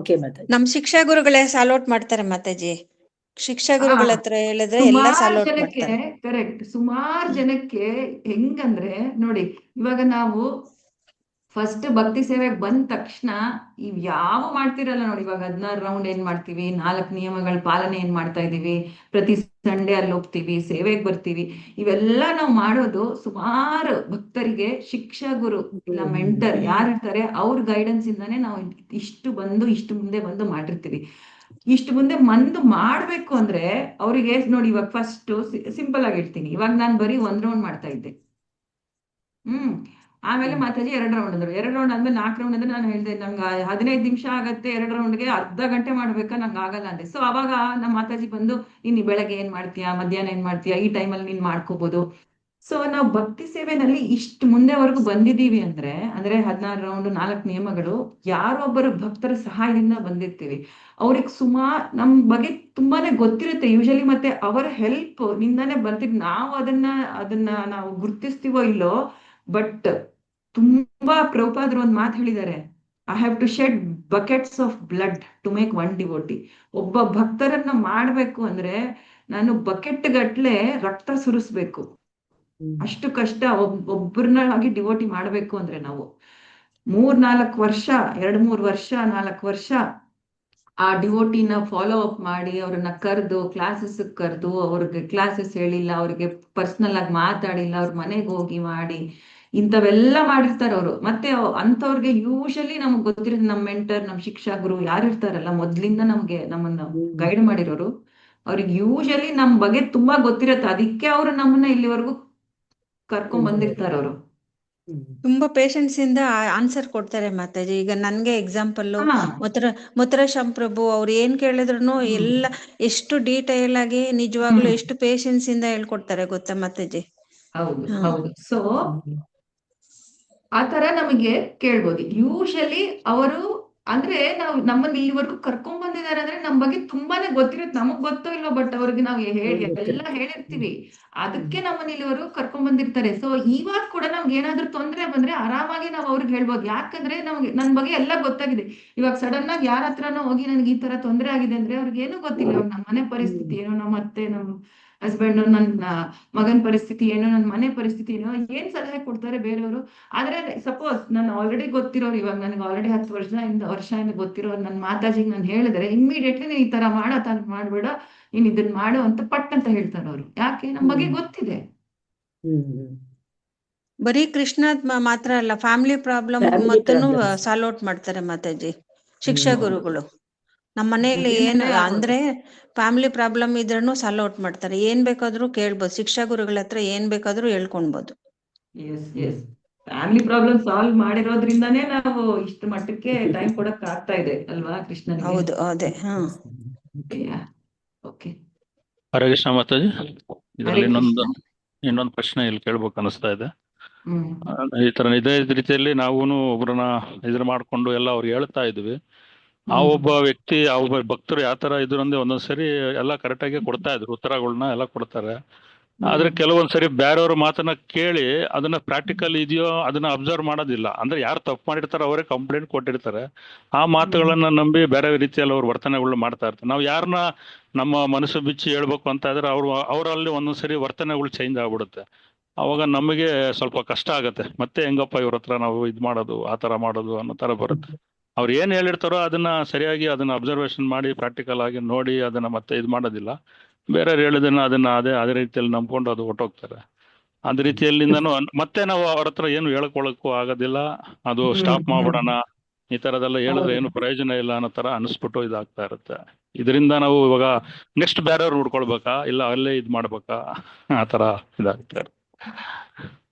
ಓಕೆ ಮಾತಾಜಿ. ನಮ್ ಶಿಕ್ಷಾ ಗುರುಗಳೇ ಸಾಲೋಟ್ ಮಾಡ್ತಾರೆ ಮಾತಾಜಿ. ಶಿಕ್ಷಾ ಗುರುಗಳ ಹತ್ರ ಹೇಳಿದ್ರೆ ಎಲ್ಲ ಸಾಲೋಟ್ ಮಾಡ್ತಾರೆ. ಕರೆಕ್ಟ್. ಸುಮಾರು ಜನಕ್ಕೆ ಹೆಂಗಂದ್ರೆ ನೋಡಿ, ಇವಾಗ ನಾವು ಫಸ್ಟ್ ಭಕ್ತಿ ಸೇವೆಗೆ ಬಂದ ತಕ್ಷಣ ಇವ್ ಯಾವ ಮಾಡ್ತಿರಲ್ಲ ನೋಡಿ. ಇವಾಗ 16 ರೌಂಡ್ ಏನ್ ಮಾಡ್ತೀವಿ, 4 ನಿಯಮಗಳ ಪಾಲನೆ ಏನ್ ಮಾಡ್ತಾ ಇದೀವಿ, ಪ್ರತಿ ಸಂಡೇ ಅಲ್ಲಿ ಹೋಗ್ತೀವಿ, ಸೇವೆಗೆ ಬರ್ತೀವಿ. ಇವೆಲ್ಲ ನಾವು ಮಾಡೋದು ಸುಮಾರು ಭಕ್ತರಿಗೆ ಶಿಕ್ಷಾ ಗುರು ಇಲ್ಲ ಮೆಂಟರ್ ಯಾರಿರ್ತಾರೆ ಅವ್ರ ಗೈಡೆನ್ಸ್ ಇಂದಾನೆ ನಾವು ಇಷ್ಟು ಮುಂದೆ ಬಂದು ಮಾಡಿರ್ತೀವಿ. ಇಷ್ಟು ಮುಂದೆ ಮಾಡ್ಬೇಕು ಅಂದ್ರೆ ಅವ್ರಿಗೆ ನೋಡಿ, ಇವಾಗ ಫಸ್ಟ್ ಸಿಂಪಲ್ ಆಗಿ ಹೇಳ್ತೀನಿ. ಇವಾಗ ನಾನು ಬರೀ 1 ರೌಂಡ್ ಮಾಡ್ತಾ ಇದ್ದೆ. ಆಮೇಲೆ ಮಾತಾಜಿ 2 ರೌಂಡ್ ಅಂದ್ರು. 2 ರೌಂಡ್ ಆದ್ಮೇಲೆ 4 ರೌಂಡ್ ಅಂದ್ರೆ ನಾನು ಹೇಳ್ದೆ ನಂಗೆ 15 ನಿಮಿಷ ಆಗತ್ತೆ 2 ರೌಂಡ್ಗೆ, ಅರ್ಧ ಗಂಟೆ ಮಾಡ್ಬೇಕಾ, ನಂಗೆ ಆಗಲ್ಲ ಅಂದೆ. ಸೊ ಅವಾಗ ನಮ್ಮ ಮಾತಾಜಿ ಬಂದು ಇನ್ನು ಬೆಳಗ್ಗೆ ಏನ್ ಮಾಡ್ತೀಯಾ, ಮಧ್ಯಾಹ್ನ ಏನ್ ಮಾಡ್ತೀಯಾ, ಈ ಟೈಮಲ್ಲಿ ನೀನ್ ಮಾಡ್ಕೋಬಹುದು. ಸೊ ನಾವು ಭಕ್ತಿ ಸೇವೆನಲ್ಲಿ ಇಷ್ಟು ಮುಂದೆವರೆಗೂ ಬಂದಿದ್ದೀವಿ ಅಂದ್ರೆ 16 ರೌಂಡ್ 4 ನಿಯಮಗಳು ಯಾರೊಬ್ಬರು ಭಕ್ತರ ಸಹಾಯದಿಂದ ಬಂದಿರ್ತೀವಿ. ಅವ್ರಿಗೆ ನಮ್ ಬಗ್ಗೆ ತುಂಬಾನೇ ಗೊತ್ತಿರುತ್ತೆ ಯೂಶಲಿ. ಮತ್ತೆ ಅವರ ಹೆಲ್ಪ್ ನಿಂದಾನೇ ಬರ್ತೀವಿ. ನಾವು ಅದನ್ನ ನಾವು ಗುರ್ತಿಸ್ತೀವೋ ಇಲ್ಲೋ, ಬಟ್ ತುಂಬಾ ಪ್ರಭುಪಾದರು ಒಂದ್ ಮಾತು ಹೇಳಿದ್ದಾರೆ, I have to shed buckets of blood to make 1 devotee. ಒಬ್ಬ ಭಕ್ತರನ್ನ ಮಾಡ್ಬೇಕು ಅಂದ್ರೆ ನಾನು ಬಕೆಟ್ ಗಟ್ಲೆ ರಕ್ತ ಸುರಿಸ್ಬೇಕು. ಅಷ್ಟು ಕಷ್ಟ ಒಬ್ಬರನ್ನಾಗಿ ಡಿವೋಟಿ ಮಾಡ್ಬೇಕು ಅಂದ್ರೆ ನಾವು 3-4 ವರ್ಷ 2-3 ವರ್ಷ 4 ವರ್ಷ ಆ ಡಿವೋಟಿನ ಫಾಲೋ ಅಪ್ ಮಾಡಿ ಅವ್ರನ್ನ ಕರೆದು ಅವ್ರಿಗೆ ಕ್ಲಾಸಸ್ ಹೇಳಿಲ್ಲ, ಅವ್ರಿಗೆ ಪರ್ಸನಲ್ ಆಗಿ ಮಾತಾಡಿಲ್ಲ, ಅವ್ರ ಮನೆಗೆ ಹೋಗಿ ಮಾಡಿ ಇಂಥವೆಲ್ಲ ಮಾಡಿರ್ತಾರೆ ಅವರು. ಮತ್ತೆ ಅಂತವ್ರಿಗೆ ಯೂಶಲಿ ನಮ್ಗೆ ಗೊತ್ತಿರೋದು ನಮ್ಮ ಮೆಂಟರ್, ನಮ್ಮ ಶಿಕ್ಷಾ ಗುರು ಯಾರಿರ್ತಾರಲ್ಲ ಮೊದ್ಲಿಂದ ನಮ್ಮನ್ನ ಗೈಡ್ ಮಾಡಿರೋರು, ಅವ್ರಿಗೆ ಯೂಶಲಿ ನಮ್ ಬಗ್ಗೆ ತುಂಬಾ ಗೊತ್ತಿರತ್ತೆ. ಅದಕ್ಕೆ ಅವ್ರು ನಮ್ಮನ್ನ ಇಲ್ಲಿವರೆಗೂ ಕರ್ಕೊಂಡ್ ಬಂದಿರ್ತಾರ. ಅವರು ತುಂಬಾ ಪೇಷನ್ಸ್ ಇಂದ ಆನ್ಸರ್ ಕೊಡ್ತಾರೆ ಮಾತಾಜಿ. ಈಗ ನನ್ಗೆ ಎಕ್ಸಾಂಪಲ್ ಮುತ್ತುರಾಮ್ ಪ್ರಭು ಅವ್ರು ಏನ್ ಕೇಳಿದ್ರು ಎಲ್ಲ ಎಷ್ಟು ಡೀಟೇಲ್ ಆಗಿ ನಿಜವಾಗ್ಲೂ ಎಷ್ಟು ಪೇಷನ್ಸ್ ಇಂದ ಹೇಳ್ಕೊಡ್ತಾರೆ ಗೊತ್ತಾ ಮಾತಾಜಿ. ಹೌದು. ಸೊ ಆತರ ನಮಗೆ ಕೇಳ್ಬೋದು. ಯೂಶಲಿ ಅವರು ಅಂದ್ರೆ ನಮ್ಮನ್ನ ಇಲ್ಲಿವರೆಗೂ ಕರ್ಕೊಂಡ್ ಬಂದಿದ್ದಾರೆ ಅಂದ್ರೆ ನಮ್ ಬಗ್ಗೆ ತುಂಬಾನೇ ಗೊತ್ತಿರುತ್ತೆ. ನಮಗ್ ಗೊತ್ತೋ ಇಲ್ಲೋ, ಬಟ್ ಅವ್ರಿಗೆ ನಾವು ಎಲ್ಲ ಹೇಳಿರ್ತೀವಿ. ಅದಕ್ಕೆ ನಮ್ಮನ್ನ ಇಲ್ಲಿವರೆಗೂ ಕರ್ಕೊಂಡ್ ಬಂದಿರ್ತಾರೆ. ಸೊ ಇವಾಗ ಕೂಡ ನಮ್ಗೆ ಏನಾದ್ರೂ ತೊಂದ್ರೆ ಬಂದ್ರೆ ಆರಾಮಾಗಿ ನಾವು ಅವ್ರಿಗೆ ಹೇಳ್ಬೋದು. ಯಾಕಂದ್ರೆ ನನ್ ಬಗ್ಗೆ ಎಲ್ಲ ಗೊತ್ತಾಗಿದೆ. ಇವಾಗ ಸಡನ್ ಆಗಿ ಯಾರ ಹತ್ರನೋ ಹೋಗಿ ನನ್ಗೆ ಈ ತರ ತೊಂದ್ರೆ ಆಗಿದೆ ಅಂದ್ರೆ ಅವ್ರಿಗೆ ಏನೂ ಗೊತ್ತಿಲ್ಲ. ಇವಾಗ ನಮ್ಮ ಮನೆ ಪರಿಸ್ಥಿತಿ ಏನೋ, ನಮ್ಮ ಅತ್ತೆ, ನಮ್ಮ ಹಸ್ಬೆಂಡ್, ನನ್ನ ಮಗನ ಪರಿಸ್ಥಿತಿ ಏನೋ, ನನ್ನ ಮನೆ ಪರಿಸ್ಥಿತಿ ಏನೋ, ಏನ್ ಸಲಹೆ ಕೊಡ್ತಾರೆ ಬೇರೆಯವರು. ಆದ್ರೆ ಸಪೋಸ್ ನಾನು ಆಲ್ರೆಡಿ ಗೊತ್ತಿರೋರು, ಇವಾಗ ನನಗೆ ಆಲ್ರೆಡಿ 10 ವರ್ಷದಿಂದ ಗೊತ್ತಿರೋರು ನನ್ನ ಮಾತಾಜಿಗೆ ನಾನು ಹೇಳಿದ್ರೆ ಇಮಿಡಿಯೇಟ್ಲಿ ನೀನ್ ಈ ತರ ಮಾಡ್ಬೇಡ, ನೀನ್ ಇದನ್ನ ಮಾಡು ಅಂತ ಪಟ್ ಅಂತ ಹೇಳ್ತಾರೆ ಅವರು. ಯಾಕೆ? ನಮ್ಮ ಬಗ್ಗೆ ಗೊತ್ತಿದೆ. ಬರೀ ಕೃಷ್ಣದ್ ಮಾತ್ರ ಅಲ್ಲ, ಫ್ಯಾಮಿಲಿ ಪ್ರಾಬ್ಲಮ್ ಮತ್ತೂ ಸಾಲ್ವ್ ಔಟ್ ಮಾಡ್ತಾರೆ ಮಾತಾಜಿ ಶಿಕ್ಷಾ ಗುರುಗಳು. ನಮ್ಮ ಮನೆಯಲ್ಲಿ ಏನು ಅಂದ್ರೆ ಫ್ಯಾಮಿಲಿ ಪ್ರಾಬ್ಲಮ್ ಇದ್ರೂ ಸಾಲ್ವ್ ಔಟ್ ಮಾಡ್ತಾರೆ. ಏನ್ ಬೇಕಾದ್ರೂ ಕೇಳ್ಬೋದು, ಶಿಕ್ಷಾ ಗುರುಗಳ ಹತ್ರ ಏನ್ ಬೇಕಾದ್ರೂ ಹೇಳ್ಕೊಳ್ಬೋದು. ಫ್ಯಾಮಿಲಿ ಪ್ರಾಬ್ಲಮ್ ಸಾಲ್ವ್ ಮಾಡಿರೋದ್ರಿಂದಾನೇ ನಾವು ಇಷ್ಟು ಮಟ್ಟಕ್ಕೆ ಟೈಮ್ ಕೊಡಕ್ ಆಗ್ತಾ ಇದೆ ಅಲ್ವಾ ಕೃಷ್ಣನಿಗೆ? ಹೌದು, ಅದೇ. ಓಕೆ. ಹರೇ ಕೃಷ್ಣ ಮಾತಾಜಿ. ಇದರಲ್ಲಿ ಹರೇ ಕೃಷ್ಣ. ಇನ್ನೊಂದು ಪ್ರಶ್ನೆ ಇಲ್ಲಿ ಕೇಳ್ಬೇಕು ಅನಿಸ್ತಾ ಇದೆ. ಹ್ಮ್ ಈ ತರ ಇದೇ ರೀತಿಯಲ್ಲಿ ನಾವು ಒಬ್ರನ್ನ ಇದ್ರ ಮಾಡ್ಕೊಂಡು ಎಲ್ಲ ಅವ್ರಿಗೆ ಹೇಳ್ತಾ ಇದ್ವಿ. ಆ ಒಬ್ಬ ವ್ಯಕ್ತಿ, ಆ ಒಬ್ಬ ಭಕ್ತರು ಯಾವ ತರ ಇದ್ರು ಅಂದ್ರೆ ಒಂದೊಂದ್ಸರಿ ಎಲ್ಲ ಕರೆಕ್ಟ್ ಆಗಿ ಕೊಡ್ತಾ ಇದ್ರು, ಉತ್ತರಗಳನ್ನ ಎಲ್ಲ ಕೊಡ್ತಾರೆ. ಆದ್ರೆ ಕೆಲವೊಂದ್ಸರಿ ಬೇರೆಯವ್ರ ಮಾತನ್ನ ಕೇಳಿ ಅದನ್ನ ಪ್ರಾಕ್ಟಿಕಲ್ ಇದೆಯೋ ಅದನ್ನ ಅಬ್ಸರ್ವ್ ಮಾಡೋದಿಲ್ಲ. ಅಂದ್ರೆ ಯಾರು ತಪ್ಪು ಮಾಡಿರ್ತಾರೋ ಅವರೇ ಕಂಪ್ಲೇಂಟ್ ಕೊಟ್ಟಿರ್ತಾರೆ. ಆ ಮಾತುಗಳನ್ನ ನಂಬಿ ಬೇರೆ ರೀತಿಯಲ್ಲಿ ಅವ್ರು ವರ್ತನೆಗಳು ಮಾಡ್ತಾ ಇರ್ತಾರೆ. ನಾವು ಯಾರನ್ನ ನಮ್ಮ ಮನಸ್ಸು ಬಿಚ್ಚಿ ಹೇಳ್ಬೇಕು ಅಂತ ಇದ್ರೆ ಅವರಲ್ಲಿ ಒಂದೊಂದ್ಸರಿ ವರ್ತನೆಗಳು ಚೇಂಜ್ ಆಗ್ಬಿಡುತ್ತೆ. ಅವಾಗ ನಮಗೆ ಸ್ವಲ್ಪ ಕಷ್ಟ ಆಗತ್ತೆ. ಮತ್ತೆ ಹೆಂಗಪ್ಪ ಇವ್ರ ಹತ್ರ ನಾವು ಇದ್ ಮಾಡೋದು, ಆ ತರ ಮಾಡೋದು ಅನ್ನೋ ತರ ಬರುತ್ತೆ. ಅವ್ರು ಏನ್ ಹೇಳಿರ್ತಾರೋ ಅದನ್ನ ಸರಿಯಾಗಿ ಅದನ್ನ ಅಬ್ಸರ್ವೇಷನ್ ಮಾಡಿ ಪ್ರಾಕ್ಟಿಕಲ್ ಆಗಿ ನೋಡಿ ಅದನ್ನ ಮತ್ತೆ ಇದು ಮಾಡೋದಿಲ್ಲ. ಬೇರೆಯವ್ರು ಹೇಳಿದನ್ನ ಅದನ್ನ ಅದೇ ರೀತಿಯಲ್ಲಿ ನಂಬ್ಕೊಂಡು ಅದು ಹೊಟ್ಟೋಗ್ತಾರೆ. ಅದ್ ರೀತಿಯಲ್ಲಿಂದನೂ ಮತ್ತೆ ನಾವು ಅವ್ರ ಹತ್ರ ಏನು ಹೇಳ್ಕೊಳಕ್ಕೂ ಆಗೋದಿಲ್ಲ. ಅದು ಸ್ಟಾಪ್ ಮಾಡ್ಬಿಡೋಣ, ಈ ತರದೆಲ್ಲ ಹೇಳಿದ್ರೆ ಏನು ಪ್ರಯೋಜನ ಇಲ್ಲ ಅನ್ನೋ ತರ ಅನಿಸ್ಬಿಟ್ಟು ಇದಾಗ್ತಾ ಇರುತ್ತೆ. ಇದರಿಂದ ನಾವು ಇವಾಗ ನೆಕ್ಸ್ಟ್ ಬೇರೆಯವ್ರು ನೋಡ್ಕೊಳ್ಬೇಕಾ ಇಲ್ಲ ಅಲ್ಲೇ ಇದ್ ಮಾಡ್ಬೇಕಾ, ಆ ತರ ಇದಾಗ್ತಾ ಇರುತ್ತೆ.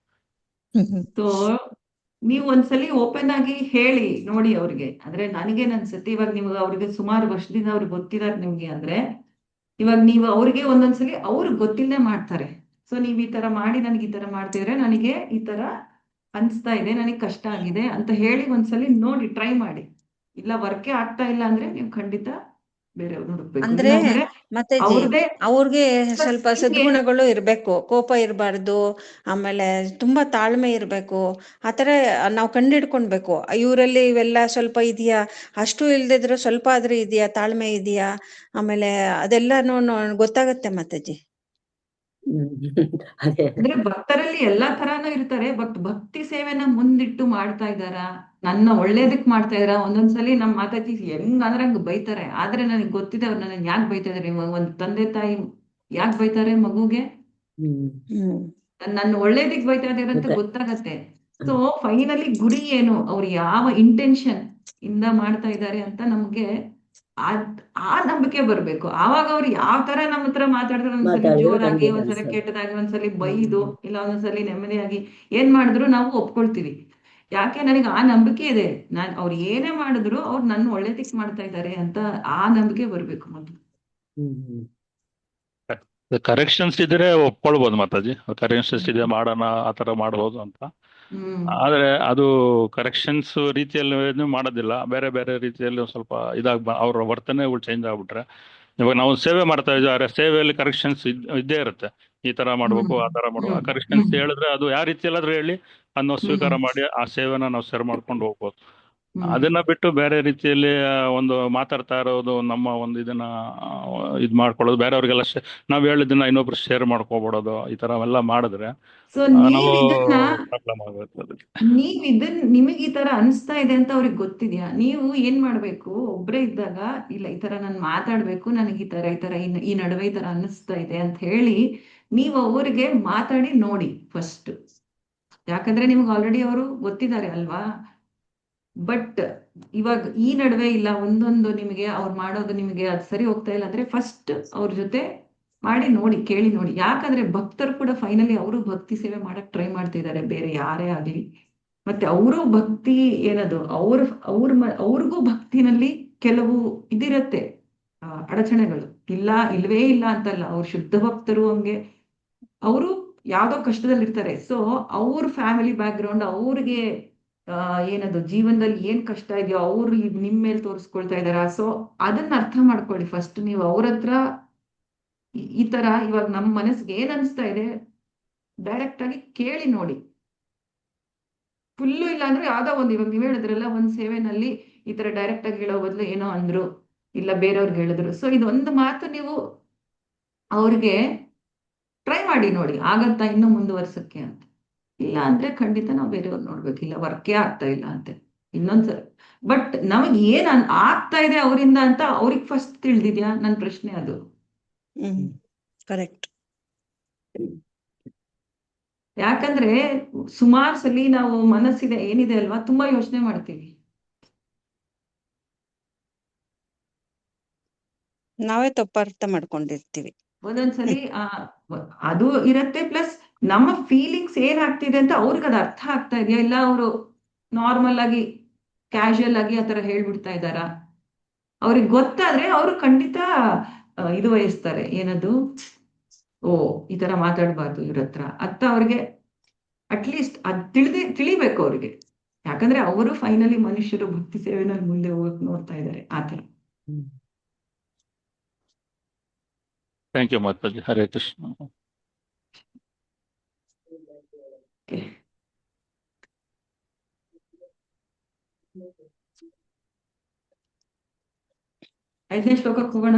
ಸೊ ನೀವು ಒಂದ್ಸಲಿ ಓಪನ್ ಆಗಿ ಹೇಳಿ ನೋಡಿ ಅವ್ರಿಗೆ. ಅಂದ್ರೆ ನನಗೇನ್ ಅನ್ಸುತ್ತೆ, ಇವಾಗ ನೀವು ಅವ್ರಿಗೆ ಸುಮಾರು ವರ್ಷದಿಂದ ಅವ್ರಿಗೆ ಗೊತ್ತಿದ್ದಾರೆ ನಿಮ್ಗೆ ಅಂದ್ರೆ, ಇವಾಗ ನೀವು ಅವ್ರಿಗೆ ಒಂದೊಂದ್ಸಲಿ ಅವ್ರಿಗೆ ಗೊತ್ತಿಲ್ಲದೆ ಮಾಡ್ತಾರೆ. ಸೊ ನೀವ್ ಈ ತರ ಮಾಡಿ ನನಗೆ ಈ ತರ ಮಾಡ್ತಿದ್ರೆ ನನಗೆ ಈ ತರ ಅನ್ಸ್ತಾ ಇದೆ, ನನಗೆ ಕಷ್ಟ ಆಗಿದೆ ಅಂತ ಹೇಳಿ ಒಂದ್ಸಲಿ ನೋಡಿ ಟ್ರೈ ಮಾಡಿ. ಇಲ್ಲ ವರ್ಕೇ ಆಗ್ತಾ ಇಲ್ಲ ಅಂದ್ರೆ ನೀವು ಖಂಡಿತ ಬೇರೆಯವ್ರು ಹುಡುಕ್ಬೇಕು. ಅಂದ್ರೆ ಇಲ್ಲಾಂದ್ರೆ ಮತ್ತೆ ಅವ್ರದೇ ಅವ್ರಿಗೆ ಸ್ವಲ್ಪ ನಿಮ್ಗೆ ಸದ್ಗುಣಗಳು ಇರ್ಬೇಕು, ಕೋಪ ಇರಬಾರ್ದು, ಆಮೇಲೆ ತುಂಬಾ ತಾಳ್ಮೆ ಇರ್ಬೇಕು. ಆತರ ನಾವು ಕಂಡಿಡ್ಕೊಳ್ಬೇಕು. ಇವರಲ್ಲಿ ಇವೆಲ್ಲ ಸ್ವಲ್ಪ ಇದೆಯಾ, ಅಷ್ಟು ಇಲ್ದಿದ್ರು ಸ್ವಲ್ಪ ಆದ್ರೂ ಇದೆಯಾ, ತಾಳ್ಮೆ ಇದೆಯಾ, ಆಮೇಲೆ ಅದೆಲ್ಲಾನು ಗೊತ್ತಾಗತ್ತೆ ಮಾತಾಜಿ. ಅದೇ ಅಂದ್ರೆ ಭಕ್ತರಲ್ಲಿ ಎಲ್ಲಾ ತರಾನು ಇರ್ತಾರೆ. ಬಟ್ ಭಕ್ತಿ ಸೇವೆನ ಮುಂದಿಟ್ಟು ಮಾಡ್ತಾ ಇದಾರ, ನನ್ನ ಒಳ್ಳೇದಕ್ ಮಾಡ್ತಾ ಇದಾರ. ಒಂದೊಂದ್ಸಲಿ ನಮ್ ಮಾತಾಜಿ ಹೆಂಗ್ ಅಂದ್ರೆ ಹಂಗ್ ಬೈತಾರೆ. ಆದ್ರೆ ನನಗೆ ಗೊತ್ತಿದೆ ಅವ್ರು ನನಗೆ ಯಾಕೆ ಬೈತಾ ಇದಾರೆ. ಒಂದ್ ತಂದೆ ತಾಯಿ ಯಾಕೆ ಬೈತಾರೆ ಮಗುಗೆ? ನನ್ನ ಒಳ್ಳೇದಕ್ ಬೈತಾ ಇದಾರೆ ಅಂತ ಗೊತ್ತಾಗತ್ತೆ. ಸೊ ಫೈನಲಿ ಗುರಿ ಏನು, ಅವ್ರು ಯಾವ ಇಂಟೆನ್ಷನ್ ಇಂದ ಮಾಡ್ತಾ ಇದ್ದಾರೆ ಅಂತ ನಮ್ಗೆ ಆ ನಂಬಿಕೆ ಬರ್ಬೇಕು. ಆವಾಗ ಅವ್ರು ಯಾವ ತರ ನಮ್ಮ ಹತ್ರ ಮಾತಾಡಿದ್ರು, ಒಂದ್ಸಲಿ ಜೋರಾಗಿ, ಒಂದ್ಸಲಿ ಕೆಟ್ಟದಾಗಿ, ಒಂದ್ಸಲಿ ಬೈದು, ಇಲ್ಲ ಒಂದೊಂದ್ಸಲಿ ನೆಮ್ಮದಿಯಾಗಿ ಏನ್ ಮಾಡಿದ್ರು ನಾವು ಒಪ್ಕೊಳ್ತೀವಿ. ಯಾಕೆ ನನಗೆ ಆ ನಂಬಿಕೆ ಇದೆ, ಅವ್ರು ಏನೇ ಮಾಡಿದ್ರು ಅವ್ರು ನನ್ನ ಒಳ್ಳೇದಕ್ ಮಾಡ್ತಾ ಇದ್ದಾರೆ ಅಂತ ಆ ನಂಬಿಕೆ ಬರ್ಬೇಕು ಮೊದಲು. ಕರೆಕ್ಷನ್ಸ್ ಇದ್ರೆ ಒಪ್ಕೊಳ್ಬೋದು ಮಾತಾಜಿ, ಕರೆಕ್ಷನ್ಸ್ ಇದೆ ಮಾಡೋಣ ಆ ತರ ಮಾಡ್ಬೋದು ಅಂತ. ಆದ್ರೆ ಅದು ಕರೆಕ್ಷನ್ಸ್ ರೀತಿಯಲ್ಲಿ ಮಾಡೋದಿಲ್ಲ, ಬೇರೆ ಬೇರೆ ರೀತಿಯಲ್ಲಿ ಸ್ವಲ್ಪ ಅವ್ರ ವರ್ತನೆಗಳು ಚೇಂಜ್ ಆಗ್ಬಿಟ್ರೆ. ಇವಾಗ ನಾವು ಸೇವೆ ಮಾಡ್ತಾ ಇದ್ದಾರೆ, ಸೇವೆಯಲ್ಲಿ ಕರೆಕ್ಷನ್ಸ್ ಇದ್ದೇ ಇರುತ್ತೆ. ಈ ತರ ಮಾಡ್ಬೇಕು, ಆ ತರ ಮಾಡ್ಬೇಕು. ಕರೆಕ್ಷನ್ಸ್ ಹೇಳಿದ್ರೆ ಅದು ಯಾವ ರೀತಿಯಲ್ಲಾದ್ರೂ ಹೇಳಿ ಅದನ್ನ ಸ್ವೀಕಾರ ಮಾಡಿ ಆ ಸೇವೆನ ನಾವು ಸರಿ ಮಾಡ್ಕೊಂಡು ಹೋಗ್ಬೋದು. ಅದನ್ನ ಬಿಟ್ಟು ಬೇರೆ ರೀತಿಯಲ್ಲಿ ಒಂದು ಮಾತಾಡ್ತಾ ಇರೋದು, ನಮ್ಮ ಒಂದು ಇದನ್ನ ಇದ್ ಮಾಡ್ಕೊಳ್ಳೋದು, ಬೇರೆಯವ್ರಿಗೆಲ್ಲ ನಾವ್ ಹೇಳಿದ್ದನ್ನ ಇನ್ನೊಬ್ರು ಶೇರ್ ಮಾಡ್ಕೊಬಿಡೋದು, ಈ ತರ ಎಲ್ಲ ಮಾಡಿದ್ರೆ ಸೊ ನಾವು ಪ್ರಾಬ್ಲಮ್ ನಿಮಗೆ ಈ ತರ ಅನಿಸ್ತಾ ಇದೆ ಅಂತ ಅವ್ರಿಗೆ ಗೊತ್ತಿದ್ಯಾ? ನೀವು ಏನ್ ಮಾಡ್ಬೇಕು, ಒಬ್ರೇ ಇದ್ದಾಗ ಇಲ್ಲ ಈ ತರ ನಾನು ಮಾತಾಡ್ಬೇಕು, ನನಗೆ ಈ ತರ ಈ ನಡುವೆ ಈ ತರ ಅನಿಸ್ತಾ ಇದೆ ಅಂತ ಹೇಳಿ ನೀವು ಅವ್ರಿಗೆ ಮಾತಾಡಿ ನೋಡಿ ಫಸ್ಟ್. ಯಾಕಂದ್ರೆ ನಿಮ್ಗೆ ಆಲ್ರೆಡಿ ಅವರು ಗೊತ್ತಿದ್ದಾರೆ ಅಲ್ವಾ. ಬಟ್ ಇವಾಗ ಈ ನಡುವೆ ಇಲ್ಲ, ಒಂದೊಂದು ನಿಮಗೆ ಅವ್ರು ಮಾಡೋದು ನಿಮಗೆ ಅದು ಸರಿ ಹೋಗ್ತಾ ಇಲ್ಲ ಅಂದ್ರೆ ಫಸ್ಟ್ ಅವ್ರ ಜೊತೆ ಮಾಡಿ ನೋಡಿ, ಕೇಳಿ ನೋಡಿ. ಯಾಕಂದ್ರೆ ಭಕ್ತರು ಕೂಡ ಫೈನಲಿ ಅವರು ಭಕ್ತಿ ಸೇವೆ ಮಾಡಕ್ ಟ್ರೈ ಮಾಡ್ತಿದ್ದಾರೆ, ಬೇರೆ ಯಾರೇ ಆಗ್ಲಿ. ಮತ್ತೆ ಅವರು ಭಕ್ತಿ ಏನದು ಅವ್ರಿಗೂ ಭಕ್ತಿನಲ್ಲಿ ಕೆಲವು ಇದಿರತ್ತೆ, ಅಡಚಣೆಗಳು. ಇಲ್ವೇ ಇಲ್ಲ ಅಂತಲ್ಲ, ಅವ್ರು ಶುದ್ಧ ಭಕ್ತರು, ಹಂಗೆ ಅವರು ಯಾವ್ದೋ ಕಷ್ಟದಲ್ಲಿರ್ತಾರೆ. ಸೊ ಅವ್ರ ಫ್ಯಾಮಿಲಿ ಬ್ಯಾಕ್ ಗ್ರೌಂಡ್, ಅವ್ರಿಗೆ ಏನದು ಜೀವನದಲ್ಲಿ ಏನ್ ಕಷ್ಟ ಇದೆಯೋ ಅವ್ರು ನಿಮ್ ಮೇಲೆ ತೋರಿಸ್ಕೊಳ್ತಾ ಇದಾರ. ಸೊ ಅದನ್ನ ಅರ್ಥ ಮಾಡ್ಕೊಳ್ಳಿ ಫಸ್ಟ್. ನೀವು ಅವ್ರ ಹತ್ರ ಈ ತರ ಇವಾಗ ನಮ್ಮ ಮನಸ್ಸಿಗೆ ಏನ್ ಅನ್ಸ್ತಾ ಇದೆ ಡೈರೆಕ್ಟ್ ಆಗಿ ಕೇಳಿ ನೋಡಿ. ಫುಲ್ಲು ಇಲ್ಲ ಅಂದ್ರೆ ಯಾವ್ದೋ ಒಂದು, ಇವಾಗ ನೀವ್ ಹೇಳಿದ್ರಲ್ಲ ಒಂದ್ ಸೇವೆನಲ್ಲಿ ಈ ತರ ಡೈರೆಕ್ಟ್ ಆಗಿ ಹೇಳೋ ಬದಲು ಏನೋ ಅಂದ್ರು, ಇಲ್ಲ ಬೇರೆಯವ್ರಿಗೆ ಹೇಳಿದ್ರು. ಸೊ ಇದೊಂದು ಮಾತು ನೀವು ಅವ್ರಿಗೆ ಟ್ರೈ ಮಾಡಿ ನೋಡಿ, ಆಗತ್ತಾ ಇನ್ನೂ ಮುಂದುವರ್ಸಕ್ಕೆ ಅಂತ. ಇಲ್ಲ ಅಂದ್ರೆ ಖಂಡಿತ ನಾವು ಬೇರೆಯವ್ರು ನೋಡ್ಬೇಕು, ಇಲ್ಲ ವರ್ಕೇ ಆಗ್ತಾ ಇಲ್ಲ ಅಂತ ಇನ್ನೊಂದ್ಸಲ. ಬಟ್ ನಮಗ್ ಏನ್ ಆಗ್ತಾ ಇದೆ ಅವರಿಂದ ಅಂತ ಅವ್ರಿಗೆ ಫಸ್ಟ್ ತಿಳಿದಿದ್ಯಾ? ನನ್ನ ಪ್ರಶ್ನೆ ಅದು. ಕರೆಕ್ಟ್. ಯಾಕಂದ್ರೆ ಸುಮಾರು ಸಲಿ ನಾವು ಮನಸ್ಸಿದೆ ಏನಿದೆ ಅಲ್ವಾ, ತುಂಬಾ ಯೋಚನೆ ಮಾಡ್ತೀವಿ. ನಾವೇ ತಪ್ಪು ಅರ್ಥ ಮಾಡ್ಕೊಂಡಿರ್ತೀವಿ ಒಂದೊಂದ್ಸಲಿ ಅದು ಇರತ್ತೆ. ಪ್ಲಸ್ ನಮ್ಮ ಫೀಲಿಂಗ್ಸ್ ಏನ್ ಆಗ್ತಿದೆ ಅಂತ ಅವ್ರಿಗೆ ಅದು ಅರ್ಥ ಆಗ್ತಾ ಇದೆಯಾ, ಇಲ್ಲ ಅವರು ನಾರ್ಮಲ್ ಆಗಿ ಕ್ಯಾಶುಯಲ್ ಆಗಿ ಆತರ ಹೇಳ್ಬಿಡ್ತಾ ಇದ್ದಾರ. ಅವ್ರಿಗೆ ಗೊತ್ತಾದ್ರೆ ಅವರು ಖಂಡಿತ ಇದು ವಹಿಸ್ತಾರೆ, ಏನದು ಓ ಈ ತರ ಮಾತಾಡಬಾರ್ದು ಇವ್ರ ಹತ್ರ ಅಂತ ಅವ್ರಿಗೆ ಅಟ್ಲೀಸ್ಟ್ ಅದ್ ತಿಳಿಬೇಕು ಅವ್ರಿಗೆ. ಯಾಕಂದ್ರೆ ಅವರು ಫೈನಲಿ ಮನುಷ್ಯರು ಭಕ್ತಿ ಸೇವೆನಲ್ಲಿ ಮುಂದೆ ಹೋಗಕ್ ನೋಡ್ತಾ ಇದ್ದಾರೆ ಆತರ. Thank you Mataji. ಹರೇ ಕೃಷ್ಣ. ಐದನೇ ಶ್ಲೋಕಕ್ಕೆ ಹೋಗೋಣ.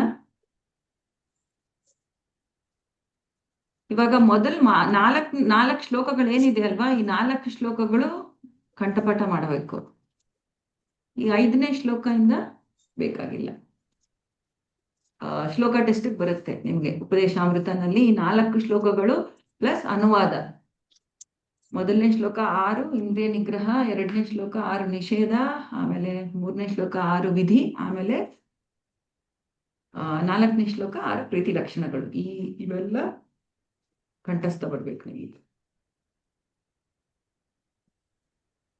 ಇವಾಗ ನಾಲ್ಕು ಶ್ಲೋಕಗಳು ಏನಿದೆ ಅಲ್ವಾ, ಈ 4 ಶ್ಲೋಕಗಳು ಕಂಠಪಾಠ ಮಾಡಬೇಕು. ಈ 5ನೇ ಶ್ಲೋಕದಿಂದ ಬೇಕಾಗಿಲ್ಲ. ಶ್ಲೋಕ ಟೆಸ್ಟ್ ಬರುತ್ತೆ ನಿಮ್ಗೆ ಉಪದೇಶಾಮೃತನಲ್ಲಿ. ಈ 4 ಶ್ಲೋಕಗಳು ಪ್ಲಸ್ ಅನುವಾದ. ಮೊದಲನೇ ಶ್ಲೋಕ 6 ಇಂದ್ರಿಯ ನಿಗ್ರಹ, 2ನೇ ಶ್ಲೋಕ 6 ನಿಷೇಧ, ಆಮೇಲೆ 3ನೇ ಶ್ಲೋಕ 6 ವಿಧಿ, ಆಮೇಲೆ 4ನೇ ಶ್ಲೋಕ 6 ಪ್ರೀತಿ ಲಕ್ಷಣಗಳು. ಇವೆಲ್ಲ ಕಂಠಸ್ಥ ಬರ್ಬೇಕು ನಿಮಗೆ.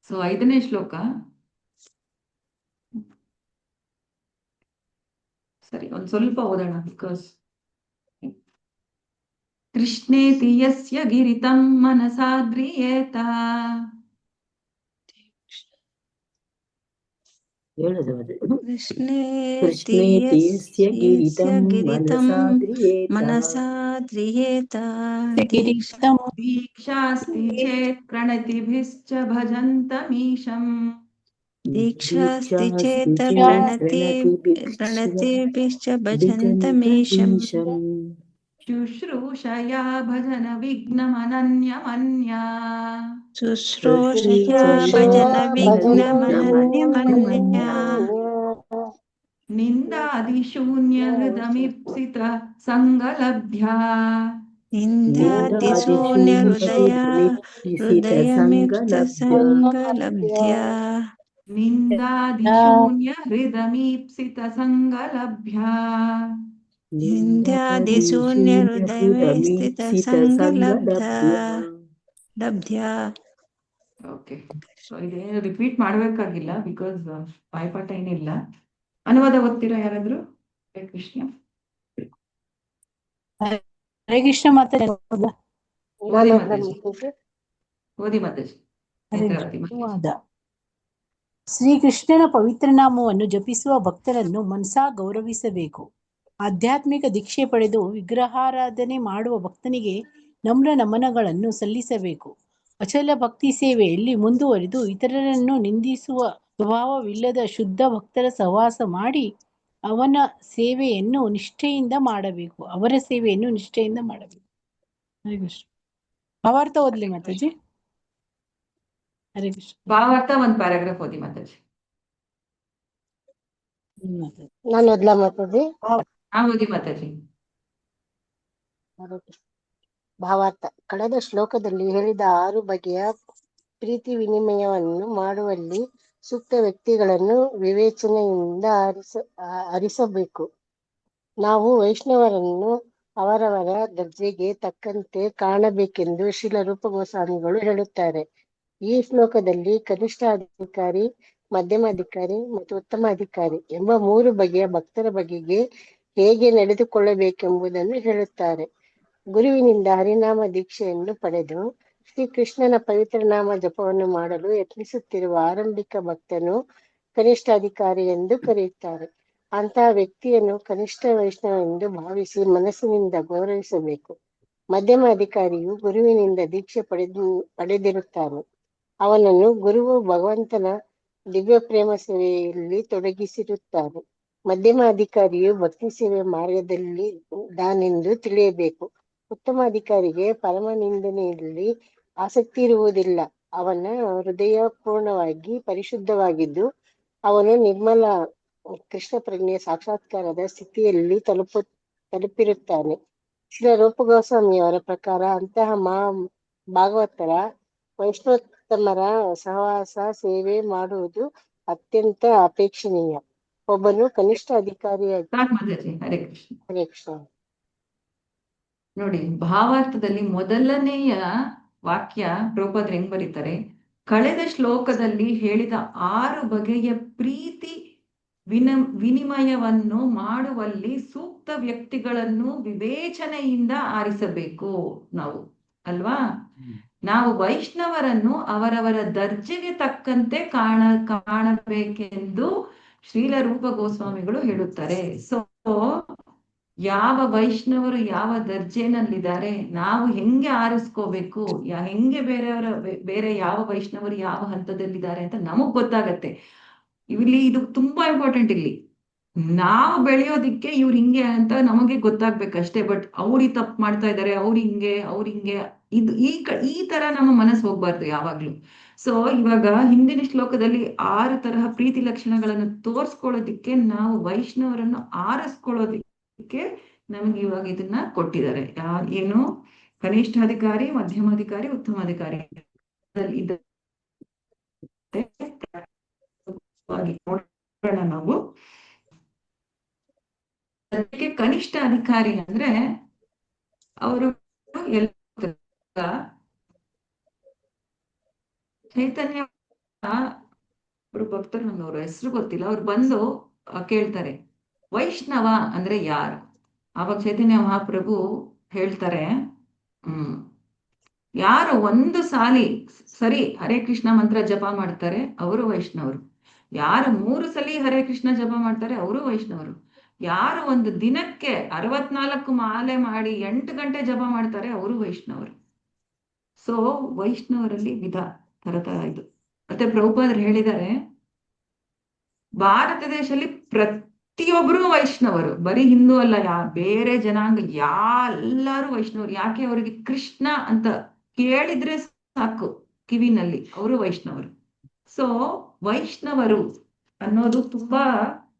ಸೊ 5ನೇ ಶ್ಲೋಕ ಸರಿ ಒಂದ್ ಸ್ವಲ್ಪ ಓದೋಣ. ಬಿಕಾಸ್ ಕೃಷ್ಣೇತಿ ಯಸ್ಯ ಗಿರಿತಂ ಮನಸಾ ದ್ರಿಯೇತ. ಕೃಷ್ಣೇತಿ ಯಸ್ಯ ಗಿರಿತಂ ಮನಸಾ ದ್ರಿಯೇತ. ದೀಕ್ಷಾಸ್ತಿ ಚೇತ್ ಪ್ರಣತಿಭಿಶ್ಚ ಭಜಂತಮೀಶಂ. ದೀಕ್ಷಾಸ್ತಿ ಚೇತ ಪ್ರಣತಿಭಿಶ್ಚ ಭಜಂತಮೀಶಂ. ಶುಶ್ರೂಷಯಾ ಭಜನ ವಿಘ್ನಮನನ್ಯಮನ್ಯಾ. ಶುಶ್ರೂಷಯಾ ಭಜನ ವಿಘ್ನಮನನ್ಯಮನ್ಯಾ. ನಿಂದಾದಿಶೂನ್ಯ ಹೃದಮಿಪ್ಸಿತ ಸಂಗಲಭ್ಯಾ. ನಿಂದಾದಿಶೂನ್ಯ ಹೃದಯಮಿಪ್ಸಿತ ಸಂಗಲಭ್ಯಾ. ನಿಂದಾದಿಶೂನ್ಯ ಹೃದಮೀಪ್ಸಿತ ಸಂಗಲಭ್ಯಾ. ನಿಂದಾದಿಶೂನ್ಯ ಹೃದಯಮಿಪ್ಸಿತ ಸಂಗಲಭ್ಯಾ. ಓಕೆ, ಸೊ ಇದೇನು ರಿಪೀಟ್ ಮಾಡ್ಬೇಕಾಗಿಲ್ಲ ಬಿಕಾಸ್ ಬಾಯ್ಪಾಠ ಏನಿಲ್ಲ. ಅನುವಾದ ಓದ್ತೀರಾ ಯಾರಾದ್ರು? ಹರೇ ಕೃಷ್ಣ. ಹರೇ ಕೃಷ್ಣ ಮಾತಾಡಿ. ಓದಿ ಮಾತಾಜಿ. ಶ್ರೀಕೃಷ್ಣನ ಪವಿತ್ರ ನಾಮವನ್ನು ಜಪಿಸುವ ಭಕ್ತರನ್ನು ಮನಸಾ ಗೌರವಿಸಬೇಕು. ಆಧ್ಯಾತ್ಮಿಕ ದೀಕ್ಷೆ ಪಡೆದು ವಿಗ್ರಹಾರಾಧನೆ ಮಾಡುವ ಭಕ್ತನಿಗೆ ನಮ್ರ ನಮನಗಳನ್ನು ಸಲ್ಲಿಸಬೇಕು. ಅಚಲ ಭಕ್ತಿ ಸೇವೆಯಲ್ಲಿ ಮುಂದುವರಿದು ಇತರರನ್ನು ನಿಂದಿಸುವ ಸ್ವಭಾವವಿಲ್ಲದ ಶುದ್ಧ ಭಕ್ತರ ಸಹವಾಸ ಮಾಡಿ ಅವರ ಸೇವೆಯನ್ನು ನಿಷ್ಠೆಯಿಂದ ಮಾಡಬೇಕು. ಹರೇ ಕೃಷ್ಣ. ಭಾವಾರ್ಥ ಓದ್ಲಿ ಮಾತಾಜಿ. ಹರೇ ಕೃಷ್ಣ. ಭಾವಾರ್ಥ ಒಂದ್ ಪ್ಯಾರಾಗ್ರಾಫ್ ಓದಿ ಮಾತಾಜಿ. ನಾನು ಓದ್ಲಾ ಮಾತಾಜಿ? ಓದಿ ಮಾತಾಜಿ. ಭಾವಾರ್ಥ. ಕಳೆದ ಶ್ಲೋಕದಲ್ಲಿ ಹೇಳಿದ 6 ಬಗೆಯ ಪ್ರೀತಿ ವಿನಿಮಯವನ್ನು ಮಾಡುವಲ್ಲಿ ಸೂಕ್ತ ವ್ಯಕ್ತಿಗಳನ್ನು ವಿವೇಚನೆಯಿಂದ ಆರಿಸಬೇಕು. ನಾವು ವೈಷ್ಣವರನ್ನು ಅವರವರ ದರ್ಜೆಗೆ ತಕ್ಕಂತೆ ಕಾಣಬೇಕೆಂದು ಶ್ರೀಲ ರೂಪ ಗೋಸ್ವಾಮಿಗಳು ಹೇಳುತ್ತಾರೆ. ಈ ಶ್ಲೋಕದಲ್ಲಿ ಕನಿಷ್ಠ ಅಧಿಕಾರಿ, ಮಧ್ಯಮ ಅಧಿಕಾರಿ ಮತ್ತು ಉತ್ತಮ ಅಧಿಕಾರಿ ಎಂಬ 3 ಬಗೆಯ ಭಕ್ತರ ಬಗೆಗೆ ಹೇಗೆ ನಡೆದುಕೊಳ್ಳಬೇಕೆಂಬುದನ್ನು ಹೇಳುತ್ತಾರೆ. ಗುರುವಿನಿಂದ ಹರಿನಾಮ ದೀಕ್ಷೆಯನ್ನು ಪಡೆದು ಶ್ರೀಕೃಷ್ಣನ ಪವಿತ್ರ ನಾಮ ಜಪವನ್ನು ಮಾಡಲು ಯತ್ನಿಸುತ್ತಿರುವ ಆರಂಭಿಕ ಭಕ್ತನು ಕನಿಷ್ಠ ಅಧಿಕಾರಿ ಎಂದು ಕರೆಯುತ್ತಾರೆ. ಅಂತಹ ವ್ಯಕ್ತಿಯನ್ನು ಕನಿಷ್ಠ ವೈಷ್ಣವ ಎಂದು ಭಾವಿಸಿ ಮನಸ್ಸಿನಿಂದ ಗೌರವಿಸಬೇಕು. ಮಧ್ಯಮ ಅಧಿಕಾರಿಯು ಗುರುವಿನಿಂದ ದೀಕ್ಷೆ ಪಡೆದಿರುತ್ತಾನೆ. ಅವನನ್ನು ಗುರುವು ಭಗವಂತನ ದಿವ್ಯ ಪ್ರೇಮ ಸೇವೆಯಲ್ಲಿ ತೊಡಗಿಸಿರುತ್ತಾನೆ. ಮಧ್ಯಮ ಅಧಿಕಾರಿಯು ಭಕ್ತಿ ಸೇವೆ ಮಾರ್ಗದಲ್ಲಿ ಇದ್ದಾನೆಂದು ತಿಳಿಯಬೇಕು. ಉತ್ತಮ ಅಧಿಕಾರಿಗೆ ಪರಮ ನಿಂದನೆಯಲ್ಲಿ ಆಸಕ್ತಿ ಇರುವುದಿಲ್ಲ. ಅವನ ಹೃದಯ ಪೂರ್ಣವಾಗಿ ಪರಿಶುದ್ಧವಾಗಿದ್ದು ಅವನು ನಿರ್ಮಲ ಕೃಷ್ಣ ಪ್ರಜ್ಞೆಯ ಸಾಕ್ಷಾತ್ಕಾರದ ಸ್ಥಿತಿಯಲ್ಲಿ ತಲುಪಿರುತ್ತಾನೆ. ಶ್ರೀ ರೂಪ ಗೋಸ್ವಾಮಿಯವರ ಪ್ರಕಾರ ಅಂತಹ ಭಾಗವತರ ವೈಷ್ಣೋತ್ತಮರ ಸಹವಾಸ ಸೇವೆ ಮಾಡುವುದು ಅತ್ಯಂತ ಅಪೇಕ್ಷಣೀಯ. ಒಬ್ಬನು ಕನಿಷ್ಠ ಅಧಿಕಾರಿಯಾಗಿ. ಹರೇ ಕೃಷ್ಣ. ನೋಡಿ, ಭಾವಾರ್ಥದಲ್ಲಿ ಮೊದಲನೆಯ ವಾಕ್ಯ ಪ್ರಭುಪಾದರು ಹೆಂಗ್ ಬರೀತಾರೆ, ಕಳೆದ ಶ್ಲೋಕದಲ್ಲಿ ಹೇಳಿದ 6 ಬಗೆಯ ಪ್ರೀತಿ ವಿನಿಮಯವನ್ನು ಮಾಡುವಲ್ಲಿ ಸೂಕ್ತ ವ್ಯಕ್ತಿಗಳನ್ನು ವಿವೇಚನೆಯಿಂದ ಆರಿಸಬೇಕು ನಾವು, ಅಲ್ವಾ? ನಾವು ವೈಷ್ಣವರನ್ನು ಅವರವರ ದರ್ಜೆಗೆ ತಕ್ಕಂತೆ ಕಾಣಬೇಕೆಂದು ಶ್ರೀಲ ರೂಪ ಗೋಸ್ವಾಮಿಗಳು ಹೇಳುತ್ತಾರೆ. ಸೊ ಯಾವ ವೈಷ್ಣವರು ಯಾವ ದರ್ಜೆನಲ್ಲಿದ್ದಾರೆ, ನಾವು ಹೆಂಗೆ ಆರಿಸ್ಕೋಬೇಕು, ಹೆಂಗೆ ಬೇರೆ ಯಾವ ವೈಷ್ಣವರು ಯಾವ ಹಂತದಲ್ಲಿದ್ದಾರೆ ಅಂತ ನಮಗ್ ಗೊತ್ತಾಗತ್ತೆ. ಇಲ್ಲಿ ಇದು ತುಂಬಾ ಇಂಪಾರ್ಟೆಂಟ್. ಇಲ್ಲಿ ನಾವು ಬೆಳೆಯೋದಿಕ್ಕೆ ಇವ್ರು ಹಿಂಗೆ ಅಂತ ನಮಗೆ ಗೊತ್ತಾಗ್ಬೇಕಷ್ಟೇ. ಬಟ್ ಅವ್ರು ತಪ್ಪು ಮಾಡ್ತಾ ಇದ್ದಾರೆ, ಅವ್ರು ಹಿಂಗೆ ಇದು ಈ ತರ ನಮ್ಮ ಮನಸ್ಸು ಹೋಗ್ಬಾರ್ದು ಯಾವಾಗ್ಲೂ. ಸೊ ಇವಾಗ ಹಿಂದಿನ ಶ್ಲೋಕದಲ್ಲಿ 6 ತರಹ ಪ್ರೀತಿ ಲಕ್ಷಣಗಳನ್ನು ತೋರ್ಸ್ಕೊಳ್ಳೋದಿಕ್ಕೆ ನಾವು ವೈಷ್ಣವರನ್ನು ಆರಿಸ್ಕೊಳ್ಳೋದಿಕ್ಕೆ ನಮ್ಗೆ ಇವಾಗ ಇದನ್ನ ಕೊಟ್ಟಿದ್ದಾರೆ. ಏನು? ಕನಿಷ್ಠಾಧಿಕಾರಿ, ಮಧ್ಯಮಾಧಿಕಾರಿ, ಉತ್ತಮಾಧಿಕಾರಿ. ನೋಡೋಣ ನಾವು. ಅದಕ್ಕೆ ಕನಿಷ್ಠ ಅಧಿಕಾರಿ ಅಂದ್ರೆ ಅವರು ಚೈತನ್ಯ ಒಬ್ರು ಭಕ್ತರು, ನಂಗೆ ಅವ್ರ ಹೆಸರು ಗೊತ್ತಿಲ್ಲ, ಅವ್ರು ಬಂದು ಕೇಳ್ತಾರೆ ವೈಷ್ಣವ ಅಂದ್ರೆ ಯಾರು? ಆವಾಗ ಚೈತನ್ಯ ಮಹಾಪ್ರಭು ಹೇಳ್ತಾರೆ, ಯಾರು ಒಂದು ಸರಿ ಹರೇ ಕೃಷ್ಣ ಮಂತ್ರ ಜಪ ಮಾಡ್ತಾರೆ ಅವರು ವೈಷ್ಣವರು. ಯಾರು 3 ಸಲ ಹರೇ ಕೃಷ್ಣ ಜಪ ಮಾಡ್ತಾರೆ ಅವರು ವೈಷ್ಣವರು. ಯಾರು ಒಂದು ದಿನಕ್ಕೆ 64 ಮಾಲೆ ಮಾಡಿ 8 ಗಂಟೆ ಜಪ ಮಾಡ್ತಾರೆ ಅವರು ವೈಷ್ಣವರು. ಸೊ ವೈಷ್ಣವರಲ್ಲಿ ವಿಧ ತರ ಇದು. ಮತ್ತೆ ಪ್ರಭುಪಾದರು ಹೇಳಿದ್ದಾರೆ, ಭಾರತ ದೇಶದಲ್ಲಿ ಪ್ರತಿಯೊಬ್ರು ವೈಷ್ಣವರು, ಬರೀ ಹಿಂದೂ ಅಲ್ಲ, ಬೇರೆ ಜನಾಂಗ ಎಲ್ಲರೂ ವೈಷ್ಣವರು. ಯಾಕೆ? ಅವರಿಗೆ ಕೃಷ್ಣ ಅಂತ ಕೇಳಿದ್ರೆ ಸಾಕು ಕಿವಿನಲ್ಲಿ, ಅವರು ವೈಷ್ಣವರು. ಸೊ ವೈಷ್ಣವರು ಅನ್ನೋದು ತುಂಬಾ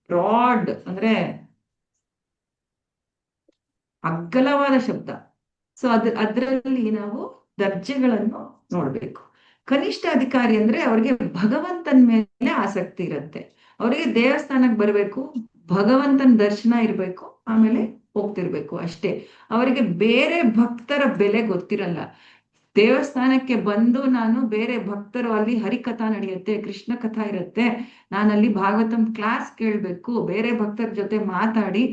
ಬ್ರಾಡ್, ಅಂದ್ರೆ ಅಗ್ಗಲವಾದ ಶಬ್ದ. ಸೊ ಅದರಲ್ಲಿ ನಾವು ದರ್ಜೆಗಳನ್ನು ನೋಡ್ಬೇಕು. ಕನಿಷ್ಠ ಅಧಿಕಾರಿ ಅಂದ್ರೆ ಅವ್ರಿಗೆ ಭಗವಂತನ ಮೇಲೆ ಆಸಕ್ತಿ ಇರುತ್ತೆ. ಅವರಿಗೆ ದೇವಸ್ಥಾನಕ್ಕೆ ಬರ್ಬೇಕು, ಭಗವಂತನ ದರ್ಶನ ಇರ್ಬೇಕು, ಆಮೇಲೆ ಹೋಗ್ತಿರ್ಬೇಕು ಅಷ್ಟೇ. ಅವರಿಗೆ ಬೇರೆ ಭಕ್ತರ ಬೆಲೆ ಗೊತ್ತಿರಲ್ಲ. ದೇವಸ್ಥಾನಕ್ಕೆ ಬಂದು ನಾನು ಬೇರೆ ಭಕ್ತರು, ಅಲ್ಲಿ ಹರಿಕಥಾ ನಡೆಯುತ್ತೆ, ಕೃಷ್ಣ ಕಥಾ ಇರುತ್ತೆ, ನಾನಲ್ಲಿ ಭಾಗವತಂ ಕ್ಲಾಸ್ ಕೇಳ್ಬೇಕು, ಬೇರೆ ಭಕ್ತರ ಜೊತೆ ಮಾತಾಡಿ,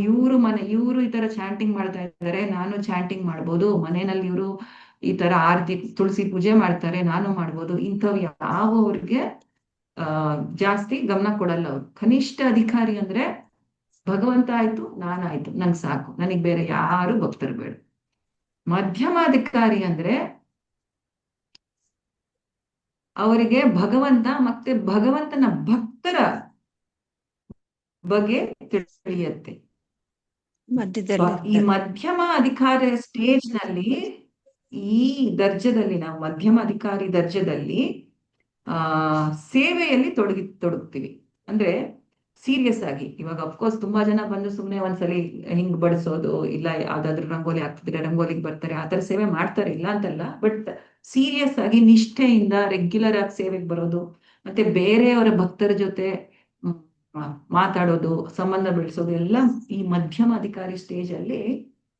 ಇವರು ಈ ತರ ಚಾಂಟಿಂಗ್ ಮಾಡ್ತಾ ಇದ್ದಾರೆ, ನಾನು ಚಾಂಟಿಂಗ್ ಮಾಡ್ಬೋದು, ಮನೆಯಲ್ಲಿ ಇವರು ಈ ತರ ಆರತಿ ತುಳಸಿ ಪೂಜೆ ಮಾಡ್ತಾರೆ, ನಾನು ಮಾಡ್ಬೋದು, ಇಂಥವ್ ಯಾವ ಅವ್ರಿಗೆ ಜಾಸ್ತಿ ಗಮನ ಕೊಡಲ್ಲ ಅವ್ರು. ಕನಿಷ್ಠ ಅಧಿಕಾರಿ ಅಂದ್ರೆ ಭಗವಂತ ಆಯ್ತು, ನಾನಾಯ್ತು, ನಂಗೆ ಸಾಕು, ನನಗ್ ಬೇರೆ ಯಾರು ಭಕ್ತರು ಬೇಡ. ಮಧ್ಯಮಾಧಿಕಾರಿ ಅಂದ್ರೆ ಅವರಿಗೆ ಭಗವಂತ ಮತ್ತೆ ಭಗವಂತನ ಭಕ್ತರ ಬಗ್ಗೆ ತಿಳಿಯುತ್ತೆ. ಈ ಮಧ್ಯಮ ಅಧಿಕಾರಿ ಸ್ಟೇಜ್ ನಲ್ಲಿ, ಈ ದರ್ಜದಲ್ಲಿ, ನಾವು ಮಧ್ಯಮ ಅಧಿಕಾರಿ ದರ್ಜದಲ್ಲಿ ಸೇವೆಯಲ್ಲಿ ತೊಡಗ್ತೀವಿ. ಅಂದ್ರೆ ಸೀರಿಯಸ್ ಆಗಿ. ಇವಾಗ ಅಫ್ಕೋರ್ಸ್ ತುಂಬಾ ಜನ ಬಂದು ಸುಮ್ನೆ ಒಂದ್ಸಲಿ ಹಿಂಗ್ ಬಡಿಸೋದು, ಇಲ್ಲ ಯಾವ್ದಾದ್ರು ರಂಗೋಲಿ ಹಾಕ್ತಿದ್ರೆ ರಂಗೋಲಿಗೆ ಬರ್ತಾರೆ, ಆತರ ಸೇವೆ ಮಾಡ್ತಾರೆ, ಇಲ್ಲ ಅಂತಲ್ಲ. ಬಟ್ ಸೀರಿಯಸ್ ಆಗಿ ನಿಷ್ಠೆಯಿಂದ ರೆಗ್ಯುಲರ್ ಆಗಿ ಸೇವೆಗೆ ಬರೋದು, ಮತ್ತೆ ಬೇರೆಯವರ ಭಕ್ತರ ಜೊತೆ ಮಾತಾಡೋದು, ಸಂಬಂಧ ಬೆಳೆಸೋದು ಎಲ್ಲ ಈ ಮಧ್ಯಮ ಅಧಿಕಾರಿ ಸ್ಟೇಜ್ ಅಲ್ಲಿ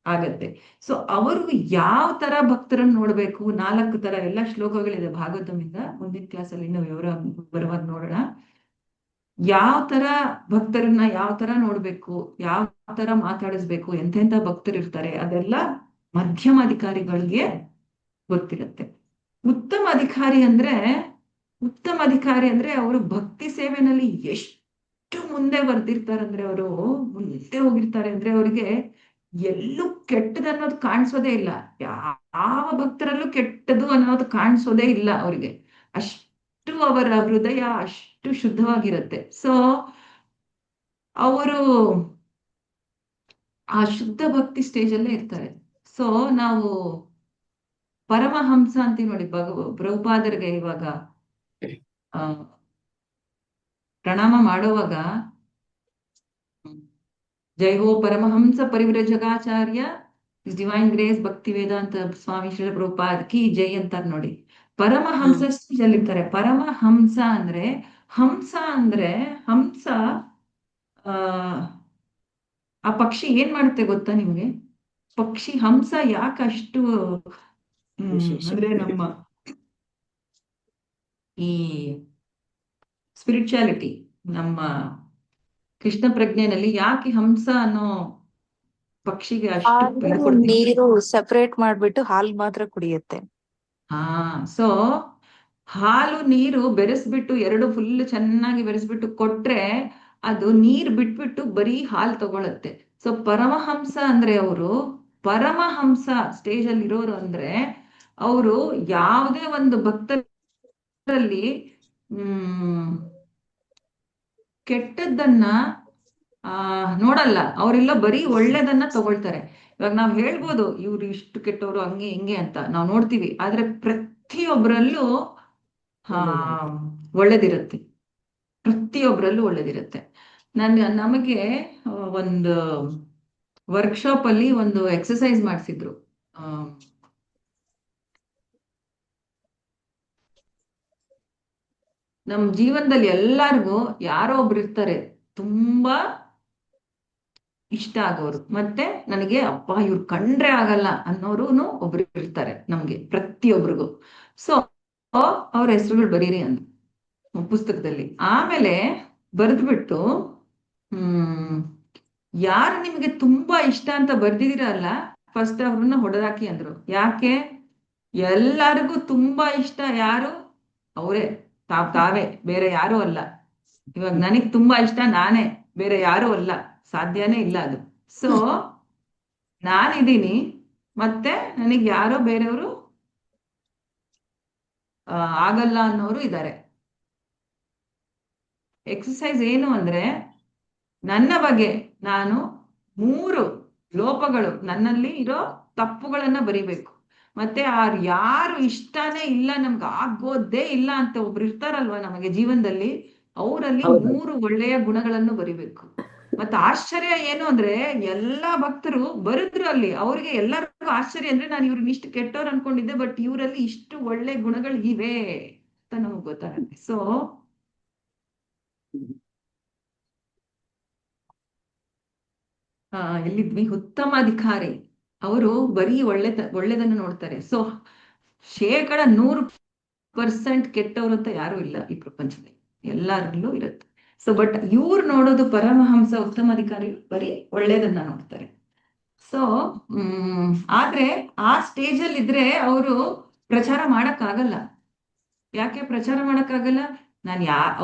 ಆಗತ್ತೆ. ಸೊ ಅವರು ಯಾವ ತರ ಭಕ್ತರನ್ನ ನೋಡ್ಬೇಕು, 4 ತರ ಎಲ್ಲ ಶ್ಲೋಕಗಳಿದೆ ಭಾಗವತಮಿಂದ. ಮುಂದಿನ ಕ್ಲಾಸಲ್ಲಿ ಇನ್ನು ವಿವರವಾಗಿ ನೋಡೋಣ. ಯಾವ ತರ ಭಕ್ತರನ್ನ ಯಾವ ತರ ನೋಡ್ಬೇಕು, ಯಾವ ತರ ಮಾತಾಡಿಸ್ಬೇಕು, ಎಂತೆಂತ ಭಕ್ತರು ಇರ್ತಾರೆ, ಅದೆಲ್ಲ ಮಧ್ಯಮ ಅಧಿಕಾರಿಗಳಿಗೆ ಗೊತ್ತಿರುತ್ತೆ. ಉತ್ತಮ ಅಧಿಕಾರಿ ಅಂದ್ರೆ ಅವರು ಭಕ್ತಿ ಸೇವೆನಲ್ಲಿ ಎಷ್ಟು ಮುಂದೆ ಬರ್ದಿರ್ತಾರಂದ್ರೆ, ಅವರು ಮುಂದೆ ಹೋಗಿರ್ತಾರೆ ಅಂದ್ರೆ ಅವರಿಗೆ ಎಲ್ಲೂ ಕೆಟ್ಟದ್ದು ಅನ್ನೋದು ಕಾಣಿಸೋದೇ ಇಲ್ಲ. ಯಾವ ಭಕ್ತರಲ್ಲೂ ಕೆಟ್ಟದ್ದು ಅನ್ನೋದು ಕಾಣಿಸೋದೇ ಇಲ್ಲ ಅವರಿಗೆ. ಅಷ್ಟು ಅವರ ಹೃದಯ ಅಷ್ಟು ಶುದ್ಧವಾಗಿರುತ್ತೆ. ಸೊ ಅವರು ಆ ಶುದ್ಧ ಭಕ್ತಿ ಸ್ಟೇಜ್ ಅಲ್ಲೇ ಇರ್ತಾರೆ. ಸೊ ನಾವು ಪರಮಹಂಸ ಅಂತೀವಿ ನೋಡಿ, ಪ್ರಭುಪಾದರಿಗೆ ಇವಾಗ ಪ್ರಣಾಮ ಮಾಡುವಾಗ ಜೈ ಹೋ ಪರಮಹಂಸ ಪರಿವ್ರಜಗಾಚಾರ್ಯ ಡಿವೈನ್ ಗ್ರೇಸ್ ಭಕ್ತಿ ವೇದಾಂತ ಸ್ವಾಮಿ ಶ್ರೀ ಪ್ರಭುಪಾದ್ ಕಿ ಜೈ ಅಂತಾರ ನೋಡಿ. ಪರಮಹಂಸ ಸ್ಟೇಜ್ ಅಲ್ಲಿ ಇರ್ತಾರೆ. ಪರಮಹಂಸ ಅಂದ್ರೆ ಹಂಸ ಆ ಪಕ್ಷಿ ಏನ್ ಮಾಡುತ್ತೆ ಗೊತ್ತಾ ನಿಮ್ಗೆ? ಪಕ್ಷಿ ಹಂಸ ಯಾಕಷ್ಟು ಅಂದ್ರೆ ನಮ್ಮ ಈ ಸ್ಪಿರಿಚುಯಾಲಿಟಿ, ನಮ್ಮ ಕೃಷ್ಣ ಪ್ರಜ್ಞೆನಲ್ಲಿ ಯಾಕೆ ಹಂಸ ಅನ್ನೋ ಪಕ್ಷಿಗೆ ಅಷ್ಟು ಇದು ಹಾಲು ಕೊಡ್ತೀವಿ? ನೀರು ಸೆಪರೇಟ್ ಮಾಡ್ಬಿಟ್ಟು ಹಾಲು ಮಾತ್ರ ಕುಡಿಯುತ್ತೆ. ಸೊ ಹಾಲು ನೀರು ಬೆರೆಸ್ಬಿಟ್ಟು ಎರಡು ಫುಲ್ ಚೆನ್ನಾಗಿ ಬೆರೆಸ್ಬಿಟ್ಟು ಕೊಟ್ರೆ ಅದು ನೀರ್ ಬಿಟ್ಬಿಟ್ಟು ಬರೀ ಹಾಲು ತಗೊಳತ್ತೆ. ಸೊ ಪರಮಹಂಸ ಅಂದ್ರೆ ಅವರು ಪರಮಹಂಸ ಸ್ಟೇಜ್ ಅಲ್ಲಿ ಇರೋರು ಅಂದ್ರೆ ಅವರು ಯಾವುದೇ ಒಂದು ಭಕ್ತರಲ್ಲಿ ಕೆಟ್ಟದ್ದನ್ನ ನೋಡಲ್ಲ. ಅವರೆಲ್ಲ ಬರೀ ಒಳ್ಳೇದನ್ನ ತಗೊಳ್ತಾರೆ. ಇವಾಗ ನಾವ್ ಹೇಳ್ಬೋದು ಇವ್ರು ಇಷ್ಟು ಕೆಟ್ಟವರು ಹಂಗೆ ಹಿಂಗೆ ಅಂತ ನಾವ್ ನೋಡ್ತೀವಿ, ಆದ್ರೆ ಪ್ರತಿಯೊಬ್ಬರಲ್ಲೂ ಒಳ್ಳೇದಿರುತ್ತೆ. ಪ್ರತಿಯೊಬ್ಬರಲ್ಲೂ ಒಳ್ಳೇದಿರುತ್ತೆ. ನಮಗೆ ಒಂದು ವರ್ಕ್ಶಾಪ್ ಅಲ್ಲಿ ಒಂದು ಎಕ್ಸಸೈಸ್ ಮಾಡಿಸಿದ್ರು. ನಮ್ ಜೀವನದಲ್ಲಿ ಎಲ್ಲಾರ್ಗೂ ಯಾರೋ ಒಬ್ರು ಇರ್ತಾರೆ ತುಂಬಾ ಇಷ್ಟ ಆಗೋರು, ಮತ್ತೆ ನನಗೆ ಅಪ್ಪ ಇವ್ರು ಕಂಡ್ರೆ ಆಗಲ್ಲ ಅನ್ನೋರು ಒಬ್ರು ಇರ್ತಾರೆ ನಮ್ಗೆ, ಪ್ರತಿಯೊಬ್ರಿಗೂ. ಸೊ ಅವ್ರ ಹೆಸರುಗಳು ಬರೀರಿ ಅಂದ್ ಪುಸ್ತಕದಲ್ಲಿ. ಆಮೇಲೆ ಬರೆದ್ಬಿಟ್ಟು ಯಾರು ನಿಮ್ಗೆ ತುಂಬಾ ಇಷ್ಟ ಅಂತ ಬರ್ದಿದಿರಲ್ಲ ಫಸ್ಟ್ ಅವ್ರನ್ನ ಹೊಡೆದಾಕಿ ಅಂದ್ರು. ಯಾಕೆ? ಎಲ್ಲರಿಗೂ ತುಂಬಾ ಇಷ್ಟ ಯಾರು? ಅವರೇ, ತಾವೇ, ಬೇರೆ ಯಾರು ಅಲ್ಲ. ಇವಾಗ ನನಗ್ ತುಂಬಾ ಇಷ್ಟ ನಾನೇ, ಬೇರೆ ಯಾರು ಅಲ್ಲ, ಸಾಧ್ಯನೇ ಇಲ್ಲ ಅದು. ಸೊ ನಾನಿದ್ದೀನಿ, ಮತ್ತೆ ನನಗ್ ಯಾರೋ ಬೇರೆಯವರು ಆಗಲ್ಲ ಅನ್ನೋರು ಇದ್ದಾರೆ. ಎಕ್ಸಸೈಸ್ ಏನು ಅಂದ್ರೆ ನನ್ನ ಬಗ್ಗೆ ನಾನು 3 ಲೋಪಗಳು, ನನ್ನಲ್ಲಿ ಇರೋ ತಪ್ಪುಗಳನ್ನ ಬರಿಬೇಕು. ಮತ್ತೆ ಯಾರು ಇಷ್ಟನೇ ಇಲ್ಲ, ನಮ್ಗೆ ಆಗೋದೇ ಇಲ್ಲ ಅಂತ ಒಬ್ರು ಇರ್ತಾರಲ್ವಾ ನಮಗೆ ಜೀವನದಲ್ಲಿ, ಅವರಲ್ಲಿ 3 ಒಳ್ಳೆಯ ಗುಣಗಳನ್ನು ಬರಿಬೇಕು. ಮತ್ತೆ ಆಶ್ಚರ್ಯ ಏನು ಅಂದ್ರೆ ಎಲ್ಲಾ ಭಕ್ತರು ಬರೆದ್ರು ಅಲ್ಲಿ, ಅವ್ರಿಗೆ ಎಲ್ಲರಿಗೂ ಆಶ್ಚರ್ಯ ಅಂದ್ರೆ ನಾನು ಇವ್ರನ್ನ ಇಷ್ಟು ಕೆಟ್ಟವ್ರು ಅನ್ಕೊಂಡಿದ್ದೆ, ಬಟ್ ಇವರಲ್ಲಿ ಇಷ್ಟು ಒಳ್ಳೆ ಗುಣಗಳು ಇವೆ ಅಂತ ನಮಗ್ ಗೊತ್ತಾಗುತ್ತೆ. ಸೊ ಎಲ್ಲಿದ್ವಿ? ಉತ್ತಮ ಅಧಿಕಾರಿ ಅವರು ಬರೀ ಒಳ್ಳೆದನ್ನು ನೋಡ್ತಾರೆ. ಸೊ 100% ಕೆಟ್ಟವ್ರು ಅಂತ ಯಾರು ಇಲ್ಲ ಈ ಪ್ರಪಂಚದಲ್ಲಿ, ಎಲ್ಲರಲ್ಲೂ ಇರುತ್ತೆ. ಸೊ ಬಟ್ ಇವ್ರು ನೋಡೋದು ಪರಮಹಂಸ ಉತ್ತಮ ಅಧಿಕಾರಿ ಬರೀ ಒಳ್ಳೇದನ್ನ ನೋಡ್ತಾರೆ. ಸೊ ಆದ್ರೆ ಆ ಸ್ಟೇಜ್ ಅಲ್ಲಿ ಇದ್ರೆ ಅವರು ಪ್ರಚಾರ ಮಾಡಕ್ಕಾಗಲ್ಲ. ಯಾಕೆ ಪ್ರಚಾರ ಮಾಡಕ್ಕಾಗಲ್ಲ?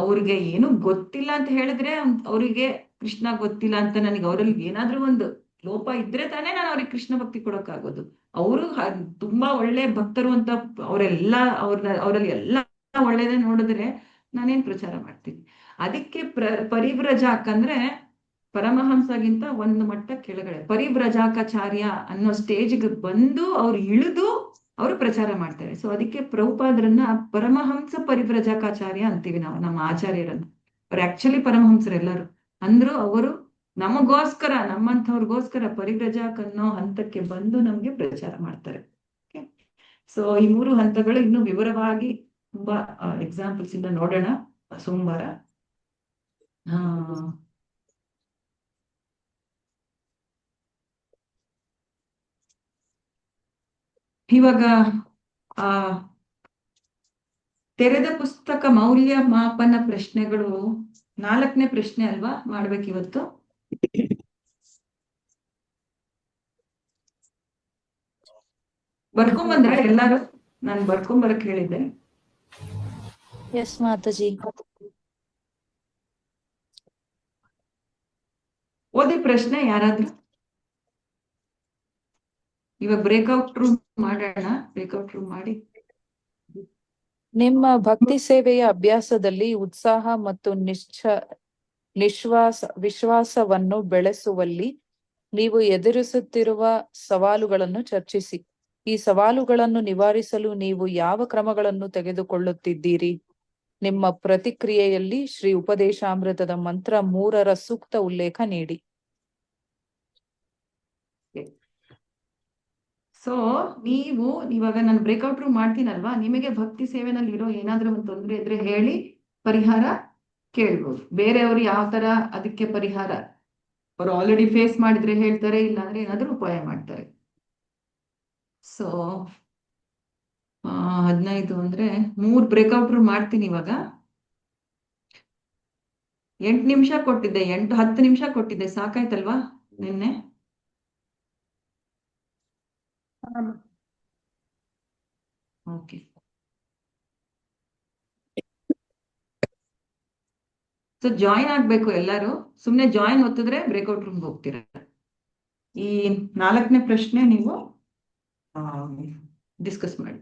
ಅವ್ರಿಗೆ ಏನು ಗೊತ್ತಿಲ್ಲ ಅಂತ ಹೇಳಿದ್ರೆ ಅವರಿಗೆ ಕೃಷ್ಣ ಗೊತ್ತಿಲ್ಲ ಅಂತ, ನನಗೆ ಅವರಲ್ಲಿ ಏನಾದ್ರೂ ಒಂದು ಲೋಪ ಇದ್ರೆ ತಾನೇ ನಾನು ಅವ್ರಿಗೆ ಕೃಷ್ಣ ಭಕ್ತಿ ಕೊಡಕ್ಕಾಗೋದು. ಅವರು ತುಂಬಾ ಒಳ್ಳೆ ಭಕ್ತರು ಅಂತ ಅವರಲ್ಲಿ ಎಲ್ಲ ಒಳ್ಳೇದೇ ನೋಡಿದ್ರೆ ನಾನೇನ್ ಪ್ರಚಾರ ಮಾಡ್ತೀನಿ? ಅದಕ್ಕೆ ಪರಿವ್ರಜಾಕ್ ಅಂದ್ರೆ ಪರಮಹಂಸಗಿಂತ ಒಂದು ಮಟ್ಟ ಕೆಳಗಡೆ ಪರಿವ್ರಜಾಕಾಚಾರ್ಯ ಅನ್ನೋ ಸ್ಟೇಜ್ಗೆ ಬಂದು ಅವ್ರು ಇಳಿದು ಅವರು ಪ್ರಚಾರ ಮಾಡ್ತಾರೆ. ಸೊ ಅದಕ್ಕೆ ಪ್ರಭುಪಾದರನ್ನ ಪರಮಹಂಸ ಪರಿವ್ರಜಾಕಾಚಾರ್ಯ ಅಂತೀವಿ ನಾವು, ನಮ್ಮ ಆಚಾರ್ಯರನ್ನ. ಅವ್ರು ಆಕ್ಚುಲಿ ಪರಮಹಂಸರೆಲ್ಲರೂ ಅಂದ್ರು, ಅವರು ನಮಗೋಸ್ಕರ, ನಮ್ಮಂಥವ್ರಿಗೋಸ್ಕರ ಪರಿವ್ರಜಾಕ್ ಅನ್ನೋ ಹಂತಕ್ಕೆ ಬಂದು ನಮ್ಗೆ ಪ್ರಚಾರ ಮಾಡ್ತಾರೆ. ಸೊ ಈ 3 ಹಂತಗಳು ಇನ್ನು ವಿವರವಾಗಿ ತುಂಬಾ ಎಕ್ಸಾಂಪಲ್ಸ್ ಇಂದ ನೋಡೋಣ ಸೋಮವಾರ. ಇವಾಗ ತೆರೆದ ಪುಸ್ತಕ ಮೌಲ್ಯಮಾಪನ ಪ್ರಶ್ನೆಗಳು 4ನೇ ಪ್ರಶ್ನೆ ಅಲ್ವಾ ಮಾಡ್ಬೇಕಿವತ್ತು? ಬರ್ಕೊಂಬಂದ್ರೆ ಎಲ್ಲಾರು? ನಾನು ಬರ್ಕೊಂಬರಕ್ ಹೇಳಿದ್ದೆ. ಎಸ್ ಮಾತಾಜಿ. ಓದಿ ಪ್ರಶ್ನೆ ಯಾರಾದ್ರೂ? ಇವಾಗ ಬ್ರೇಕ್ಔಟ್ ರೂಮ್ ಮಾಡೋಣ. ಬ್ರೇಕ್ಔಟ್ ರೂಮ್ ಮಾಡಿ ನಿಮ್ಮ ಭಕ್ತಿ ಸೇವೆಯ ಅಭ್ಯಾಸದಲ್ಲಿ ಉತ್ಸಾಹ ಮತ್ತು ವಿಶ್ವಾಸವನ್ನು ಬೆಳೆಸುವಲ್ಲಿ ನೀವು ಎದುರಿಸುತ್ತಿರುವ ಸವಾಲುಗಳನ್ನು ಚರ್ಚಿಸಿ. ಈ ಸವಾಲುಗಳನ್ನು ನಿವಾರಿಸಲು ನೀವು ಯಾವ ಕ್ರಮಗಳನ್ನು ತೆಗೆದುಕೊಳ್ಳುತ್ತಿದ್ದೀರಿ? ನಿಮ್ಮ ಪ್ರತಿಕ್ರಿಯೆಯಲ್ಲಿ ಶ್ರೀ ಉಪದೇಶಾಮೃತದ ಮಂತ್ರ 3ರ ಸೂಕ್ತ ಉಲ್ಲೇಖ ನೀಡಿ. ಸೊ ನೀವು ಇವಾಗ ನಾನು ಬ್ರೇಕ್ಔಟ್ ರೂಮ್ ಮಾಡ್ತೀನಲ್ವಾ, ನಿಮಗೆ ಭಕ್ತಿ ಸೇವೆನಲ್ಲಿ ಇರೋ ಏನಾದ್ರೂ ಒಂದು ತೊಂದರೆ ಇದ್ರೆ ಹೇಳಿ, ಪರಿಹಾರ ಕೇಳ್ಬೋದು. ಬೇರೆಯವರು ಯಾವ ತರ ಅದಕ್ಕೆ ಪರಿಹಾರ ಅವರು ಆಲ್ರೆಡಿ ಫೇಸ್ ಮಾಡಿದ್ರೆ ಹೇಳ್ತಾರೆ, ಇಲ್ಲಾಂದ್ರೆ ಏನಾದ್ರೂ ಉಪಾಯ ಮಾಡ್ತಾರೆ. ಸೊ 15 ಅಂದ್ರೆ 3 ಬ್ರೇಕ್ಔಟ್ ರೂಮ್ ಮಾಡ್ತೀನಿ ಇವಾಗ. 8 ನಿಮಿಷ ಕೊಟ್ಟಿದ್ದೆ, 10 ನಿಮಿಷ ಕೊಟ್ಟಿದ್ದೆ, ಸಾಕಾಯ್ತಲ್ವಾ ನಿನ್ನೆ? ಓಕೆ. ಸೊ ಜಾಯಿನ್ ಆಗ್ಬೇಕು ಎಲ್ಲರೂ. ಸುಮ್ನೆ ಜಾಯಿನ್ ಒತ್ತಿದ್ರೆ ಬ್ರೇಕ್ಔಟ್ ರೂಮ್ಗೆ ಹೋಗ್ತೀರಾ. ಈ 4ನೇ ಪ್ರಶ್ನೆ ನೀವು ಡಿಸ್ಕಸ್ ಮಾಡಿ.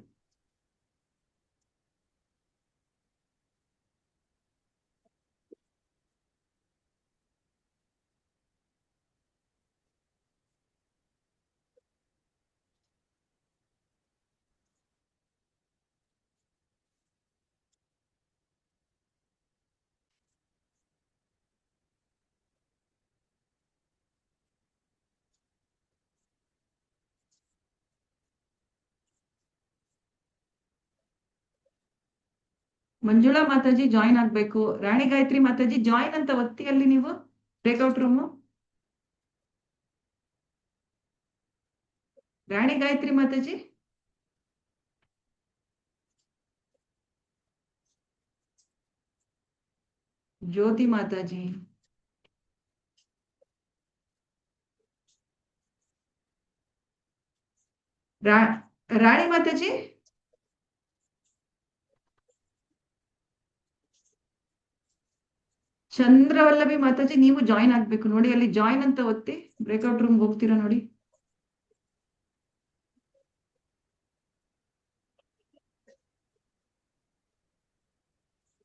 ಮಂಜುಳಾ ಮಾತಾಜಿ ಜಾಯಿನ್ ಆಗ್ಬೇಕು. ರಾಣಿ ಗಾಯತ್ರಿ ಮಾತಾಜಿ ಜಾಯಿನ್ ಅಂತ ಒತ್ತಿ ಅಲ್ಲಿ ನೀವು ಬ್ರೇಕ್ಔಟ್ ರೂಮು. ರಾಣಿ ಗಾಯತ್ರಿ ಮಾತಾಜಿ, ಜ್ಯೋತಿ ಮಾತಾಜಿ, ರಾಣಿ ಮಾತಾಜಿ, ಚಂದ್ರವಲ್ಲಭಿ ಮಾತಾಜಿ, ನೀವು ಜಾಯಿನ್ ಆಗ್ಬೇಕು ನೋಡಿ. ಅಲ್ಲಿ ಜಾಯಿನ್ ಅಂತ ಒತ್ತಿ ಬ್ರೇಕ್ಔಟ್ ರೂಮ್ ಹೋಗ್ತೀರಾ ನೋಡಿ.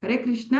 ಹರೇ ಕೃಷ್ಣ.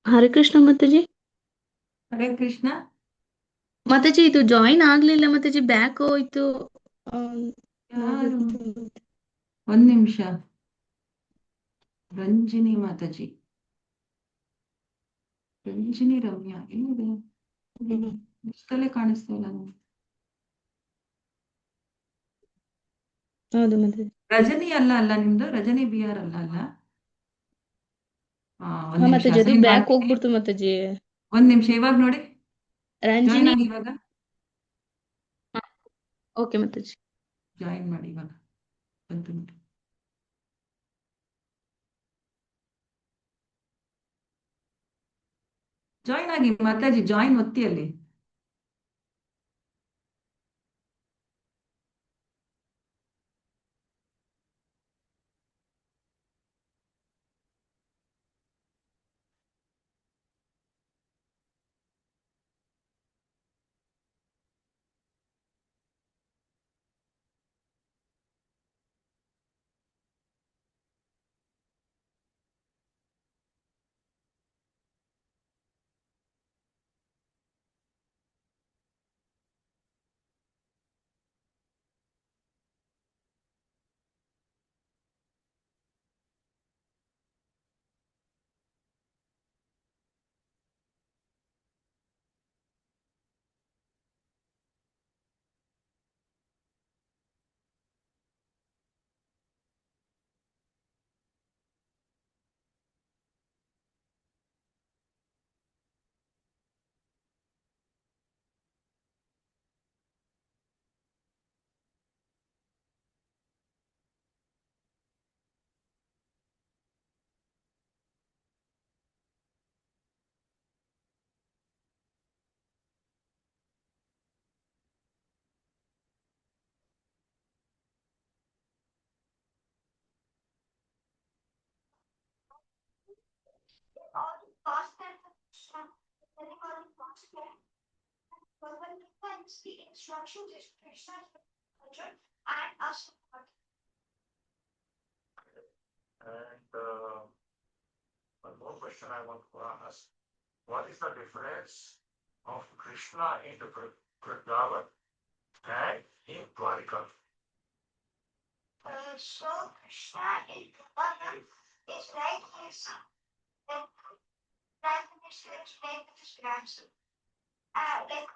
ಹರೇ ಕೃಷ್ಣ ಮಾತಾಜಿ. ಹರೇ ಕೃಷ್ಣ ಮಾತಾಜಿ, ಇದು ಜಾಯಿನ್ ಆಗ್ಲಿಲ್ಲ ಮಾತಾಜಿ, ಬ್ಯಾಕ್ ಹೋಯ್ತು. ಯಾರು? 1 ನಿಮಿಷ. ರಂಜಿನಿ ಮಾತಾಜಿ, ರಂಜಿನಿ ರಮ್ಯಾ ಏನಿದೆ? ಪುಸ್ತಕಲ್ಲೇ ಕಾಣಿಸ್ತಾ ಇಲ್ಲ ನಂಗೆ. ಹೌದು ಮಾತಾಜಿ. ರಜನಿ ಅಲ್ಲ ನಿಮ್ದು? ರಜನಿ BR ಅಲ್ಲ? ಒಂದ್ ಹಾ ನಿಮಿಷ ಮಾತಾಜಿ, ಅದು ಅಸೈನ್ ಬ್ಯಾಕ್ ಮಾಡ್ತೀನಿ. ಹೋಗ್ಬಿಡ್ತು ಮಾತಾಜಿ. 1 ನಿಮಿಷ, ಇವಾಗ ನೋಡಿ. ಜಾಯಿನ್ ರಂಜಿನಿ. ಆಗಿ ಇವಾಗ. ಓಕೆ ಮಾತಾಜಿ. ಜಾಯಿನ್ ಮಾಡಿ ಇವಾಗ. ಬಂತು ನೋಡಿ. ಜಾಯಿನ್ ಆಗಿ ಮಾತಾಜಿ, ಜಾಯಿನ್ ಒತ್ತಿ ಅಲ್ಲಿ. instructions is Krishna's culture and us. And one more question I want to ask. What is the difference of Krishna in the Vrindavan and in Dwarika? So Krishna in Vrindavan is like his Prime Minister is like his grandson. In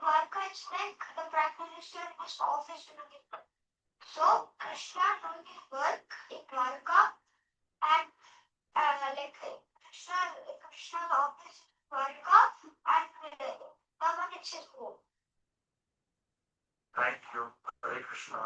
Dwarka it's like the Prime Minister in his office doing it. So Krishna doing his work in Dwarka and Krishna's office in Dwarka and Vrindavan it's his home. Thank you. Hare Krishna.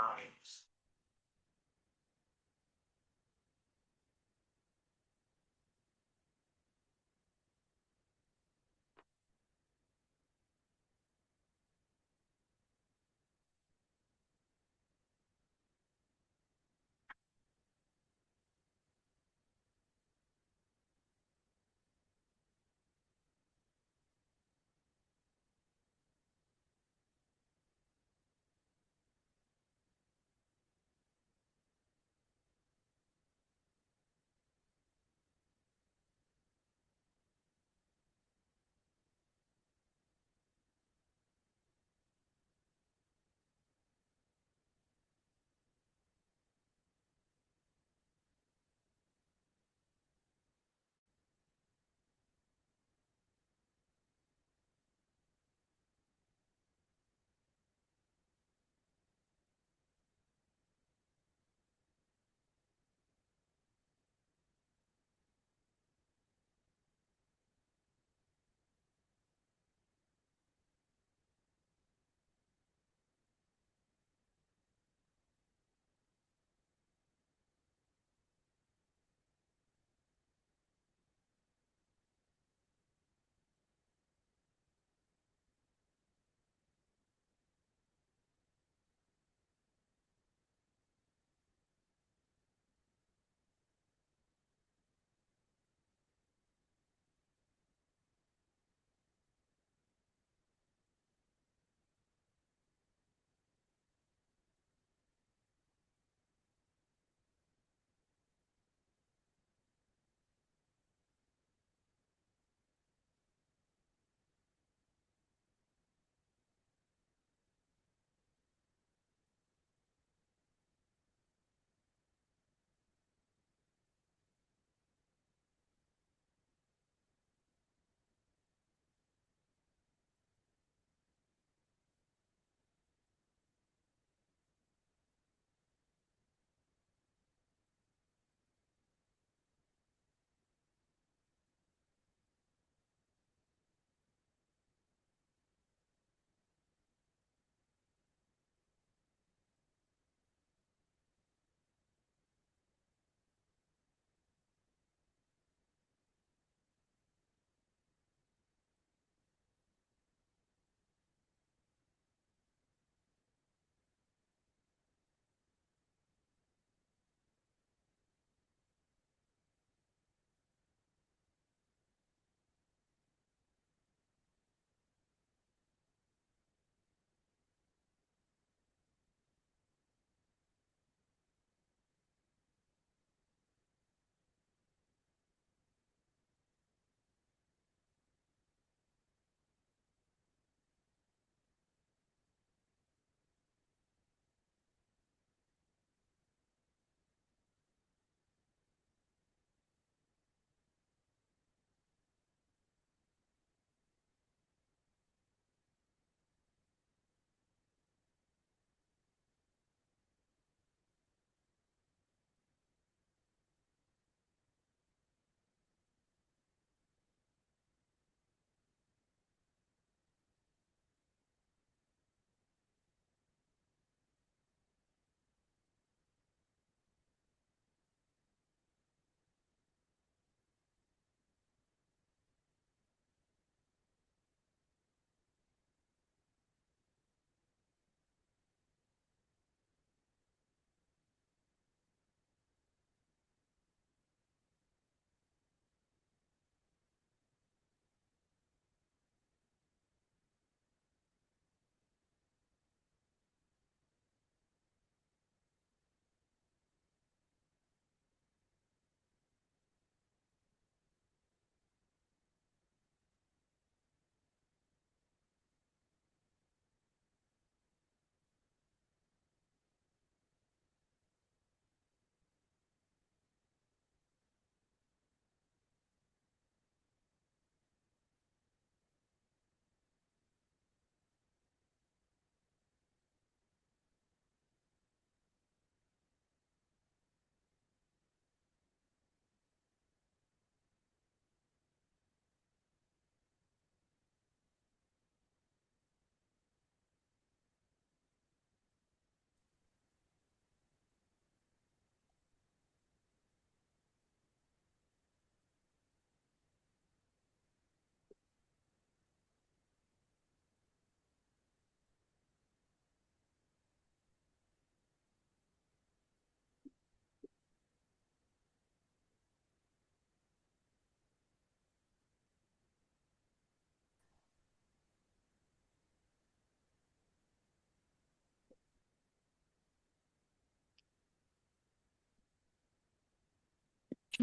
Yeah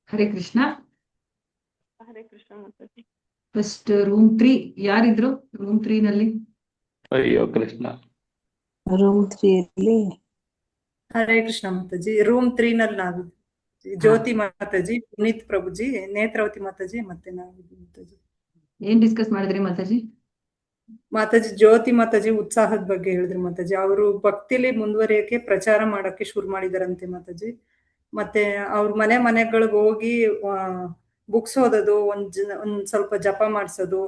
Hare Krishna. Hare Krishna Mataji. First room 3 ಯಾರಿದ್ರು room 3 ನಲ್ಲಿ? ಅಯ್ಯೋ Krishna. Room 3 ಅಲ್ಲಿ ಹರೇ Krishna Mataji. Room 3 ನಲ್ಲಿ ನಾವು ಜ್ಯೋತಿ ಮಾತಾಜಿ, ಪುನೀತ್ ಪ್ರಭುಜಿ, ನೇತ್ರಾವತಿ ಮಾತಾಜಿ ಮತ್ತೆ ನಾವು ಮಾತಾಜಿ. ಏನ್ discuss ಮಾಡಿದ್ರಿ ಮಾತಾಜಿ? ಮಾತಾಜಿ ಜ್ಯೋತಿ ಮಾತಾಜಿ ಉತ್ಸಾಹದ ಬಗ್ಗೆ ಹೇಳಿದ್ರು ಮಾತಾಜಿ. ಅವರು ಭಕ್ತಿಲಿ ಮುಂದುವರಿಯಕ್ಕೆ ಪ್ರಚಾರ ಮಾಡಕ್ಕೆ ಶುರು ಮಾಡಿದಾರಂತೆ ಮಾತಾಜಿ. ಮತ್ತೆ ಅವ್ರ ಮನೆಗಳಿಗೆ ಹೋಗಿ ಬುಕ್ಸ್ ಓದೋದು, ಒಂದ್ ಸ್ವಲ್ಪ ಜಪ ಮಾಡ್ಸೋದು,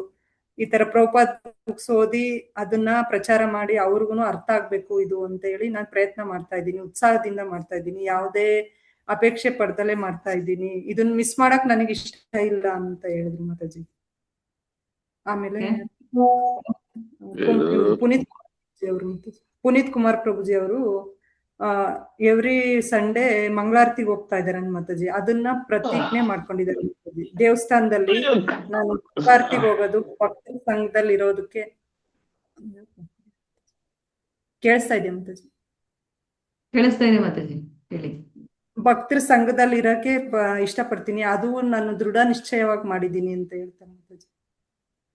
ಈ ತರ ಪ್ರಭುಪಾದ್ ಬುಕ್ಸ್ ಓದಿ ಅದನ್ನ ಪ್ರಚಾರ ಮಾಡಿ ಅವ್ರಿಗೂ ಅರ್ಥ ಆಗ್ಬೇಕು ಇದು ಅಂತ ಹೇಳಿ ನಾನು ಪ್ರಯತ್ನ ಮಾಡ್ತಾ ಇದ್ದೀನಿ. ಉತ್ಸಾಹದಿಂದ ಮಾಡ್ತಾ ಇದ್ದೀನಿ, ಯಾವುದೇ ಅಪೇಕ್ಷೆ ಪಡ್ದಲೆ ಮಾಡ್ತಾ ಇದ್ದೀನಿ. ಇದನ್ನ ಮಿಸ್ ಮಾಡಕ್ ನನಗೆ ಇಷ್ಟ ಇಲ್ಲ ಅಂತ ಹೇಳಿದ್ರು ಮಾತಾಜಿ. ಆಮೇಲೆ ಪುನೀತ್ ಕುಮಾರ್ ಪ್ರಭುಜಿ ಅವರು ಎವ್ರಿ ಸಂಡೇ ಮಂಗಳಾರತಿಗೆ ಹೋಗ್ತಾ ಇದಾರೆ ಮಾತಾಜಿ. ಅದನ್ನ ಪ್ರತಿಜ್ಞೆ ಮಾಡ್ಕೊಂಡಿದ್ದಾರೆ ಮಾತಾಜಿ. ದೇವಸ್ಥಾನದಲ್ಲಿ ನಾನು ಮಂಗಳಾರತಿಗೆ ಹೋಗೋದು ಭಕ್ತರ ಸಂಘದಲ್ಲಿ ಇರೋದಕ್ಕೆ. ಕೇಳಿಸ್ತಾ ಇದೆ ಮಾತಾಜಿ? ಕೇಳಿಸ್ತಾ ಇದೆ ಮಾತಾಜಿ, ಹೇಳಿ. ಭಕ್ತರ ಸಂಘದಲ್ಲಿ ಇರಕ್ಕೆ ಇಷ್ಟಪಡ್ತೀನಿ, ಅದು ನಾನು ದೃಢ ನಿಶ್ಚಯವಾಗಿ ಮಾಡಿದ್ದೀನಿ ಅಂತ ಹೇಳ್ತಾರೆ ಮಾತಾಜಿ.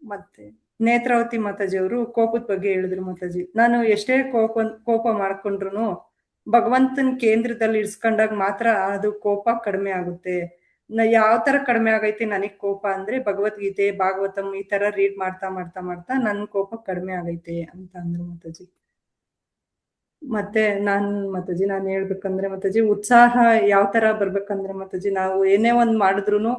ಮತ್ತೆ ನೇತ್ರಾವತಿ ಮಾತಾಜಿ ಅವರು ಕೋಪದ ಬಗ್ಗೆ ಹೇಳಿದ್ರು ಮಾತಾಜಿ. ನಾನು ಎಷ್ಟೇ ಕೋಪ ಮಾಡ್ಕೊಂಡ್ರು ಭಗವಂತನ ಕೇಂದ್ರದಲ್ಲಿ ಇರ್ಸ್ಕೊಂಡಾಗ ಮಾತ್ರ ಅದು ಕೋಪ ಕಡಿಮೆ ಆಗುತ್ತೆ. ಯಾವ ತರ ಕಡಿಮೆ ಆಗೈತೆ ನನಗ್ ಕೋಪ ಅಂದ್ರೆ ಭಗವದ್ಗೀತೆ, ಭಾಗವತಂ ಈ ತರ ರೀಡ್ ಮಾಡ್ತಾ ಮಾಡ್ತಾ ಮಾಡ್ತಾ ನನ್ ಕೋಪ ಕಡಿಮೆ ಆಗೈತೆ ಅಂತ ಅಂದ್ರು ಮಾತಾಜಿ. ಮತ್ತೆ ನಾನು ಹೇಳ್ಬೇಕಂದ್ರೆ ಮಾತಾಜಿ, ಉತ್ಸಾಹ ಯಾವ ತರ ಬರ್ಬೇಕಂದ್ರೆ ಮಾತಾಜಿ, ನಾವು ಏನೇ ಒಂದ್ ಮಾಡಿದ್ರು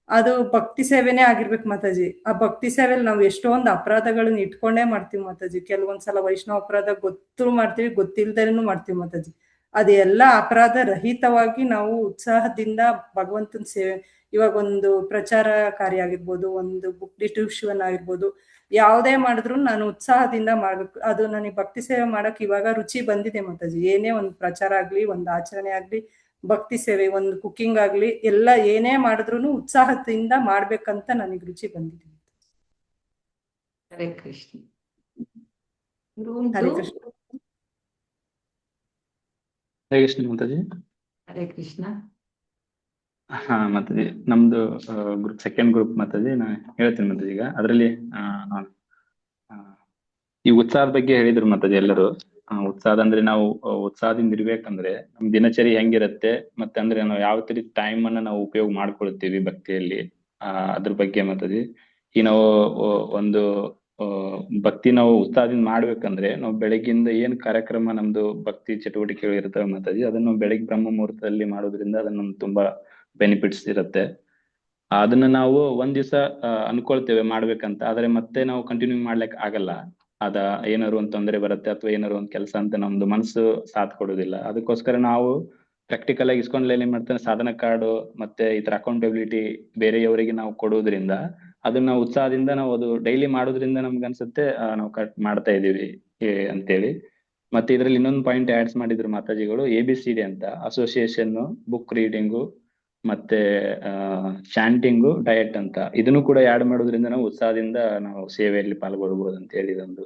ಅದು ಭಕ್ತಿ ಸೇವೆನೇ ಆಗಿರ್ಬೇಕು ಮಾತಾಜಿ. ಆ ಭಕ್ತಿ ಸೇವೆಯಲ್ಲಿ ನಾವು ಎಷ್ಟೊಂದು ಅಪರಾಧಗಳನ್ನ ಇಟ್ಕೊಂಡೇ ಮಾಡ್ತೀವಿ ಮಾತಾಜಿ. ಕೆಲವೊಂದ್ಸಲ ವೈಷ್ಣವ ಅಪರಾಧ ಗೊತ್ತು ಮಾಡ್ತೀವಿ, ಗೊತ್ತಿಲ್ದೇನು ಮಾಡ್ತೀವಿ ಮಾತಾಜಿ. ಅದೆಲ್ಲ ಅಪರಾಧ ರಹಿತವಾಗಿ ನಾವು ಉತ್ಸಾಹದಿಂದ ಭಗವಂತನ ಸೇವೆ, ಇವಾಗ ಒಂದು ಪ್ರಚಾರ ಕಾರ್ಯ ಆಗಿರ್ಬೋದು, ಒಂದು ಬುಕ್ ಡಿಸ್ಟ್ರಿಬ್ಯೂಷನ್ ಆಗಿರ್ಬೋದು, ಯಾವುದೇ ಮಾಡಿದ್ರು ನಾನು ಉತ್ಸಾಹದಿಂದ ಮಾಡ್ಬೇಕು. ಅದು ನನಗೆ ಭಕ್ತಿ ಸೇವೆ ಮಾಡಕ್ ಇವಾಗ ರುಚಿ ಬಂದಿದೆ ಮಾತಾಜಿ. ಏನೇ ಒಂದು ಪ್ರಚಾರ ಆಗ್ಲಿ, ಒಂದು ಆಚರಣೆ ಆಗ್ಲಿ, ಭಕ್ತಿ ಸೇವೆ, ಒಂದು ಕುಕಿಂಗ್ ಆಗ್ಲಿ, ಎಲ್ಲ ಏನೇ ಮಾಡಿದ್ರು ಉತ್ಸಾಹದಿಂದ ಮಾಡ್ಬೇಕಂತ ನನಗೆ ರುಚಿ ಬಂದಿದೆ. ಹರೇ ಕೃಷ್ಣ. ಹರೇ ಕೃಷ್ಣ. ಹರೇ ಕೃಷ್ಣ ಮಾತಾಜಿ. ಹರೇ ಕೃಷ್ಣ. ಹಾ ಮಾತಾಜಿ, ನಮ್ದು ಗ್ರೂಪ್ ಸೆಕೆಂಡ್ ಗ್ರೂಪ್ ಮಾತಾಜಿ. ನಾ ಹೇಳ್ತೀನಿ ಮಾತಾಜಿ. ಈಗ ಅದರಲ್ಲಿ ಈ ಉತ್ಸಾಹದ ಬಗ್ಗೆ ಹೇಳಿದ್ರು ಮಾತಾಜಿ ಎಲ್ಲರೂ. ಉತ್ಸಾಹ ಅಂದ್ರೆ ನಾವು ಉತ್ಸಾಹದಿಂದ ಇರ್ಬೇಕಂದ್ರೆ ನಮ್ ದಿನಚರಿ ಹೆಂಗಿರತ್ತೆ, ಮತ್ತೆ ಅಂದ್ರೆ ನಾವು ಯಾವ ತರ ಟೈಮ್ ಅನ್ನ ನಾವು ಉಪಯೋಗ ಮಾಡ್ಕೊಳ್ತೀವಿ ಭಕ್ತಿಯಲ್ಲಿ, ಅದ್ರ ಬಗ್ಗೆ ಮಾತಾಜಿ. ಈ ನಾವು ಒಂದು ಭಕ್ತಿ ನಾವು ಉತ್ಸಾಹದಿಂದ ಮಾಡ್ಬೇಕಂದ್ರೆ ನಾವು ಬೆಳಗ್ಗಿಂದ ಏನ್ ಕಾರ್ಯಕ್ರಮ ನಮ್ದು ಭಕ್ತಿ ಚಟುವಟಿಕೆಗಳು ಇರ್ತವೆ ಮಾತಾಜಿ, ಅದನ್ನ ನಾವು ಬೆಳಗ್ಗೆ ಬ್ರಹ್ಮ ಮುಹೂರ್ತದಲ್ಲಿ ಮಾಡೋದ್ರಿಂದ ಅದನ್ನ ನಮ್ಗೆ ತುಂಬಾ ಬೆನಿಫಿಟ್ಸ್ ಇರುತ್ತೆ. ಅದನ್ನ ನಾವು ಒಂದ್ ದಿವಸ ಅನ್ಕೊಳ್ತೇವೆ ಮಾಡ್ಬೇಕಂತ, ಆದ್ರೆ ಮತ್ತೆ ನಾವು ಕಂಟಿನ್ಯೂ ಮಾಡ್ಲಿಕ್ಕೆ ಆಗಲ್ಲ. ಅದ ಏನಾದ್ರು ಒಂದ್ ತೊಂದರೆ ಬರುತ್ತೆ ಅಥವಾ ಏನಾದ್ರು ಒಂದ್ ಕೆಲಸ ಅಂತ ನಮ್ದು ಮನಸ್ಸು ಸಾಥ್ ಕೊಡೋದಿಲ್ಲ. ಅದಕ್ಕೋಸ್ಕರ ನಾವು ಪ್ರಾಕ್ಟಿಕಲ್ ಆಗಿ ಇಸ್ಕೊಂಡ್ಲೆ ಏನ್ ಮಾಡ್ತೇವೆ, ಸಾಧನ ಕಾರ್ಡು ಮತ್ತೆ ಈ ತರ ಅಕೌಂಟಬಿಲಿಟಿ ಬೇರೆಯವರಿಗೆ ನಾವು ಕೊಡೋದ್ರಿಂದ ಅದನ್ನ ಉತ್ಸಾಹದಿಂದ ನಾವು ಅದು ಡೈಲಿ ಮಾಡೋದ್ರಿಂದ ನಮ್ಗೆ ಅನ್ಸುತ್ತೆ ನಾವು ಕರೆಕ್ಟ್ ಮಾಡ್ತಾ ಇದೀವಿ ಅಂತೇಳಿ. ಮತ್ತೆ ಇದ್ರಲ್ಲಿ ಇನ್ನೊಂದು ಪಾಯಿಂಟ್ ಆಡ್ಸ್ ಮಾಡಿದ್ರು ಮಾತಾಜಿಗಳು, ABCD ಅಂತ, ಅಸೋಸಿಯೇಷನ್, ಬುಕ್ ರೀಡಿಂಗು, ಮತ್ತೆ ಚಾಂಟಿಂಗು, ಡಯಟ್ ಅಂತ. ಇದನ್ನು ಕೂಡ ಆಡ್ ಮಾಡೋದ್ರಿಂದ ನಾವು ಉತ್ಸಾಹದಿಂದ ನಾವು ಸೇವೆಯಲ್ಲಿ ಪಾಲ್ಗೊಳ್ಬಹುದು ಅಂತ ಹೇಳಿ ಒಂದು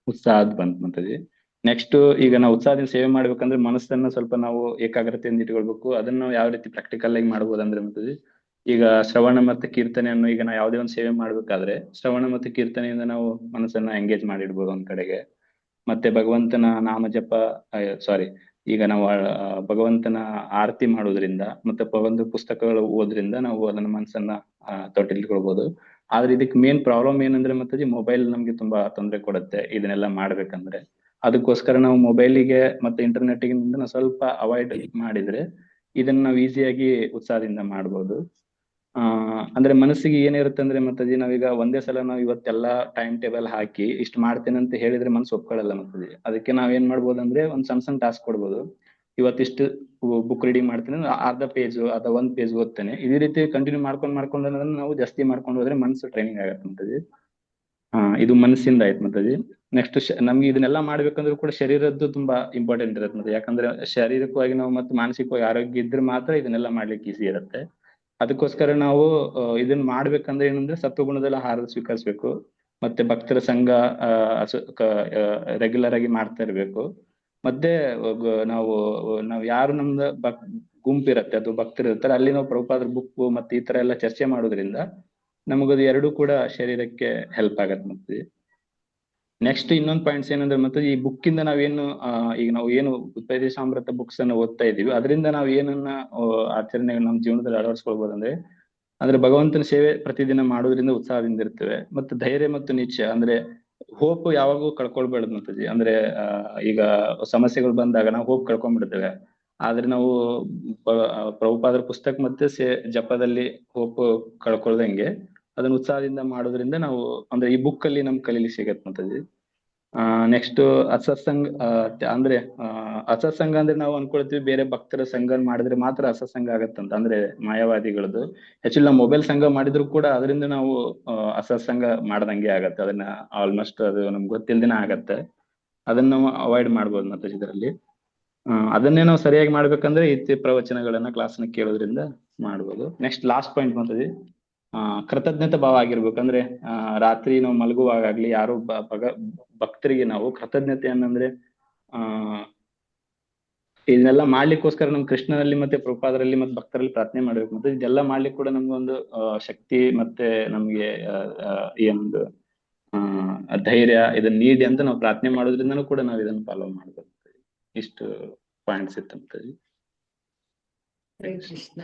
ಉತ್ಸಾಹದ್ ಬಂತು ಮಾತಾಜಿ. ನೆಕ್ಸ್ಟ್, ಈಗ ನಾವು ಉತ್ಸಾಹದಿಂದ ಸೇವೆ ಮಾಡ್ಬೇಕಂದ್ರೆ ಮನಸ್ಸನ್ನ ಸ್ವಲ್ಪ ನಾವು ಏಕಾಗ್ರತೆಯಿಂದ ಇಟ್ಕೊಳ್ಬೇಕು. ಅದನ್ನ ನಾವು ಯಾವ ರೀತಿ ಪ್ರಾಕ್ಟಿಕಲ್ ಆಗಿ ಮಾಡ್ಬೋದಂದ್ರೆ ಮಾತಾಜಿ, ಈಗ ಶ್ರವಣ ಮತ್ತೆ ಕೀರ್ತನೆಯನ್ನು, ಈಗ ನಾವು ಯಾವುದೇ ಒಂದು ಸೇವೆ ಮಾಡ್ಬೇಕಾದ್ರೆ ಶ್ರವಣ ಮತ್ತೆ ಕೀರ್ತನೆಯಿಂದ ನಾವು ಮನಸ್ಸನ್ನ ಎಂಗೇಜ್ ಮಾಡಿಡ್ಬೋದು ಒಂದ್ ಕಡೆಗೆ. ಮತ್ತೆ ಭಗವಂತನ ನಾಮ ಜಪ, ಈಗ ನಾವು ಭಗವಂತನ ಆರತಿ ಮಾಡೋದ್ರಿಂದ ಮತ್ತೆ ಒಂದು ಪುಸ್ತಕಗಳು ಓದ್ರಿಂದ ನಾವು ಅದನ್ನ ಮನಸ್ಸನ್ನ ತೊಟ್ಟಿಲ್ಕೊಳ್ಬಹುದು. ಆದ್ರೆ ಇದಕ್ಕೆ ಮೇನ್ ಪ್ರಾಬ್ಲಮ್ ಏನಂದ್ರೆ ಮಾತಾಜಿ, ಮೊಬೈಲ್ ನಮ್ಗೆ ತುಂಬಾ ತೊಂದರೆ ಕೊಡುತ್ತೆ ಇದನ್ನೆಲ್ಲ ಮಾಡ್ಬೇಕಂದ್ರೆ. ಅದಕ್ಕೋಸ್ಕರ ನಾವು ಮೊಬೈಲಿಗೆ ಮತ್ತೆ ಇಂಟರ್ನೆಟ್ಗೆ ನಾವು ಸ್ವಲ್ಪ ಅವಾಯ್ಡ್ ಮಾಡಿದ್ರೆ ಇದನ್ನ ನಾವು ಈಸಿಯಾಗಿ ಉತ್ಸಾಹದಿಂದ ಮಾಡ್ಬೋದು. ಅಂದ್ರೆ ಮನಸ್ಸಿಗೆ ಏನಿರುತ್ತೆ ಅಂದ್ರೆ ಮಾತಾಜಿ, ನಾವೀಗ ಒಂದೇ ಸಲ ನಾವು ಇವತ್ತೆಲ್ಲಾ ಟೈಮ್ ಟೇಬಲ್ ಹಾಕಿ ಇಷ್ಟು ಮಾಡ್ತೇನೆ ಅಂತ ಹೇಳಿದ್ರೆ ಮನಸ್ಸು ಒಪ್ಕೊಳ್ಳಲ್ಲ ಮಾತಾಜಿ. ಅದಕ್ಕೆ ನಾವ್ ಏನ್ ಮಾಡ್ಬೋದು ಅಂದ್ರೆ ಒಂದ್ ಸಣ್ಣ ಟಾಸ್ಕ್ ಕೊಡ್ಬೋದು. ಇವತ್ತಿಷ್ಟು ಬುಕ್ ರೀಡಿಂಗ್ ಮಾಡ್ತೇನೆ, ಅರ್ಧ ಪೇಜ್ ಅಥವಾ 1 ಪೇಜ್ ಓದ್ತೇನೆ. ಇದೇ ರೀತಿ ಕಂಟಿನ್ಯೂ ಮಾಡ್ಕೊಂಡು ಅದನ್ನ ನಾವು ಜಾಸ್ತಿ ಮಾಡ್ಕೊಂಡು ಹೋದ್ರೆ ಮನಸ್ಸು ಟ್ರೈನಿಂಗ್ ಆಗತ್ತೆ ಮಾತಾಜಿ. ಇದು ಮನಸ್ಸಿಂದ ಆಯ್ತು ಮಾತಾಜಿ. ನೆಕ್ಸ್ಟ್, ನಮ್ಗೆ ಇದನ್ನೆಲ್ಲ ಮಾಡ್ಬೇಕಂದ್ರೂ ಕೂಡ ಶರೀರದ್ದು ತುಂಬಾ ಇಂಪಾರ್ಟೆಂಟ್ ಇರುತ್ತೆ ಮತ್ತೆ. ಯಾಕಂದ್ರೆ ಶಾರೀರಿಕವಾಗಿ ನಾವು ಮತ್ತೆ ಮಾನಸಿಕವಾಗಿ ಆರೋಗ್ಯ ಇದ್ರೆ ಮಾತ್ರ ಇದನ್ನೆಲ್ಲ ಮಾಡ್ಲಿಕ್ಕೆ ಈಸಿ ಇರುತ್ತೆ. ಅದಕ್ಕೋಸ್ಕರ ನಾವು ಇದನ್ನ ಮಾಡ್ಬೇಕಂದ್ರೆ ಏನಂದ್ರೆ ಸತ್ವಗುಣದಲ್ಲಿ ಆಹಾರ ಸ್ವೀಕರಿಸ್ಬೇಕು, ಮತ್ತೆ ಭಕ್ತರ ಸಂಘ ರೆಗ್ಯುಲರ್ ಆಗಿ ಮಾಡ್ತಾ ಇರ್ಬೇಕು. ಮತ್ತೆ ನಾವು ಯಾರು ನಮ್ದು ಗುಂಪಿರತ್ತೆ ಅದು ಭಕ್ತರು ಇರ್ತಾರೆ, ಅಲ್ಲಿ ನಾವು ಪ್ರಭುಪಾದರ ಬುಕ್ ಮತ್ತೆ ಈ ತರ ಎಲ್ಲ ಚರ್ಚೆ ಮಾಡೋದ್ರಿಂದ ನಮಗದು ಎರಡೂ ಕೂಡ ಶರೀರಕ್ಕೆ ಹೆಲ್ಪ್ ಆಗತ್ತೆ. ಮತ್ತೆ ನೆಕ್ಸ್ಟ್ ಇನ್ನೊಂದು ಪಾಯಿಂಟ್ಸ್ ಏನಂದ್ರೆ ಮತ್ತೆ ಈ ಬುಕ್ ಇಂದ ನಾವೇನು ಈಗ ನಾವು ಏನು ಉಪದೇಶಾಮೃತ ಬುಕ್ಸ್ ಅನ್ನ ಓದ್ತಾ ಇದೀವಿ, ಅದರಿಂದ ನಾವು ಏನನ್ನ ಆಚರಣೆ ನಮ್ಮ ಜೀವನದಲ್ಲಿ ಅಳವಡಿಸ್ಕೊಳ್ಬೋದಂದ್ರೆ ಅಂದ್ರೆ ಭಗವಂತನ ಸೇವೆ ಪ್ರತಿದಿನ ಮಾಡೋದ್ರಿಂದ ಉತ್ಸಾಹದಿಂದ ಇರ್ತೇವೆ. ಮತ್ತೆ ಧೈರ್ಯ ಮತ್ತು ನಿಶ್ಚಯ ಅಂದ್ರೆ ಹೋಪ್ ಯಾವಾಗೂ ಕಳ್ಕೊಳ್ಬೇಡ್ದು ಮಾತಾಜಿ. ಅಂದ್ರೆ ಈಗ ಸಮಸ್ಯೆಗಳು ಬಂದಾಗ ನಾವು ಹೋಪ್ ಕಳ್ಕೊಂಡ್ಬಿಡ್ತೇವೆ. ಆದ್ರೆ ನಾವು ಪ್ರಭುಪಾದರ ಪುಸ್ತಕ ಮತ್ತೆ ಜಪದಲ್ಲಿ ಹೋಪ್ ಕಳ್ಕೊಳ್ದಂಗೆ ಅದನ್ನ ಉತ್ಸಾಹದಿಂದ ಮಾಡೋದ್ರಿಂದ ನಾವು ಅಂದ್ರೆ ಈ ಬುಕ್ ಅಲ್ಲಿ ನಮ್ಗೆ ಕಲೀಲಿಕ್ಕೆ ಸಿಗತ್ತೆ ಮಾತಾಜಿ. ನೆಕ್ಸ್ಟ್ ಅಸತ್ಸಂಗ ಅಂದ್ರೆ ಅಸತ್ಸಂಗ ಅಂದ್ರೆ ನಾವು ಅನ್ಕೊಳ್ತೀವಿ ಬೇರೆ ಭಕ್ತರ ಸಂಘ ಮಾಡಿದ್ರೆ ಮಾತ್ರ ಅಸತ್ಸಂಗ ಆಗತ್ತಂತ, ಅಂದ್ರೆ ಮಾಯಾವಾದಿಗಳದ್ದು. ಆಕ್ಚುಲಿ ನಾವು ಮೊಬೈಲ್ ಸಂಘ ಮಾಡಿದ್ರು ಕೂಡ ಅದರಿಂದ ನಾವು ಅಸತ್ಸಂಗ ಮಾಡ್ದಂಗೆ ಆಗತ್ತೆ. ಅದನ್ನ ಆಲ್ಮೋಸ್ಟ್ ಅದು ನಮ್ಗೆ ಗೊತ್ತಿಲ್ದೇನೆ ಆಗತ್ತೆ. ಅದನ್ನ ನಾವು ಅವಾಯ್ಡ್ ಮಾಡ್ಬೋದು ಮಾತಾಜಿ ಇದರಲ್ಲಿ. ಅದನ್ನೇ ನಾವು ಸರಿಯಾಗಿ ಮಾಡ್ಬೇಕಂದ್ರೆ ಇತಿ ಪ್ರವಚನಗಳನ್ನ ಕ್ಲಾಸ್ನ ಕೇಳೋದ್ರಿಂದ ಮಾಡ್ಬೋದು. ನೆಕ್ಸ್ಟ್ ಲಾಸ್ಟ್ ಪಾಯಿಂಟ್ ಮಾತಾಜಿ, ಕೃತಜ್ಞತೆ ಭಾವ ಆಗಿರ್ಬೇಕು. ಅಂದ್ರೆ ರಾತ್ರಿ ನಾವು ಮಲಗುವಾಗ್ಲಿ ಯಾರು ಭಕ್ತರಿಗೆ ನಾವು ಕೃತಜ್ಞತೆಯನ್ನಂದ್ರೆ ಇದನ್ನೆಲ್ಲ ಮಾಡ್ಲಿಕ್ಕೋಸ್ಕರ ನಮ್ ಕೃಷ್ಣನಲ್ಲಿ ಮತ್ತೆ ಪ್ರಭುಪಾದರಲ್ಲಿ ಮತ್ತೆ ಭಕ್ತರಲ್ಲಿ ಪ್ರಾರ್ಥನೆ ಮಾಡ್ಬೇಕು. ಮತ್ತೆ ಇದೆಲ್ಲ ಮಾಡ್ಲಿಕ್ಕೆ ಕೂಡ ನಮ್ಗೊಂದು ಶಕ್ತಿ ಮತ್ತೆ ನಮ್ಗೆ ಏನೊಂದು ಧೈರ್ಯ ಇದನ್ನ ನೀಡಿ ಅಂತ ನಾವು ಪ್ರಾರ್ಥನೆ ಮಾಡೋದ್ರಿಂದನೂ ಕೂಡ ನಾವು ಇದನ್ನ ಫಾಲೋ ಮಾಡ್ಬೇಕು. ಇಷ್ಟು ಪಾಯಿಂಟ್ಸ್ ಇತ್ತಂತ. ಹರೇ ಕೃಷ್ಣ.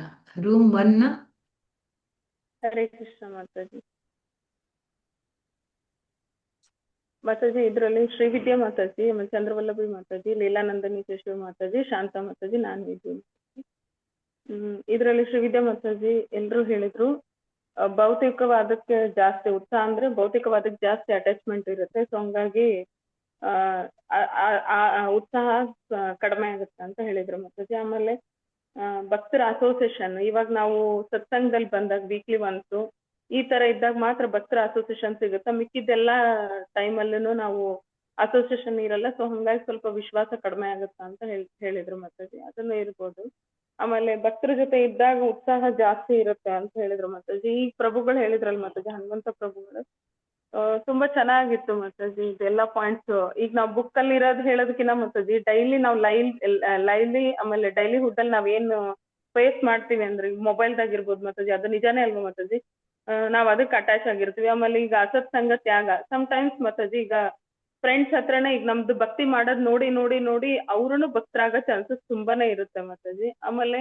ರೂಮ್ 1 ಹರೇ ಕೃಷ್ಣ ಮಾತಾಜಿ. ಮಾತಾಜಿ ಇದ್ರಲ್ಲಿ ಶ್ರೀವಿದ್ಯಾ ಮಾತಾಜಿ, ಆಮೇಲೆ ಚಂದ್ರವಲ್ಲಭಿ ಮಾತಾಜಿ, ಲೀಲಾನಂದನಿ ಕೇಶವ ಮಾತಾಜಿ, ಶಾಂತ ಮಾತಾಜಿ, ನಾನು ಇದ್ದೀನಿ. ಇದ್ರಲ್ಲಿ ಶ್ರೀವಿದ್ಯಾ ಮಾತಾಜಿ ಎಲ್ರು ಹೇಳಿದ್ರು ಭೌತಿಕವಾದಕ್ಕೆ ಜಾಸ್ತಿ ಉತ್ಸಾಹ, ಅಂದ್ರೆ ಭೌತಿಕವಾದಕ್ಕೆ ಜಾಸ್ತಿ ಅಟ್ಯಾಚ್ಮೆಂಟ್ ಇರುತ್ತೆ. ಸೊ ಹಂಗಾಗಿ ಉತ್ಸಾಹ ಕಡಿಮೆ ಆಗುತ್ತೆ ಅಂತ ಹೇಳಿದ್ರು ಮಾತಾಜಿ. ಆಮೇಲೆ ಭಕ್ತರ ಅಸೋಸಿಯೇಷನ್, ಇವಾಗ ನಾವು ಸತ್ಸಂಗದಲ್ಲಿ ಬಂದಾಗ ವೀಕ್ಲಿ ಒನ್ಸ್ ಈ ತರ ಇದ್ದಾಗ ಮಾತ್ರ ಭಕ್ತರ ಅಸೋಸಿಯೇಷನ್ ಸಿಗುತ್ತೆ. ಮಿಕ್ಕಿದ್ದೆಲ್ಲ ಟೈಮಲ್ಲೂ ನಾವು ಅಸೋಸಿಯೇಷನ್ ಇರಲ್ಲ. ಸೊ ಹಂಗಾಗಿ ಸ್ವಲ್ಪ ವಿಶ್ವಾಸ ಕಡಿಮೆ ಆಗುತ್ತಾ ಅಂತ ಹೇಳಿದ್ರು ಮಾತಾಜಿ. ಅದನ್ನು ಇರ್ಬೋದು. ಆಮೇಲೆ ಭಕ್ತರ ಜೊತೆ ಇದ್ದಾಗ ಉತ್ಸಾಹ ಜಾಸ್ತಿ ಇರುತ್ತೆ ಅಂತ ಹೇಳಿದ್ರು ಮಾತಾಜಿ. ಈ ಪ್ರಭುಗಳು ಹೇಳಿದ್ರಲ್ಲ ಮಾತಾಜಿ, ಹನುಮಂತ ಪ್ರಭುಗಳು ತುಂಬಾ ಚೆನ್ನಾಗಿತ್ತು ಮಾತಾಜಿ ಇದೆಲ್ಲ ಪಾಯಿಂಟ್ಸ್. ಈಗ ನಾವು ಬುಕ್ ಅಲ್ಲಿ ಇರೋದು ಹೇಳೋದಕ್ಕಿಂತ ಮಾತಾಜಿ ಡೈಲಿ ನಾವು ಲೈವ್ಲಿ ಆಮೇಲೆ ಡೈಲಿ ಹುಡ್ ಅಲ್ಲಿ ನಾವೇನು ಫೇಸ್ ಮಾಡ್ತೀವಿ ಅಂದ್ರೆ ಮೊಬೈಲ್ದಾಗ ಇರ್ಬೋದು ಮಾತಾಜಿ, ಅದು ನಿಜಾನೇ ಅಲ್ವಾ ಮಾತಾಜಿ. ನಾವ್ ಅದಕ್ಕೆ ಅಟ್ಯಾಚ್ ಆಗಿರ್ತೀವಿ. ಆಮೇಲೆ ಈಗ ಅಸತ್ ಸಂಗ ತ್ಯಾಗ ಸಮ್ಟೈಮ್ಸ್ ಮಾತಾಜಿ, ಈಗ ಫ್ರೆಂಡ್ಸ್ ಹತ್ರನೇ ಈಗ ನಮ್ದು ಭಕ್ತಿ ಮಾಡೋದ್ ನೋಡಿ ನೋಡಿ ನೋಡಿ ಅವ್ರೂ ಭಕ್ತರಾಗೋ ಚಾನ್ಸಸ್ ತುಂಬಾನೇ ಇರುತ್ತೆ ಮಾತಾಜಿ. ಆಮೇಲೆ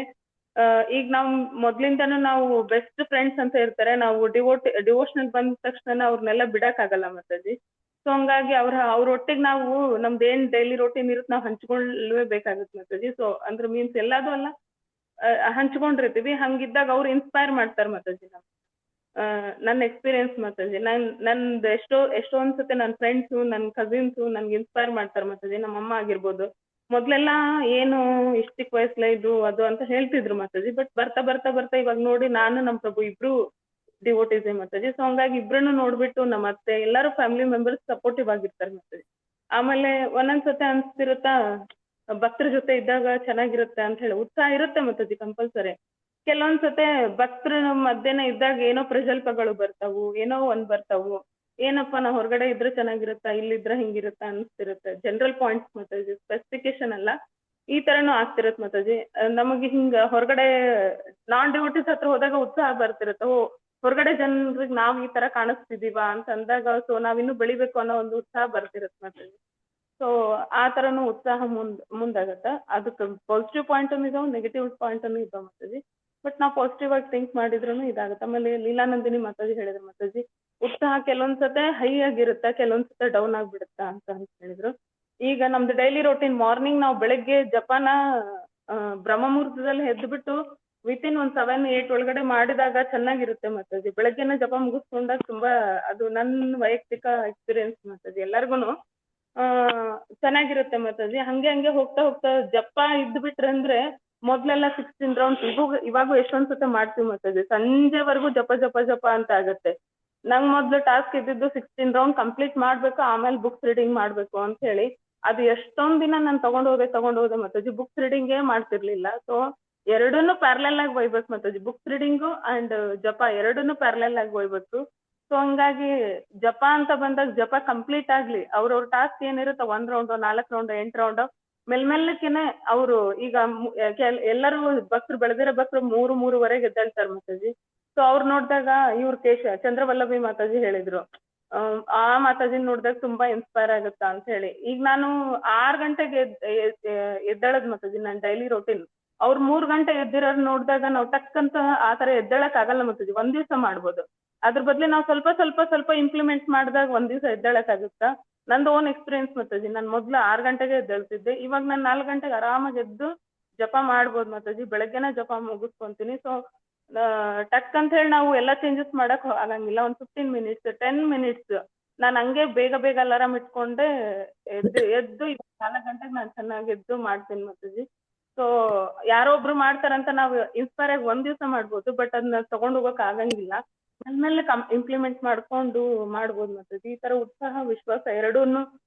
ಈಗ ನಾವು ಮೊದ್ಲಿಂದಾನು ನಾವು ಬೆಸ್ಟ್ ಫ್ರೆಂಡ್ಸ್ ಅಂತ ಇರ್ತಾರೆ, ನಾವು ಡಿವೋಷನಲ್ ಬಂದ ತಕ್ಷಣ ಅವ್ರನ್ನೆಲ್ಲ ಬಿಡಕ್ ಆಗಲ್ಲ ಮಾತಾಜಿ. ಸೊ ಹಂಗಾಗಿ ಅವ್ರೊಟ್ಟಿಗೆ ನಾವು ನಮ್ದು ಏನ್ ಡೈಲಿ ರೋಟೀನ್ ಇರುತ್ತೆ ನಾವು ಹಂಚ್ಕೊಳ್ಳೇಬೇಕಾಗುತ್ತೆ ಮಾತಾಜಿ. ಸೊ ಅಂದ್ರೆ ಮೀನ್ಸ್ ಎಲ್ಲಾದು ಅಲ್ಲ, ಹಂಚ್ಕೊಂಡಿರ್ತೀವಿ. ಹಂಗಿದ್ದಾಗ ಅವ್ರು ಇನ್ಸ್ಪೈರ್ ಮಾಡ್ತಾರೆ ಮಾತಾಜಿ. ನಾವು ನನ್ನ ಎಕ್ಸ್ಪೀರಿಯನ್ಸ್ ಮಾತಾಜಿ, ನಂದು ಎಷ್ಟೊಂದ್ಸತಿ ನನ್ನ ಫ್ರೆಂಡ್ಸು ನನ್ನ ಕಸಿನ್ಸು ನನ್ಗೆ ಇನ್ಸ್ಪೈರ್ ಮಾಡ್ತಾರೆ ಮಾತಾಜಿ. ನಮ್ಮಮ್ಮ ಆಗಿರ್ಬೋದು, ಮೊದ್ಲೆಲ್ಲ ಏನು ಇಷ್ಟು ಚಿಕ್ಕ ವಯಸ್ಸಲ್ಲ ಇದು ಅದು ಅಂತ ಹೇಳ್ತಿದ್ರು ಮಾತಾಜಿ. ಬಟ್ ಬರ್ತಾ ಬರ್ತಾ ಬರ್ತಾ ಇವಾಗ ನೋಡಿ ನಾನು ನಮ್ಮ ಪ್ರಭು ಇಬ್ರು ಡಿವೋಟೀಸ್ ಮಾತಾಜಿ. ಸೊ ಹಂಗಾಗಿ ಇಬ್ರನ್ನು ನೋಡ್ಬಿಟ್ಟು ನಮ್ಮ ಅತ್ತೆ ಎಲ್ಲರೂ ಫ್ಯಾಮಿಲಿ ಮೆಂಬರ್ಸ್ ಸಪೋರ್ಟಿವ್ ಆಗಿರ್ತಾರೆ ಮಾತಾಜಿ. ಆಮೇಲೆ ಒಂದೊಂದ್ಸತಿ ಅನ್ಸ್ತಿರುತ್ತಾ ಭಕ್ತರ ಜೊತೆ ಇದ್ದಾಗ ಚೆನ್ನಾಗಿರುತ್ತೆ ಅಂತ ಹೇಳಿ ಉತ್ಸಾಹ ಇರುತ್ತೆ ಮಾತಾಜಿ ಕಂಪಲ್ಸರಿ. ಕೆಲವೊಂದ್ಸತೆ ಭಕ್ತರ ಮಧ್ಯೆನೇ ಇದ್ದಾಗ ಏನೋ ಪ್ರಜಲ್ಪಗಳು ಬರ್ತಾವು, ಏನೋ ಒಂದ್ ಬರ್ತಾವು, ಏನಪ್ಪಾ ನಾ ಹೊರಗಡೆ ಇದ್ರೆ ಚೆನ್ನಾಗಿರುತ್ತಾ ಇಲ್ಲಿದ್ರೆ ಹಿಂಗಿರುತ್ತಾ ಅನ್ಸ್ತಿರುತ್ತೆ. ಜನರಲ್ ಪಾಯಿಂಟ್ಸ್ ಮಾತಾಜಿ, ಸ್ಪೆಸಿಫಿಕೇಶನ್ ಅಲ್ಲ, ಈ ತರನು ಆಗ್ತಿರತ್ ಮಾತಾಜಿ. ನಮಗೆ ಹಿಂಗ ಹೊರಗಡೆ ನಾನ್ ಡಿವೋಟೀಸ್ ಹತ್ರ ಹೋದಾಗ ಉತ್ಸಾಹ ಬರ್ತಿರುತ್ತೆ, ಹೊರಗಡೆ ಜನರಿಗೆ ನಾವ್ ಈ ತರ ಕಾಣಿಸ್ತಿದೀವ ಅಂತ ಅಂದಾಗ ಸೊ ನಾವಿನ್ನು ಬೆಳಿಬೇಕು ಅನ್ನೋ ಒಂದು ಉತ್ಸಾಹ ಬರ್ತಿರತ್ ಮಾತಾಜಿ. ಸೊ ಆ ತರನು ಉತ್ಸಾಹ ಮುಂದಾಗತ್ತ. ಅದಕ್ಕೆ ಪಾಸಿಟಿವ್ ಪಾಯಿಂಟ್ ಅನ್ನು ಇದಾವ, ನೆಗೆಟಿವ್ ಪಾಯಿಂಟ್ ಅನ್ನು ಇದಾವ ಮಾತಾಜಿ. ಬಟ್ ನಾವು ಪಾಸಿಟಿವ್ ಆಗಿ ಥಿಂಕ್ ಮಾಡಿದ್ರು ಇದಾಗುತ್ತೆ. ಆಮೇಲೆ ಲೀಲಾನಂದಿನಿ ಮಾತಾಜಿ ಹೇಳಿದ್ರು ಮಾತಾಜಿ, ಉತ್ಸಾಹ ಕೆಲವೊಂದ್ಸತೆ ಹೈ ಆಗಿರುತ್ತೆ, ಕೆಲವೊಂದ್ಸತೆ ಡೌನ್ ಆಗ್ಬಿಡುತ್ತಾ ಅಂತ ಹೇಳಿದ್ರು. ಈಗ ನಮ್ದು ಡೈಲಿ ರೋಟೀನ್ ಮಾರ್ನಿಂಗ್ ನಾವು ಬೆಳಗ್ಗೆ ಜಪಾನ ಬ್ರಹ್ಮ ಮುಹೂರ್ತದಲ್ಲಿ ಎದ್ದುಬಿಟ್ಟು ವಿತಿನ್ 7-8 ಒಳಗಡೆ ಮಾಡಿದಾಗ ಚೆನ್ನಾಗಿರುತ್ತೆ ಮಾತಾಜಿ. ಬೆಳಗ್ಗೆನ ಜಪ ಮುಗಿಸ್ಕೊಂಡಾಗ ತುಂಬಾ ಅದು ನನ್ನ ವೈಯಕ್ತಿಕ ಎಕ್ಸ್ಪೀರಿಯನ್ಸ್ ಮಾತಾಜಿ. ಎಲ್ಲಾರ್ಗುನು ಚೆನ್ನಾಗಿರುತ್ತೆ ಮಾತಾಜಿ. ಹಂಗೆ ಹೋಗ್ತಾ ಹೋಗ್ತಾ ಜಪ ಇದ್ಬಿಟ್ರೆ ಅಂದ್ರೆ ಮೊದ್ಲೆಲ್ಲ 16 ರೌಂಡ್ಸ್ ಇವಾಗ ಎಷ್ಟೊಂದ್ಸತೆ ಮಾಡ್ತೀವಿ ಮಾತಾಜಿ. ಸಂಜೆವರೆಗೂ ಜಪ ಅಂತ ಆಗತ್ತೆ. ನಂಗ್ ಮೊದ್ಲು ಟಾಸ್ಕ್ ಇದ್ದಿದ್ದು 16 ರೌಂಡ್ ಕಂಪ್ಲೀಟ್ ಮಾಡ್ಬೇಕು, ಆಮೇಲೆ ಬುಕ್ಸ್ ರೀಡಿಂಗ್ ಮಾಡ್ಬೇಕು ಅಂತ ಹೇಳಿ. ಅದು ಎಷ್ಟೊಂದ್ ದಿನ ನಾನು ತಗೊಂಡ್ ಹೋದೆ ಮಾತಾಜಿ, ಬುಕ್ಸ್ ರೀಡಿಂಗೇ ಮಾಡ್ತಿರ್ಲಿಲ್ಲ. ಸೊ ಎರಡನ್ನೂ ಪ್ಯಾರಲಲ್ ಆಗಿ ಒಯ್ಬೇಕು ಮಾತಾಜಿ, ಬುಕ್ಸ್ ರೀಡಿಂಗು ಅಂಡ್ ಜಪ ಎರಡನ್ನೂ ಪ್ಯಾರಲಲ್ ಆಗಿ ಒಯ್ಬೇಕು. ಸೊ ಹಂಗಾಗಿ ಜಪ ಅಂತ ಬಂದಾಗ ಜಪ ಕಂಪ್ಲೀಟ್ ಆಗ್ಲಿ, ಅವ್ರವ್ರ ಟಾಸ್ಕ್ ಏನಿರುತ್ತೆ 1 ರೌಂಡ್ 4 ರೌಂಡ್ 8 ರೌಂಡ್ ಮೆಲ್ಮೆಲ್ಲಕ್ಕೇನೆ ಅವರು ಈಗ ಎಲ್ಲರೂ ಭಕ್ತರು ಬೆಳೆದಿರೋ ಭಕ್ತರು 3-3:30 ಎದ್ದೇಳ್ತಾರೆ ಮಾತಾಜಿ. ಸೊ ಅವ್ರು ನೋಡಿದಾಗ ಇವ್ರ ಚಂದ್ರವಲ್ಲಭಿ ಮಾತಾಜಿ ಹೇಳಿದ್ರು, ಆ ಮಾತಾಜಿ ನೋಡಿದಾಗ ತುಂಬಾ ಇನ್ಸ್ಪೈರ್ ಆಗುತ್ತಾ ಅಂತ ಹೇಳಿ. ಈಗ ನಾನು 6 ಗಂಟೆಗೆ ಎದ್ದೇಳದ್ ಮಾತಾಜಿ ನನ್ನ ಡೈಲಿ ರೊಟೀನ್. ಅವ್ರು 3 ಗಂಟೆ ಎದ್ದಿರೋರ್ ನೋಡಿದಾಗ ನಾವು ಟಕ್ಕಂತ ಆತರ ಎದ್ದೇಳಕ್ ಆಗಲ್ಲ ಮಾತಾಜಿ. ಒಂದ್ ದಿವ್ಸ ಮಾಡ್ಬೋದು, ಅದ್ರ ಬದ್ಲಿ ನಾವು ಸ್ವಲ್ಪ ಇಂಪ್ಲಿಮೆಂಟ್ ಮಾಡಿದಾಗ ಒಂದ್ ದಿವ್ಸ ಎದ್ದೇಳಕ್ ಆಗುತ್ತಾ? ನಂದು ಓನ್ ಎಕ್ಸ್ಪೀರಿಯನ್ಸ್ ಮಾತಾಜಿ. ನಾನು ಮೊದ್ಲು 6 ಗಂಟೆಗೆ ಎದ್ದೇಳ್ತಿದ್ದೆ, ಇವಾಗ ನಾನು 4 ಗಂಟೆಗೆ ಆರಾಮಾಗಿ ಎದ್ದು ಜಪ ಮಾಡ್ಬೋದು ಮಾತಾಜಿ. ಬೆಳಗ್ಗೆನೆ ಜಪ ಮುಗಿಸ್ಕೊಂತೀನಿ. ಸೊ ಟಕ್ ಅಂತ ಹೇಳಿ ನಾವು ಎಲ್ಲ ಚೇಂಜಸ್ ಮಾಡಕ್ ಆಗಂಗಿಲ್ಲ. ಒಂದ್ 15 ಮಿನಿಟ್ಸ್ 10 ಮಿನಿಟ್ಸ್ ನಾನು ಹಂಗೆ ಬೇಗ ಅಲಾರಾಮ್ ಇಟ್ಕೊಂಡೆ ಎದ್ದು 4 ಗಂಟೆಗೆ ನಾನು ಚೆನ್ನಾಗಿ ಎದ್ದು ಮಾಡ್ತೀನಿ ಮಾತಾಜಿ. ಸೊ ಯಾರೋ ಒಬ್ರು ಮಾಡ್ತಾರಂತ ನಾವು ಇನ್ಸ್ಪೈರ್ ಆಗಿ ಒಂದ್ ದಿವ್ಸ ಮಾಡ್ಬೋದು, ಬಟ್ ಅದನ್ನ ತಗೊಂಡ್ ಹೋಗಕ್ ಆಗಂಗಿಲ್ಲ. ಆಮೇಲೆ ಇಂಪ್ಲಿಮೆಂಟ್ ಮಾಡ್ಕೊಂಡು ಮಾಡ್ಬೋದು ಮಾತಾಜಿ. ಈ ತರ ಉತ್ಸಾಹ ವಿಶ್ವಾಸ ಎರಡೂನು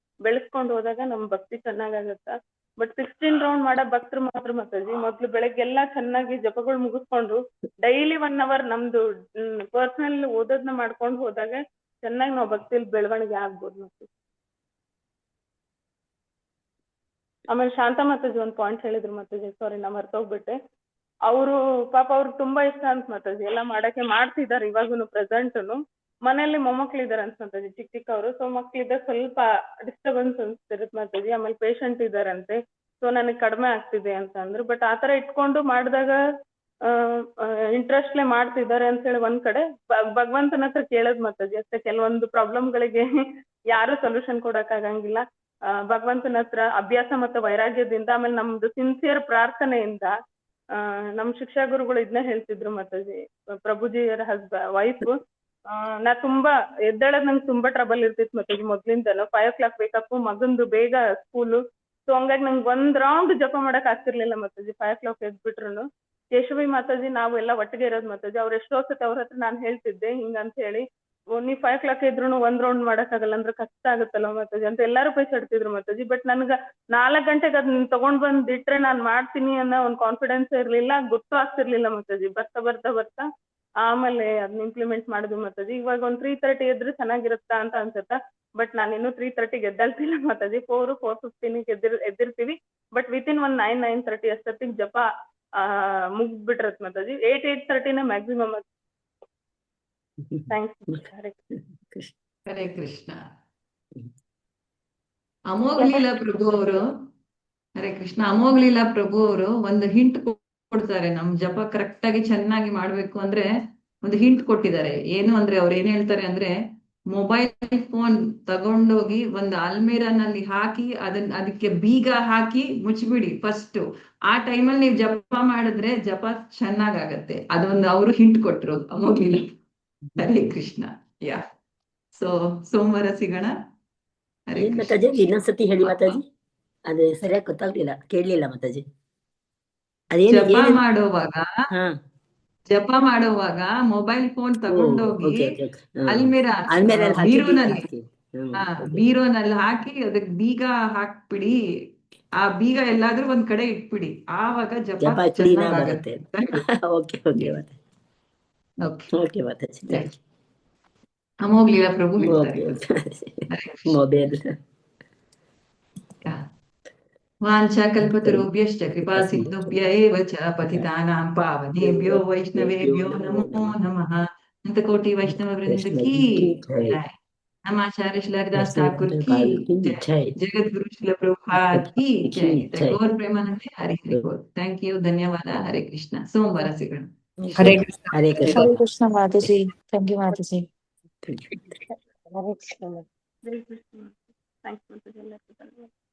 ಬೆಳೆಸ್ಕೊಂಡು ಹೋದಾಗ ನಮ್ ಭಕ್ತಿ ಚೆನ್ನಾಗಾಗತ್ತ. ಬಟ್ 16 ರೌಂಡ್ ಮಾಡೋ ಭಕ್ತರು ಮಾತ್ರ ಮಾತಾಜಿ ಮೊದ್ಲು ಬೆಳಗ್ಗೆಲ್ಲಾ ಚೆನ್ನಾಗಿ ಜಪಗಳು ಮುಗಿಸ್ಕೊಂಡು ಡೈಲಿ 1 hour ನಮ್ದು ಪರ್ಸನಲ್ ಓದೋದನ್ನ ಮಾಡ್ಕೊಂಡು ಹೋದಾಗ ಚೆನ್ನಾಗಿ ನಾವು ಭಕ್ತಿಲಿ ಬೆಳವಣಿಗೆ ಆಗ್ಬೋದು ಮಾತಾಜಿ. ಆಮೇಲೆ ಶಾಂತ ಮಾತಾಜಿ ಒಂದ್ ಪಾಯಿಂಟ್ ಹೇಳಿದ್ರು ಮಾತಾಜಿ, ಸಾರಿ ನಾ ಮರ್ತೋಗ್ಬಿಟ್ಟೆ. ಅವರು ಪಾಪ ಅವ್ರಿಗೆ ತುಂಬಾ ಇಷ್ಟ ಅಂತ ಮಾತಾಜಿ, ಎಲ್ಲ ಮಾಡಕ್ಕೆ ಮಾಡ್ತಿದಾರೆ ಇವಾಗೂನು ಪ್ರೆಸೆಂಟ್ನು. ಮನೆಯಲ್ಲಿ ಮೊಮ್ಮಕ್ಳಿದಾರೆ ಅಂತ ಮಾತಾಜಿ, ಚಿಕ್ಕವರು. ಸೊ ಮಕ್ಳಿದ್ದಾಗ ಸ್ವಲ್ಪ ಡಿಸ್ಟರ್ಬೆನ್ಸ್ ಅನ್ಸ್ತಿರುತ್ತೆ ಮಾತಾಜಿ. ಆಮೇಲೆ ಪೇಷಂಟ್ ಇದಾರಂತೆ, ಸೊ ನನಗೆ ಕಡಿಮೆ ಆಗ್ತಿದೆ ಅಂತ ಅಂದ್ರು. ಬಟ್ ಆತರ ಇಟ್ಕೊಂಡು ಮಾಡಿದಾಗ ಇಂಟ್ರೆಸ್ಟ್ಲೆ ಮಾಡ್ತಿದ್ದಾರೆ ಅಂತ ಹೇಳಿ ಒಂದ್ ಕಡೆ ಭಗವಂತನ ಹತ್ರ ಕೇಳೋದ್ ಮಾತಾಜಿ ಅಷ್ಟೇ. ಕೆಲವೊಂದು ಪ್ರಾಬ್ಲಮ್ಗಳಿಗೆ ಯಾರು ಸೊಲ್ಯೂಷನ್ ಕೊಡಕ್ ಆಗಂಗಿಲ್ಲ. ಭಗವಂತನ ಹತ್ರ ಅಭ್ಯಾಸ ಮತ್ತು ವೈರಾಗ್ಯದಿಂದ, ಆಮೇಲೆ ನಮ್ದು ಸಿನ್ಸಿಯರ್ ಪ್ರಾರ್ಥನೆಯಿಂದ ನಮ್ ಶಿಕ್ಷಾ ಗುರುಗಳು ಇದನ್ನ ಹೇಳ್ತಿದ್ರು ಮಾತಾಜಿ, ಪ್ರಭುಜಿಯರ ವೈಫ್. ನಾ ತುಂಬಾ ಎದ್ದೇಳದ್ ನಂಗೆ ತುಂಬಾ ಟ್ರಬಲ್ ಇರ್ತಿತ್ತು ಮಾತಾಜಿ ಮೊದ್ಲಿಂದನು. 5 o'clock ಬೇಕಪ್, ಮಗಂದು ಬೇಗ ಸ್ಕೂಲು. ಸೊ ಹಂಗಾಗಿ ನಂಗೆ 1 ರೌಂಡ್ ಜಪ ಮಾಡಕ್ ಆಗ್ತಿರ್ಲಿಲ್ಲ ಮಾತಾಜಿ 5 o'clock ಎದ್ಬಿಟ್ರು. ಕೇಶವಿ ಮಾತಾಜಿ ನಾವು ಎಲ್ಲ ಒಟ್ಟಿಗೆ ಇರೋದು ಮಾತಾಜಿ. ಅವ್ರು ಎಷ್ಟೋ ಸತಿ ಅವ್ರ ಹತ್ರ ನಾನು ಹೇಳ್ತಿದ್ದೆ ಹಿಂಗಂತ ಹೇಳಿ, ನೀವ್ 5 o'clock ಇದ್ರು 1 ರೌಂಡ್ ಮಾಡಕ್ ಆಗಲ್ಲ ಅಂದ್ರೆ ಕಷ್ಟ ಆಗುತ್ತಲ್ಲ ಮಾತಾಜಿ ಅಂತ ಎಲ್ಲಾರು ಪೈಸಾಡ್ತಿದ್ರು ಮಾತಾಜಿ. ಬಟ್ ನನ್ಗ 4 ಗಂಟೆಗೆ ಅದನ್ನ ತಗೊಂಡ್ ಬಂದ್ ಇಟ್ರೆ ನಾನ್ ಮಾಡ್ತೀನಿ ಅನ್ನೋ ಒಂದ್ ಕಾನ್ಫಿಡೆನ್ಸ್ ಇರ್ಲಿಲ್ಲ, ಗೊತ್ತೂ ಆಗ್ತಿರ್ಲಿಲ್ಲ ಮಾತಾಜಿ. ಬರ್ತಾ ಆಮೇಲೆ ಅದನ್ನ ಇಂಪ್ಲಿಮೆಂಟ್ ಮಾಡಿದ್ವಿ ಮಾತಾಜಿ. ಇವಾಗ ಒಂದ್ 3:30 ಎದ್ರೆ ಚೆನ್ನಾಗಿರುತ್ತಾ ಅಂತ ಅನ್ಸುತ್ತ. ಬಟ್ ನಾನು ಇನ್ನೂ 3:30ಗೆ ಎದ್ದೇಳ್ತಿಲ್ಲ ಮಾತಾಜಿ. 4-4:15 ಎದ್ದಿರ್ತೀವಿ. ಬಟ್ ವಿತಿನ್ ಒಂದ್ 9-9:30 ಅಷ್ಟೊತ್ತಿಗೆ ಜಪ ಮುಗ್ಬಿಟ್ರತ್ ಮಾತಾಜಿ. 8-8:30 ಮ್ಯಾಕ್ಸಿಮಮ್. ಥ್ಯಾಂಕ್ಸ್. ಹರೇ ಕೃಷ್ಣ. ಅಮೋಘಲೀಲಾ ಪ್ರಭು ಅವರು, ಹರೇ ಕೃಷ್ಣ, ಅಮೋಘಲೀಲಾ ಪ್ರಭು ಅವರು ಒಂದು ಹಿಂಟ್ ಕೊಡ್ತಾರೆ. ನಮ್ ಜಪ ಕರೆಕ್ಟ್ ಆಗಿ ಚೆನ್ನಾಗಿ ಮಾಡ್ಬೇಕು ಅಂದ್ರೆ ಒಂದು ಹಿಂಟ್ ಕೊಟ್ಟಿದ್ದಾರೆ. ಏನು ಅಂದ್ರೆ ಅವ್ರು ಏನ್ ಹೇಳ್ತಾರೆ ಅಂದ್ರೆ, ಮೊಬೈಲ್ ಫೋನ್ ತಗೊಂಡೋಗಿ ಒಂದು ಅಲ್ಮೇರಾನಲ್ಲಿ ಹಾಕಿ ಅದಕ್ಕೆ ಬೀಗ ಹಾಕಿ ಮುಚ್ಚಿಬಿಡಿ ಫಸ್ಟ್. ಆ ಟೈಮಲ್ಲಿ ನೀವು ಜಪ ಮಾಡಿದ್ರೆ ಜಪ ಚೆನ್ನಾಗಾಗತ್ತೆ. ಅದೊಂದು ಅವರು ಹಿಂಟ್ ಕೊಟ್ರು ಅಮೋಘಲೀಲಾ. ಹರೇ ಕೃಷ್ಣ. ಯಾ, ಸೊ ಸೋಮವಾರ ಸಿಗೋಣ. ಹರೇ ಏನ್ ಕೃಷ್ಣ. ಮಾತಾಜಿ ಇನ್ನೊಂದ್ಸತಿ ಹೇಳಿ ಮಾತಾಜಿ, ಅದು ಸರಿಯಾಗಿ ಗೊತ್ತಾಗ್ಲಿಲ್ಲ, ಕೇಳಲಿಲ್ಲ ಮಾತಾಜಿ. ಅದೇನು ಜಪ ಏನೇನು? ಮಾಡುವಾಗ ಹಾ, ಜಪ ಮಾಡುವಾಗ ಮೊಬೈಲ್ ಫೋನ್ ತಗೊಂಡೋಗಿ ಓಕೆ ಓಕೆ ಓಕೆ. ಅಲ್ಮೇರಾ ಅಲ್ಮೇರಲ್ಲಿ ಹಾಕಿ ಬೀರುನಲ್ಲಿ ಹಾಕಿ. ಬೀರೋನಲ್ಲಿ ಹಾಕಿ ಅದಕ್ಕೆ ಬೀಗ ಹಾಕ್ಬಿಡಿ. ಆ ಬೀಗ ಎಲ್ಲಾದ್ರೂ ಒಂದ್ ಕಡೆ ಇಟ್ಬಿಡಿ, ಆವಾಗ ಜಪ ಜಪ ಕ್ಲೀನ್ ಚೆನ್ನಾಗಾಗತ್ತೆ. ಬರುತ್ತೆ. Okay okay Mataji. Okay Mataji, thank you. Amoghlila Prabhu ಹೇಳ್ತಾರೆ. ಓಕೆ ಹರೇ ಕೃಷ್ಣ. ಮೊಬೈಲ್ ವಾಂಛಾಕಲ್ಪತರುಭ್ಯಶ್ಚ ಕೃಪಾ ಸಿಂಧುಭ್ಯ ಏವ ಚ ಪತಿತಾನಾಂ ಪಾವನೇಭ್ಯೋ ವೈಷ್ಣವೇಭ್ಯೋ ನಮೋ ನಮಃ. ಅನಂತಕೋಟಿ ವೈಷ್ಣವ ವೃಂದ ಕಿ ಜಯ. ನಮಾಚಾರ್ಯ ಶ್ರೀ ಹರಿದಾಸ್ ಠಾಕುರ್ ಕಿ ಜಯ. ಜಗದ್ಗುರು ಶ್ರೀಲ ಪ್ರಭುಪಾದ್ ಕಿ ಜಯ. ಗೌರ್ ಪ್ರೇಮಾನಂದೆ ಹರಿ ಹರಿ ಬೋಲ್. ಥ್ಯಾಂಕ್ ಯು, ಧನ್ಯವಾದ. ಹರೇ ಕೃಷ್ಣ. ಸೋಮವಾರ ಸಿಗೋಣ. Hare Krishna. Hare Krishna. Hare Krishna Mataji. Thank you Mataji. Hare Krishna. Hare Krishna. Thanks Mataji. ಎಲ್ಲರಿಗೂ ಧನ್ಯವಾದ.